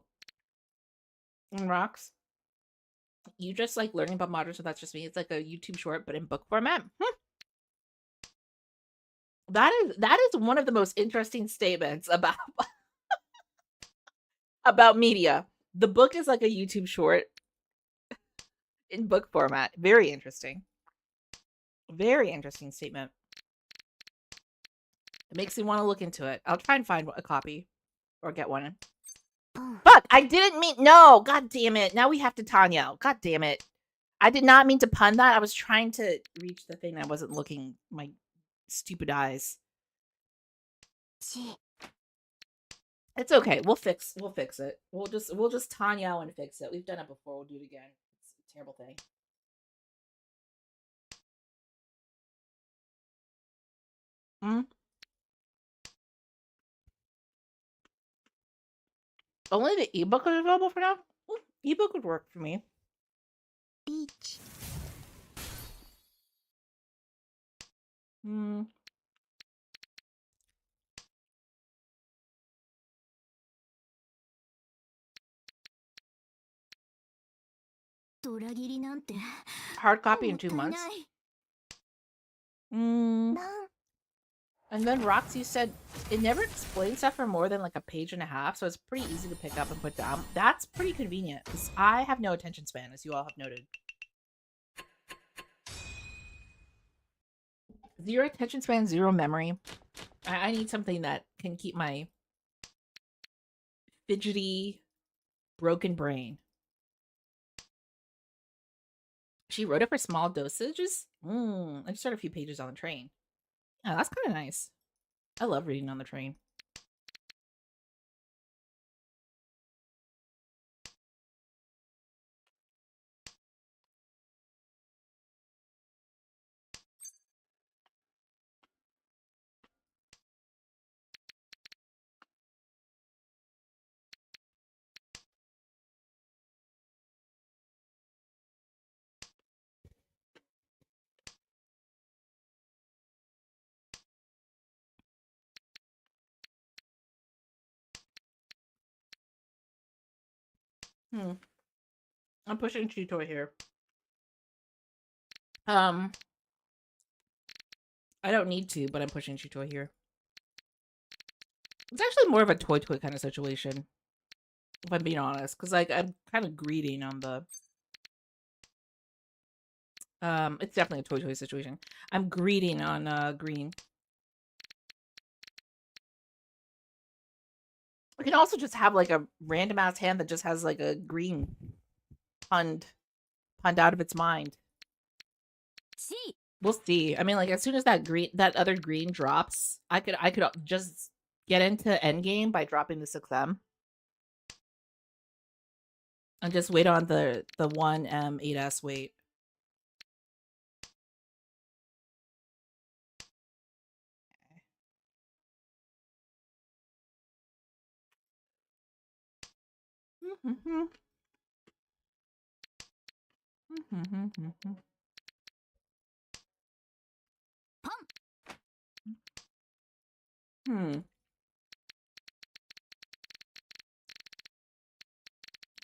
And Rocks, you just like learning about modern, so that's just me. It's like a YouTube short, but in book format. That is one of the most interesting statements about about media. The book is like a YouTube short in book format. Very interesting. Very interesting statement. It makes me want to look into it. I'll try and find a copy or get one. Fuck! I didn't mean no. God damn it! Now we have to Tanya. God damn it! I did not mean to pun that. I was trying to reach the thing. I wasn't looking. My stupid eyes. It's okay. We'll fix it. We'll just Tanya and fix it. We've done it before. We'll do it again. It's a terrible thing. Only the ebook is available for now? Ebook would work for me. Peach. Hmm. Hard copy in 2 months. Mm. And then Roxy said it never explains stuff for more than like a page and a half, so it's pretty easy to pick up and put down. That's pretty convenient because I have no attention span, as you all have noted. 0 attention span, 0 memory. I need something that can keep my fidgety, broken brain. She wrote it for small dosages? I just read a few pages on the train. Oh, that's kind of nice. I love reading on the train. I'm pushing Chitoy here. I don't need to, but I'm pushing Chitoy here. It's actually more of a toy kind of situation, if I'm being honest, because like I'm kind of greeting on the. It's definitely a toy situation. I'm greeting on green. We can also just have like a random ass hand that just has like a green punned out of its mind. We'll see. I mean, like as soon as that other green drops, I could just get into endgame by dropping the 6M. And just wait on the 1M 8S wait.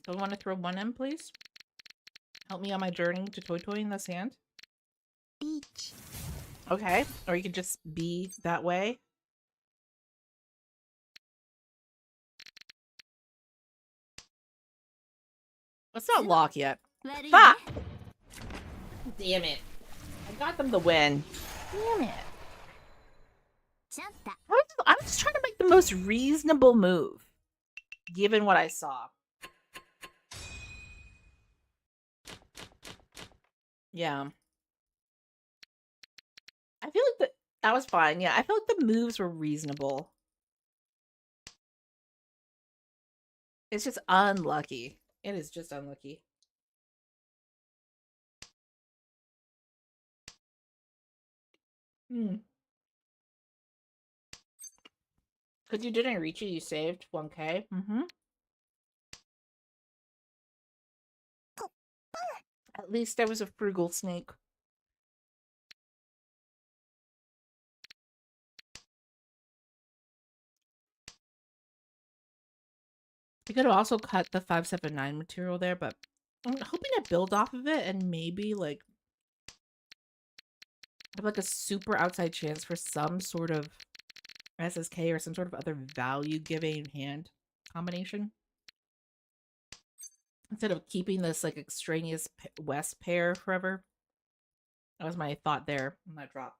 So I want to throw 1M, please. Help me on my journey to toying the sand. Beach. Okay, or you could just be that way. Let's not lock yet. Fuck! Damn it. I got them to win. Damn it. I was just trying to make the most reasonable move, given what I saw. Yeah. I feel like that was fine. Yeah, I feel like the moves were reasonable. It's just unlucky. It is just unlucky. Because you didn't reach it, you saved 1K. At least I was a frugal snake. I could have also cut the 579 material there, but I'm hoping to build off of it and maybe like have like a super outside chance for some sort of SSK or some sort of other value giving hand combination. Instead of keeping this like extraneous West pair forever. That was my thought there on that drop.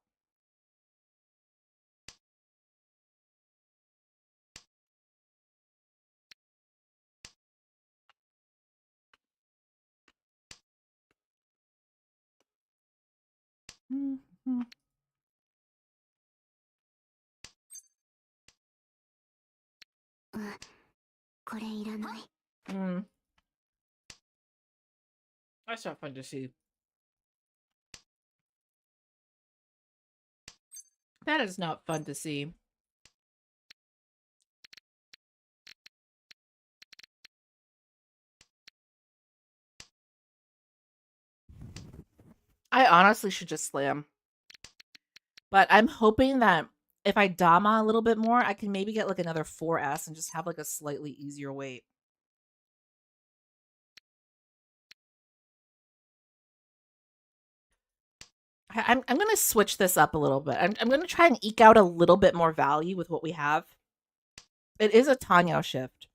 That's not fun to see. That is not fun to see. I honestly should just slam. But I'm hoping that if I Dama a little bit more, I can maybe get like another 4S and just have like a slightly easier weight. I'm going to switch this up a little bit. I'm going to try and eke out a little bit more value with what we have. It is a Tanya shift.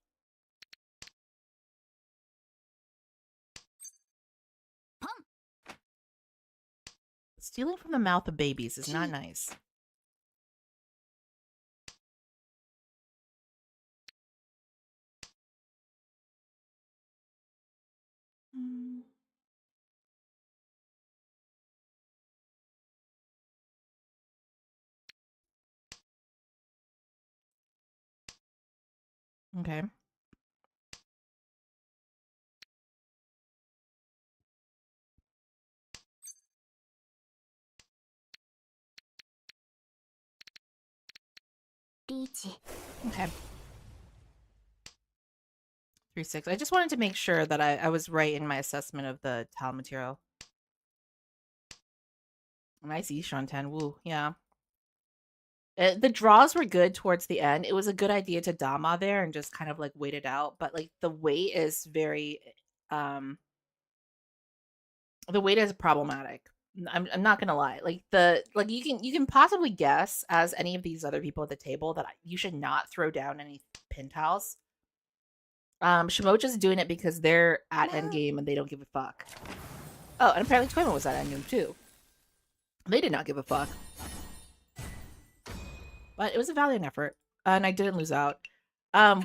Stealing from the mouth of babies is not nice. Okay. Okay. 3-6. I just wanted to make sure that I was right in my assessment of the tile material. Nice Ishan 10. Woo, yeah. The draws were good towards the end. It was a good idea to Dama there and just kind of like wait it out. But like the weight is very the weight is problematic. I'm not gonna lie. Like you can possibly guess as any of these other people at the table that you should not throw down any pin tiles. Shimocha's doing it because they're at endgame and they don't give a fuck. Oh, and apparently Toyman was at endgame too. They did not give a fuck. But it was a valiant effort, and I didn't lose out.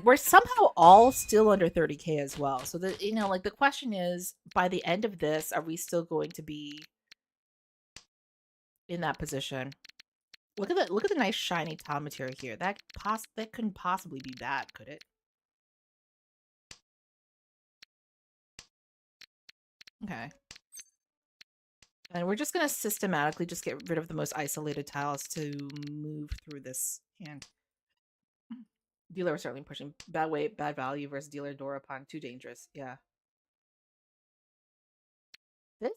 We're somehow all still under 30K as well. So the question is, by the end of this, are we still going to be in that position? Look at the nice shiny tile material here. That couldn't possibly be bad, could it? Okay. And we're just gonna systematically just get rid of the most isolated tiles to move through this hand. Dealer was certainly pushing bad weight, bad value versus dealer door upon too dangerous. Yeah.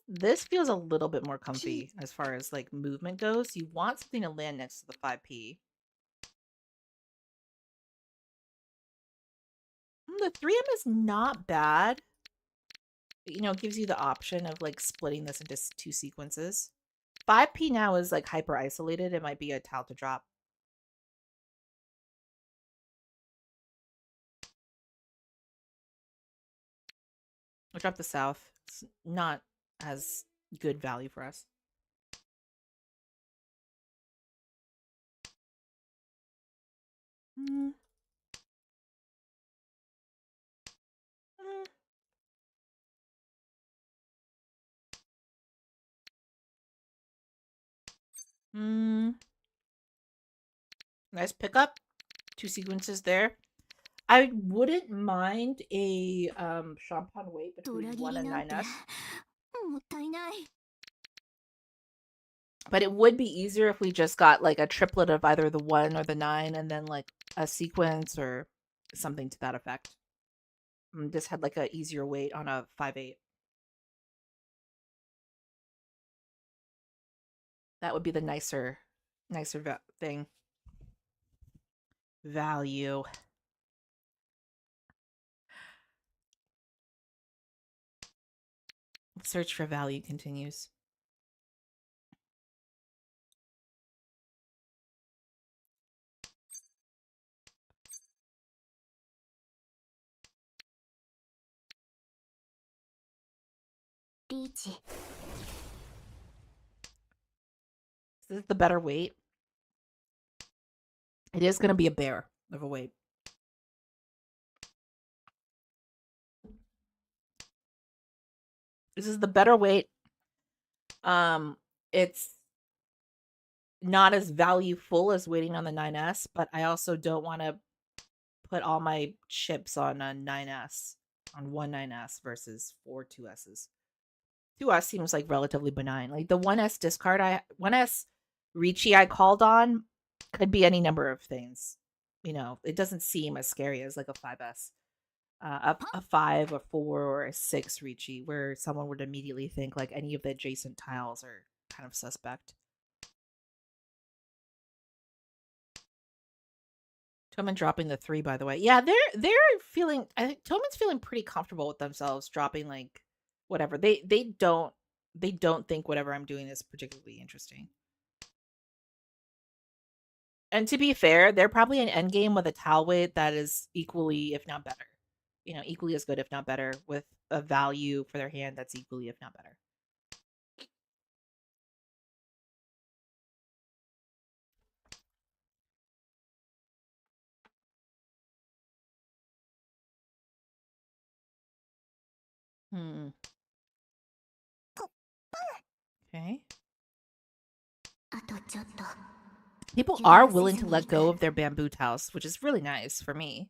This feels a little bit more comfy as far as like movement goes. You want something to land next to the 5P. The 3M is not bad. It gives you the option of like splitting this into 2 sequences. 5P now is like hyper isolated. It might be a tile to drop. I'll drop the south. It's not as good value for us. Mm. Nice pickup. 2 sequences there. I wouldn't mind a champagne weight between 1 and 9S. But it would be easier if we just got like a triplet of either the 1 or the 9 and then like a sequence or something to that effect. And just had like a easier weight on a 5-8. That would be the nicer thing. Value. Search for value continues. Is this the better weight? It is going to be a bear of a weight. This is the better weight. It's not as valueful as waiting on the 9S, but I also don't want to put all my chips on a 9S, on one 9S versus 4 2Ss. 2S seems like relatively benign. Like the 1S discard, 1S Ricci I called on could be any number of things. It doesn't seem as scary as like a 5S. A 5, a 4, or a 6 Ricci, where someone would immediately think like any of the adjacent tiles are kind of suspect. Toman dropping the 3, by the way. Yeah, they're feeling. I think Toman's feeling pretty comfortable with themselves dropping like whatever. They don't think whatever I'm doing is particularly interesting. And to be fair, they're probably an endgame with a towel weight that is equally, if not better. Equally as good, if not better, with a value for their hand that's equally, if not better. Hmm. Okay. あとちょっと People are willing to let go of their bamboo towels, which is really nice for me.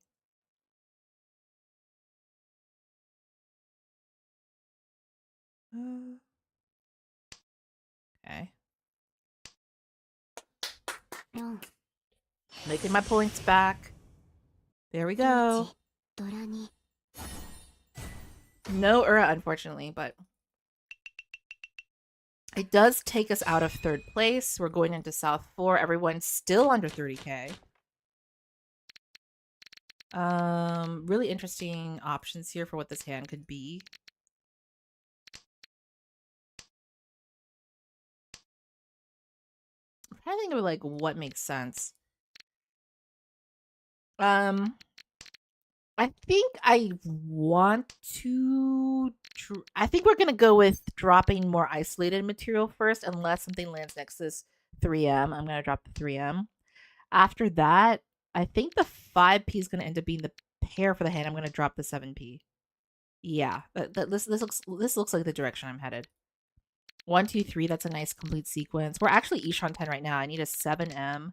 Okay. 4 Making my points back. There we リー go. チドラ2 No Ura, unfortunately, but it does take us out of 3rd place. We're going into South 4. Everyone's still under 30k. Really interesting options here for what this hand could be. I'm trying to think of like what makes sense. I think I want to. I think we're gonna go with dropping more isolated material first, unless something lands next to this 3M. I'm gonna drop the 3M. After that, I think the 5P is gonna end up being the pair for the hand. I'm gonna drop the 7P. Yeah, this looks like the direction I'm headed. 1, 2, 3. That's a nice complete sequence. We're actually each on 10 right now. I need a 7M.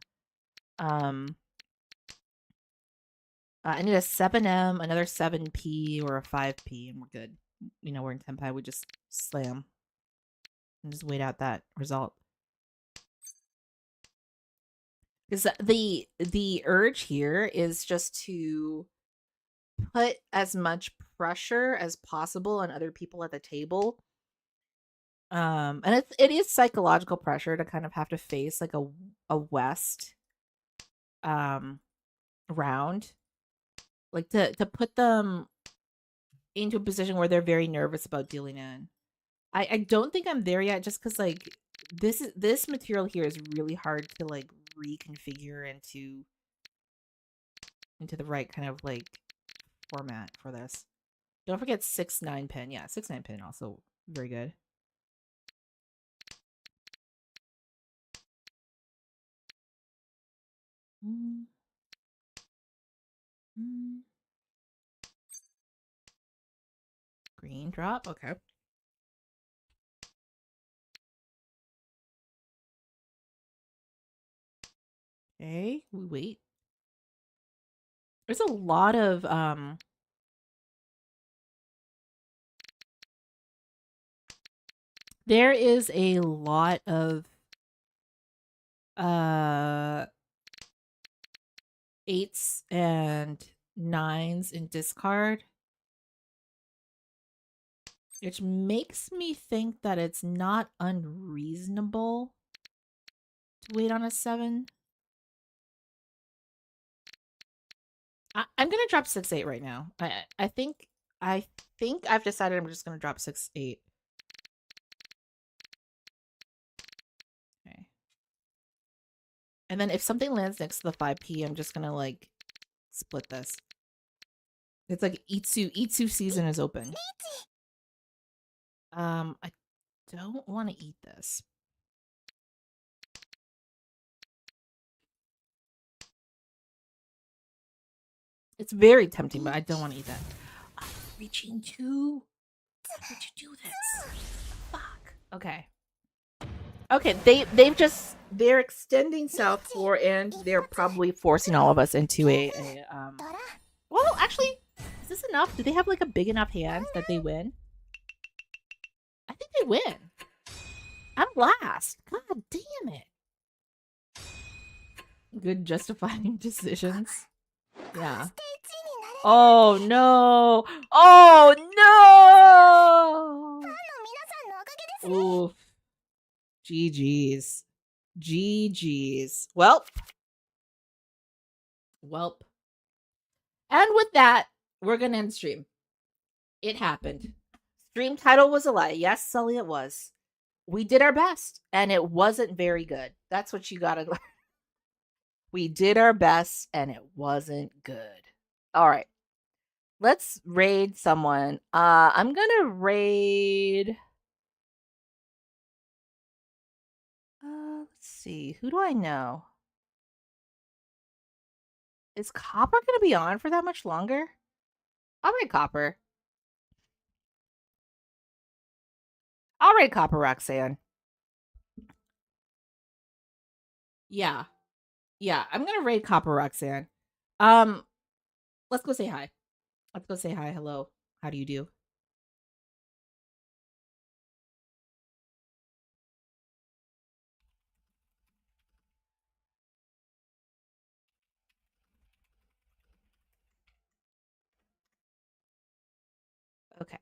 I need a 7M, another 7P, or a 5P, and we're good. We're in Tenpai. We just slam and just wait out that result. Because the urge here is just to put as much pressure as possible on other people at the table. And it is psychological pressure to kind of have to face like a West round. Like to put them into a position where they're very nervous about dealing in. I don't think I'm there yet, just because like this material here is really hard to like reconfigure into the right kind of like format for this. Don't forget 6-9 pin. Yeah, 6-9 pin also very good. Green drop. Okay. Okay, we wait. There's a lot of there is a lot of 8s and 9s in discard, which makes me think that it's not unreasonable to wait on a 7. I'm gonna drop 6-8 right now. I think I've decided I'm just gonna drop 6-8. Okay. And then if something lands next to the 5P, I'm just gonna like split this. It's like Itsu season is open. I don't want to eat this. It's very tempting, but I don't want to eat that. I'm reaching too. How did you do this? Fuck. Okay. Okay, they're extending South 4 and they're probably forcing all of us into a well, actually, is this enough? Do they have like a big enough hand that they win? I think they win. I'm last. God damn it. Good justifying decisions. Yeah. Oh no! Oh no! Oof. GG's. GG's. Well, Welp. And with that, we're gonna end stream. It happened. Stream title was a lie. Yes, Sully, it was. We did our best, and it wasn't very good. That's what you gotta learn. We did our best, and it wasn't good. All right. Let's raid someone. I'm gonna raid. Let's see. Who do I know? Is Copper gonna be on for that much longer? All right, Copper. All right, Copper Roxanne. Yeah. Yeah, I'm gonna raid Copper Roxanne. Let's go say hi. Let's go say hi. Hello. How do you do? Okay.